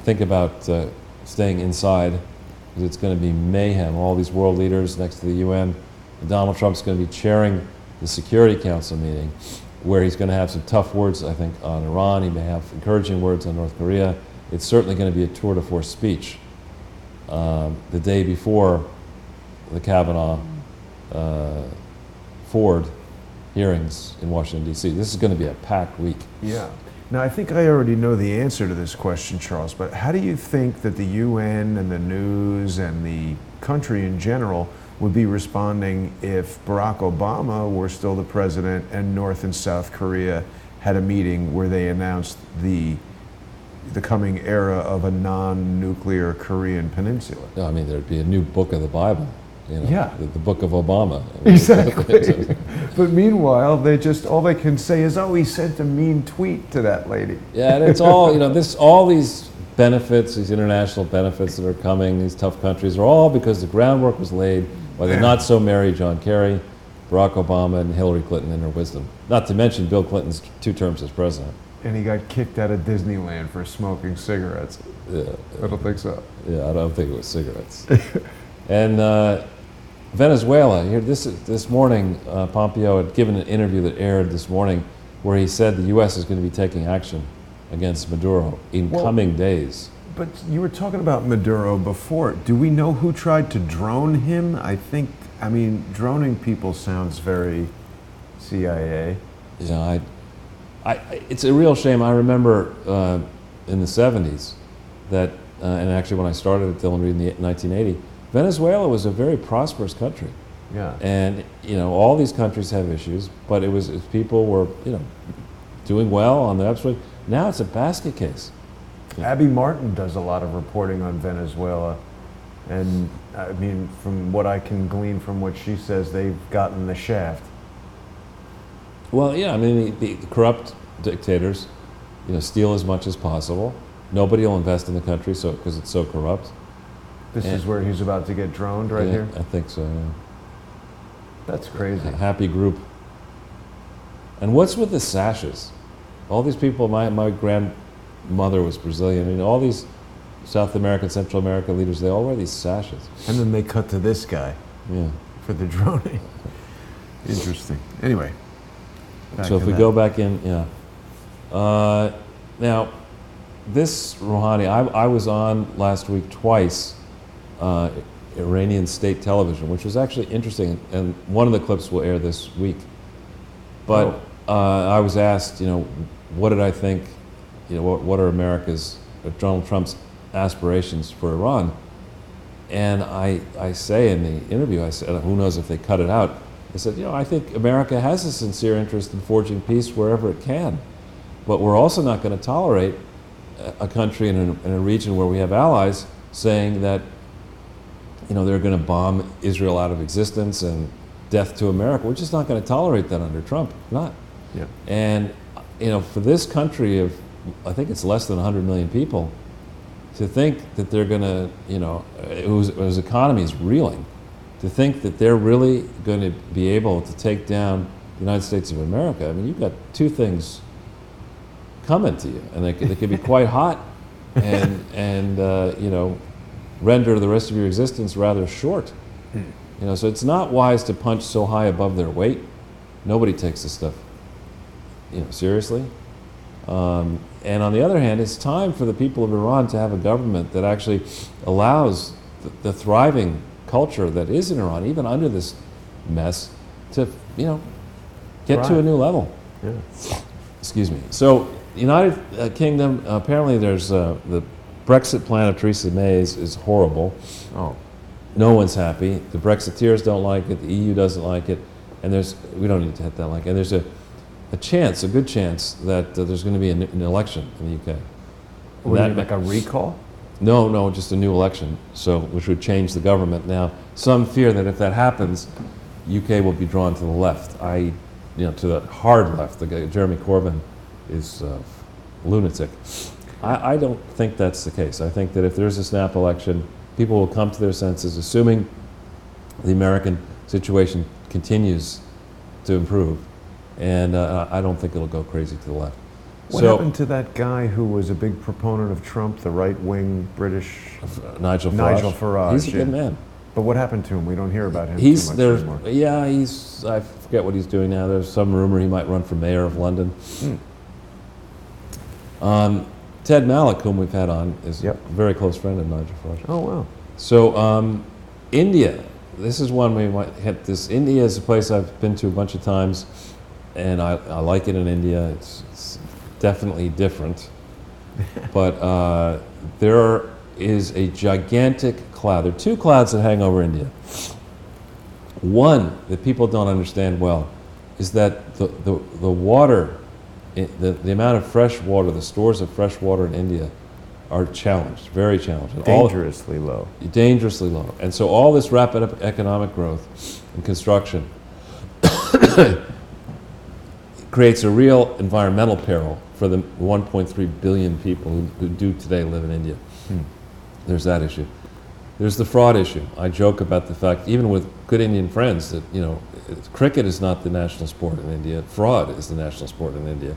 think about staying inside, because it's going to be mayhem. All these world leaders next to the UN. And Donald Trump's going to be chairing the Security Council meeting, where he's going to have some tough words, I think, on Iran. He may have encouraging words on North Korea. It's certainly going to be a tour de force speech the day before the Kavanaugh Ford hearings in Washington, D.C. This is going to be a packed week. Yeah. Now, I think I already know the answer to this question, Charles, but how do you think that the UN and the news and the country in general would be responding if Barack Obama were still the president and North and South Korea had a meeting where they announced the coming era of a non-nuclear Korean peninsula? No, I mean, there'd be a new book of the Bible. The book of Obama. Exactly. But meanwhile, all they can say is, "Oh, he sent a mean tweet to that lady." Yeah, and it's all all these benefits, these international benefits that are coming, these tough countries, are all because the groundwork was laid by the not so merry John Kerry, Barack Obama, and Hillary Clinton in her wisdom. Not to mention Bill Clinton's 2 terms as president. And he got kicked out of Disneyland for smoking cigarettes. Yeah, I don't think so. Yeah, I don't think it was cigarettes. And Venezuela, here this morning, Pompeo had given an interview that aired this morning where he said the U.S. is going to be taking action against Maduro in coming days. But you were talking about Maduro before. Do we know who tried to drone him? I mean, droning people sounds very CIA. Yeah, it's a real shame. I remember in the 70s that, and actually when I started at Dillon Reed in 1980, Venezuela was a very prosperous country. Yeah. And, all these countries have issues, but people were, doing well on the upswing. Now it's a basket case. Abby Martin does a lot of reporting on Venezuela, and I mean, from what I can glean from what she says, they've gotten the shaft. Well, yeah, I mean, the corrupt dictators, steal as much as possible. Nobody will invest in the country because it's so corrupt. This is where he's about to get droned right here? I think so, yeah. That's crazy. A happy group. And what's with the sashes? All these people, my grandmother was Brazilian. I mean, all these South American, Central American leaders, they all wear these sashes. And then they cut to this guy. Yeah. For the droning. Interesting. Anyway. So if we go back in, yeah. Now, this Rouhani, I was on last week twice, Iranian state television, which was actually interesting, and one of the clips will air this week. But I was asked, what did I think, what are Donald Trump's aspirations for Iran. And I say in the interview, I said, who knows if they cut it out, I said, I think America has a sincere interest in forging peace wherever it can. But we're also not going to tolerate a country in a region where we have allies saying that, they're going to bomb Israel out of existence and death to America. We're just not going to tolerate that under Trump. Not. Yeah. And, for this country of, I think it's less than 100 million people, to think that they're going to, whose economy is reeling, to think that they're really going to be able to take down the United States of America, I mean, you've got two things coming to you, and they could be quite hot and render the rest of your existence rather short. So it's not wise to punch so high above their weight. Nobody takes this stuff, seriously. And on the other hand, it's time for the people of Iran to have a government that actually allows the thriving culture that is in Iran, even under this mess, to get to a new level. Yeah. Excuse me. So, United Kingdom, apparently there's the Brexit plan of Theresa May is horrible. Oh. No one's happy. The Brexiteers don't like it. The EU doesn't like it. And we don't need to hit that like. And there's a good chance that there's going to be an election in the UK. What do you mean, like a recall? No, just a new election. Which would change the government. Now, some fear that if that happens, UK will be drawn to the left. To the hard left. The guy, Jeremy Corbyn is lunatic. I don't think that's the case. I think that if there's a snap election, people will come to their senses, assuming the American situation continues to improve. And I don't think it'll go crazy to the left. What happened to that guy who was a big proponent of Trump, the right-wing British... Nigel Farage. Nigel Farage. He's a good man. But what happened to him? We don't hear about him too much anymore. Yeah, I forget what he's doing now. There's some rumor he might run for mayor of London. Ted Mallock, whom we've had on, is a very close friend of Nigel Farage. Oh, wow. So India, this is one we might hit this. India is a place I've been to a bunch of times, and I like it in India. It's definitely different. But there is a gigantic cloud. There are two clouds that hang over India. One that people don't understand well is that the water, the amount of fresh water, the stores of fresh water in India are challenged, very challenged. And dangerously low. Dangerously low. And so all this rapid economic growth and construction creates a real environmental peril for the 1.3 billion people who do today live in India. There's that issue. There's the fraud issue. I joke about the fact, even with good Indian friends, that cricket is not the national sport in India. Fraud is the national sport in India.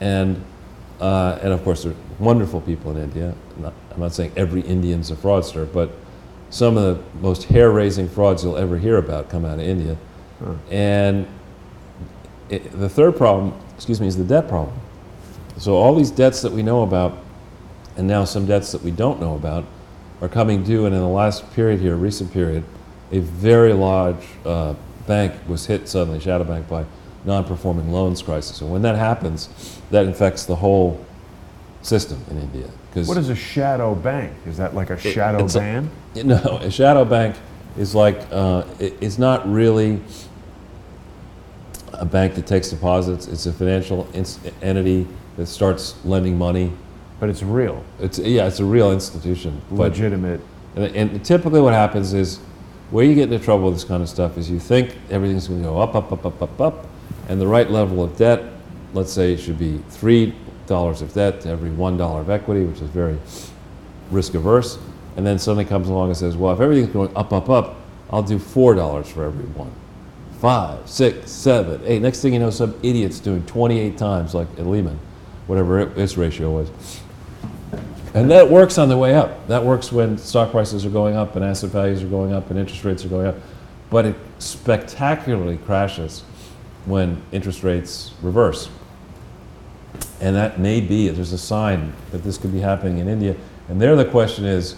And of course, there are wonderful people in India. I'm not saying every Indian's a fraudster, but some of the most hair-raising frauds you'll ever hear about come out of India. And the third problem, is the debt problem. So all these debts that we know about, and now some debts that we don't know about, are coming due. And in the last period here, recent period, a very large bank was hit suddenly, shadow bank, by non-performing loans crisis. And when that happens, that infects the whole system in India. What is a shadow bank? Is that like a shadow ban? No, a shadow bank is like, it's not really a bank that takes deposits. It's a financial entity that starts lending money. But it's real. It's a real institution. Legitimate. And typically what happens is, where you get into trouble with this kind of stuff is you think everything's going to go up, up, up, up, up, up, and the right level of debt, let's say it should be $3 of debt to every $1 of equity, which is very risk averse. And then somebody comes along and says, well, if everything's going up, up, up, I'll do $4 for every one. 5, 6, 7, 8. Next thing you know, some idiot's doing 28 times, like at Lehman, whatever its ratio was. And that works on the way up. That works when stock prices are going up and asset values are going up and interest rates are going up. But it spectacularly crashes when interest rates reverse. And that may be, there's a sign that this could be happening in India. And there the question is,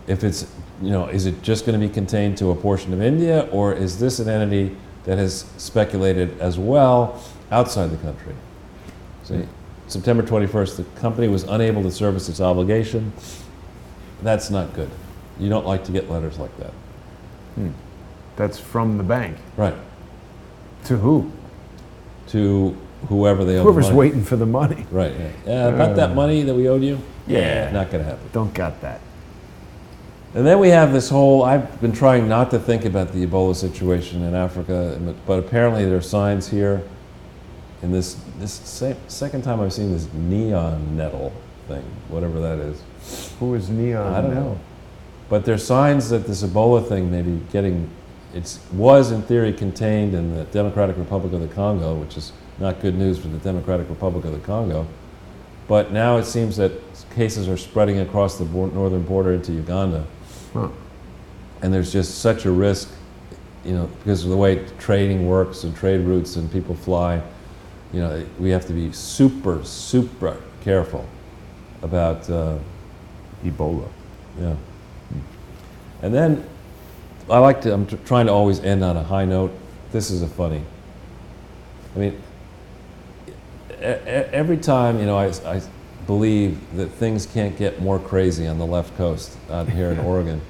if it's, is it just going to be contained to a portion of India, or is this an entity that has speculated as well outside the country? See? September 21st, the company was unable to service its obligation. That's not good. You don't like to get letters like that. That's from the bank. Right. To who? To whoever they owe the Whoever's money. waiting for the money. Right. Yeah. About that money that we owed you? Yeah. Not going to happen. Don't got that. And then we have this whole, I've been trying not to think about the Ebola situation in Africa, but apparently there are signs here in this second time I've seen this neon nettle thing, whatever that is. Who is neon? I don't know. But there's signs that this Ebola thing may be getting, it was in theory contained in the Democratic Republic of the Congo, which is not good news for the Democratic Republic of the Congo. But now it seems that cases are spreading across the northern border into Uganda. Huh. And there's just such a risk, you know, because of the way trading works and trade routes and people fly, you know, we have to be super, super careful about Ebola. Yeah. And then I'm trying to always end on a high note. This is a funny. I mean, every time, you know, I believe that things can't get more crazy on the left coast out here in Oregon.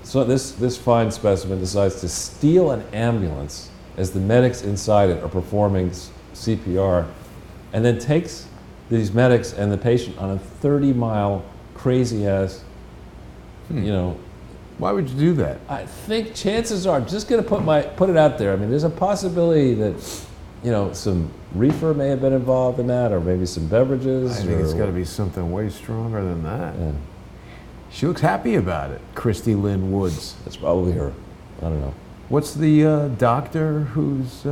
So this fine specimen decides to steal an ambulance as the medics inside it are performing CPR, and then takes these medics and the patient on a 30-mile crazy-ass, you know. Why would you do that? I think chances are, I'm just going to put it out there. I mean, there's a possibility that, you know, some reefer may have been involved in that, or maybe some beverages. I think it's got to be something way stronger than that. Yeah. She looks happy about it, Christy Lynn Woods. That's probably her. I don't know. What's the doctor who's,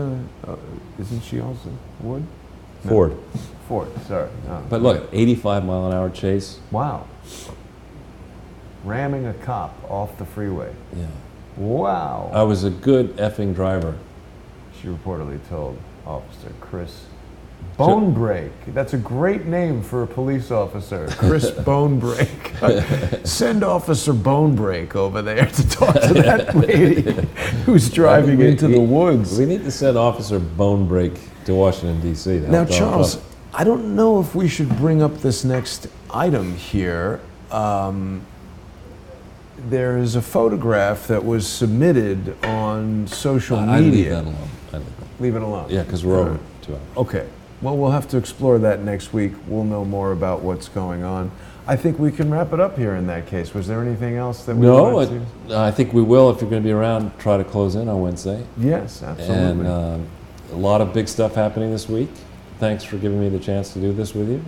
isn't she also Wood? Ford. No. Ford, sorry. Oh. But look, 85-mile-an-hour chase. Wow. Ramming a cop off the freeway. Yeah. Wow. I was a good effing driver. She reportedly told Officer Chris Bonebreak. That's a great name for a police officer, Chris Bonebreak. Send Officer Bonebreak over there to talk to that lady who's driving into the woods. We need to send Officer Bonebreak to Washington, D.C. Now, Charles, I don't know if we should bring up this next item here. There is a photograph that was submitted on social media. I'd leave that alone. Leave it alone? Yeah, because we're over 2 hours. Okay. Well, we'll have to explore that next week. We'll know more about what's going on. I think we can wrap it up here in that case. Was there anything else that we wanted to? I think we will, if you're going to be around, try to close in on Wednesday. Yes, absolutely. And a lot of big stuff happening this week. Thanks for giving me the chance to do this with you.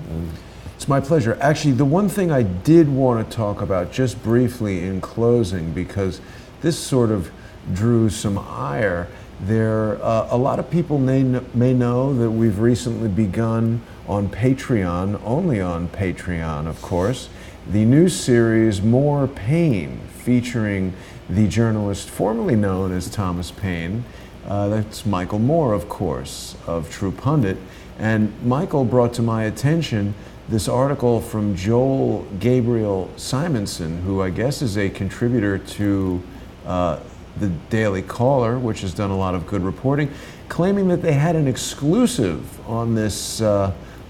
It's my pleasure. Actually, the one thing I did want to talk about just briefly in closing, because this sort of drew some ire, a lot of people may know that we've recently begun on Patreon, only on Patreon, of course, the new series More Pain, featuring the journalist formerly known as Thomas Paine. That's Michael Moore, of course, of True Pundit. And Michael brought to my attention this article from Joel Gabriel Simonson, who I guess is a contributor to the Daily Caller, which has done a lot of good reporting, claiming that they had an exclusive on this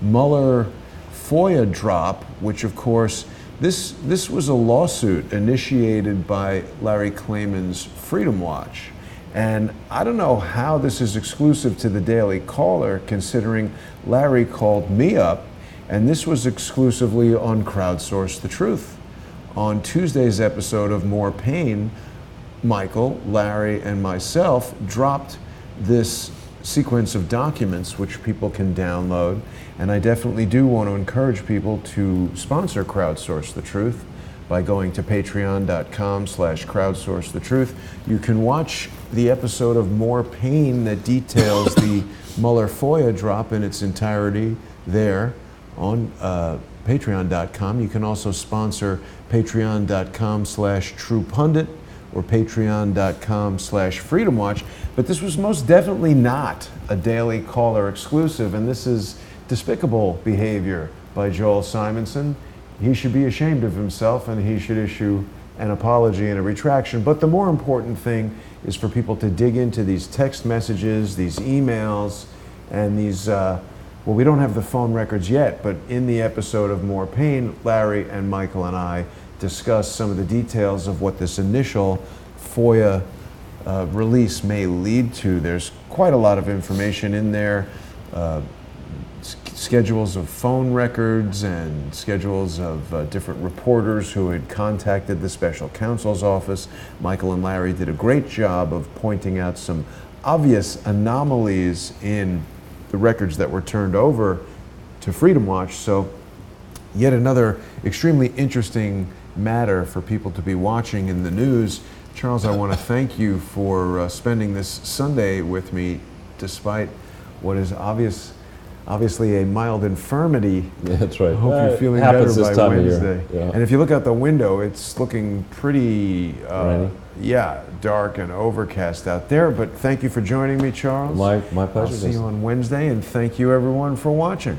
Mueller FOIA drop, which of course, this was a lawsuit initiated by Larry Klayman's Freedom Watch. And I don't know how this is exclusive to the Daily Caller, considering Larry called me up, and this was exclusively on Crowdsource the Truth. On Tuesday's episode of More Pain, Michael, Larry, and myself dropped this sequence of documents which people can download, and I definitely do want to encourage people to sponsor Crowdsource the Truth by going to patreon.com/crowdsourcethetruth. You can watch the episode of More Pain that details the Mueller FOIA drop in its entirety there on patreon.com. You can also sponsor patreon.com/truepundit or patreon.com/freedomwatch. But this was most definitely not a Daily Caller exclusive, and this is despicable behavior by Joel Simonson. He should be ashamed of himself, and he should issue an apology and a retraction. But the more important thing is for people to dig into these text messages, these emails, and these well, we don't have the phone records yet, but in the episode of More Pain, Larry and Michael and I discuss some of the details of what this initial FOIA release may lead to. There's quite a lot of information in there. Schedules of phone records and schedules of different reporters who had contacted the special counsel's office. Michael and Larry did a great job of pointing out some obvious anomalies in the records that were turned over to Freedom Watch. So yet another extremely interesting matter for people to be watching in the news. Charles, I want to thank you for spending this Sunday with me despite what is obviously a mild infirmity. Yeah, that's right. I hope you're feeling better by Wednesday. Yeah. And if you look out the window, it's looking pretty, dark and overcast out there. But thank you for joining me, Charles. My pleasure. I'll see you on Wednesday, and thank you everyone for watching.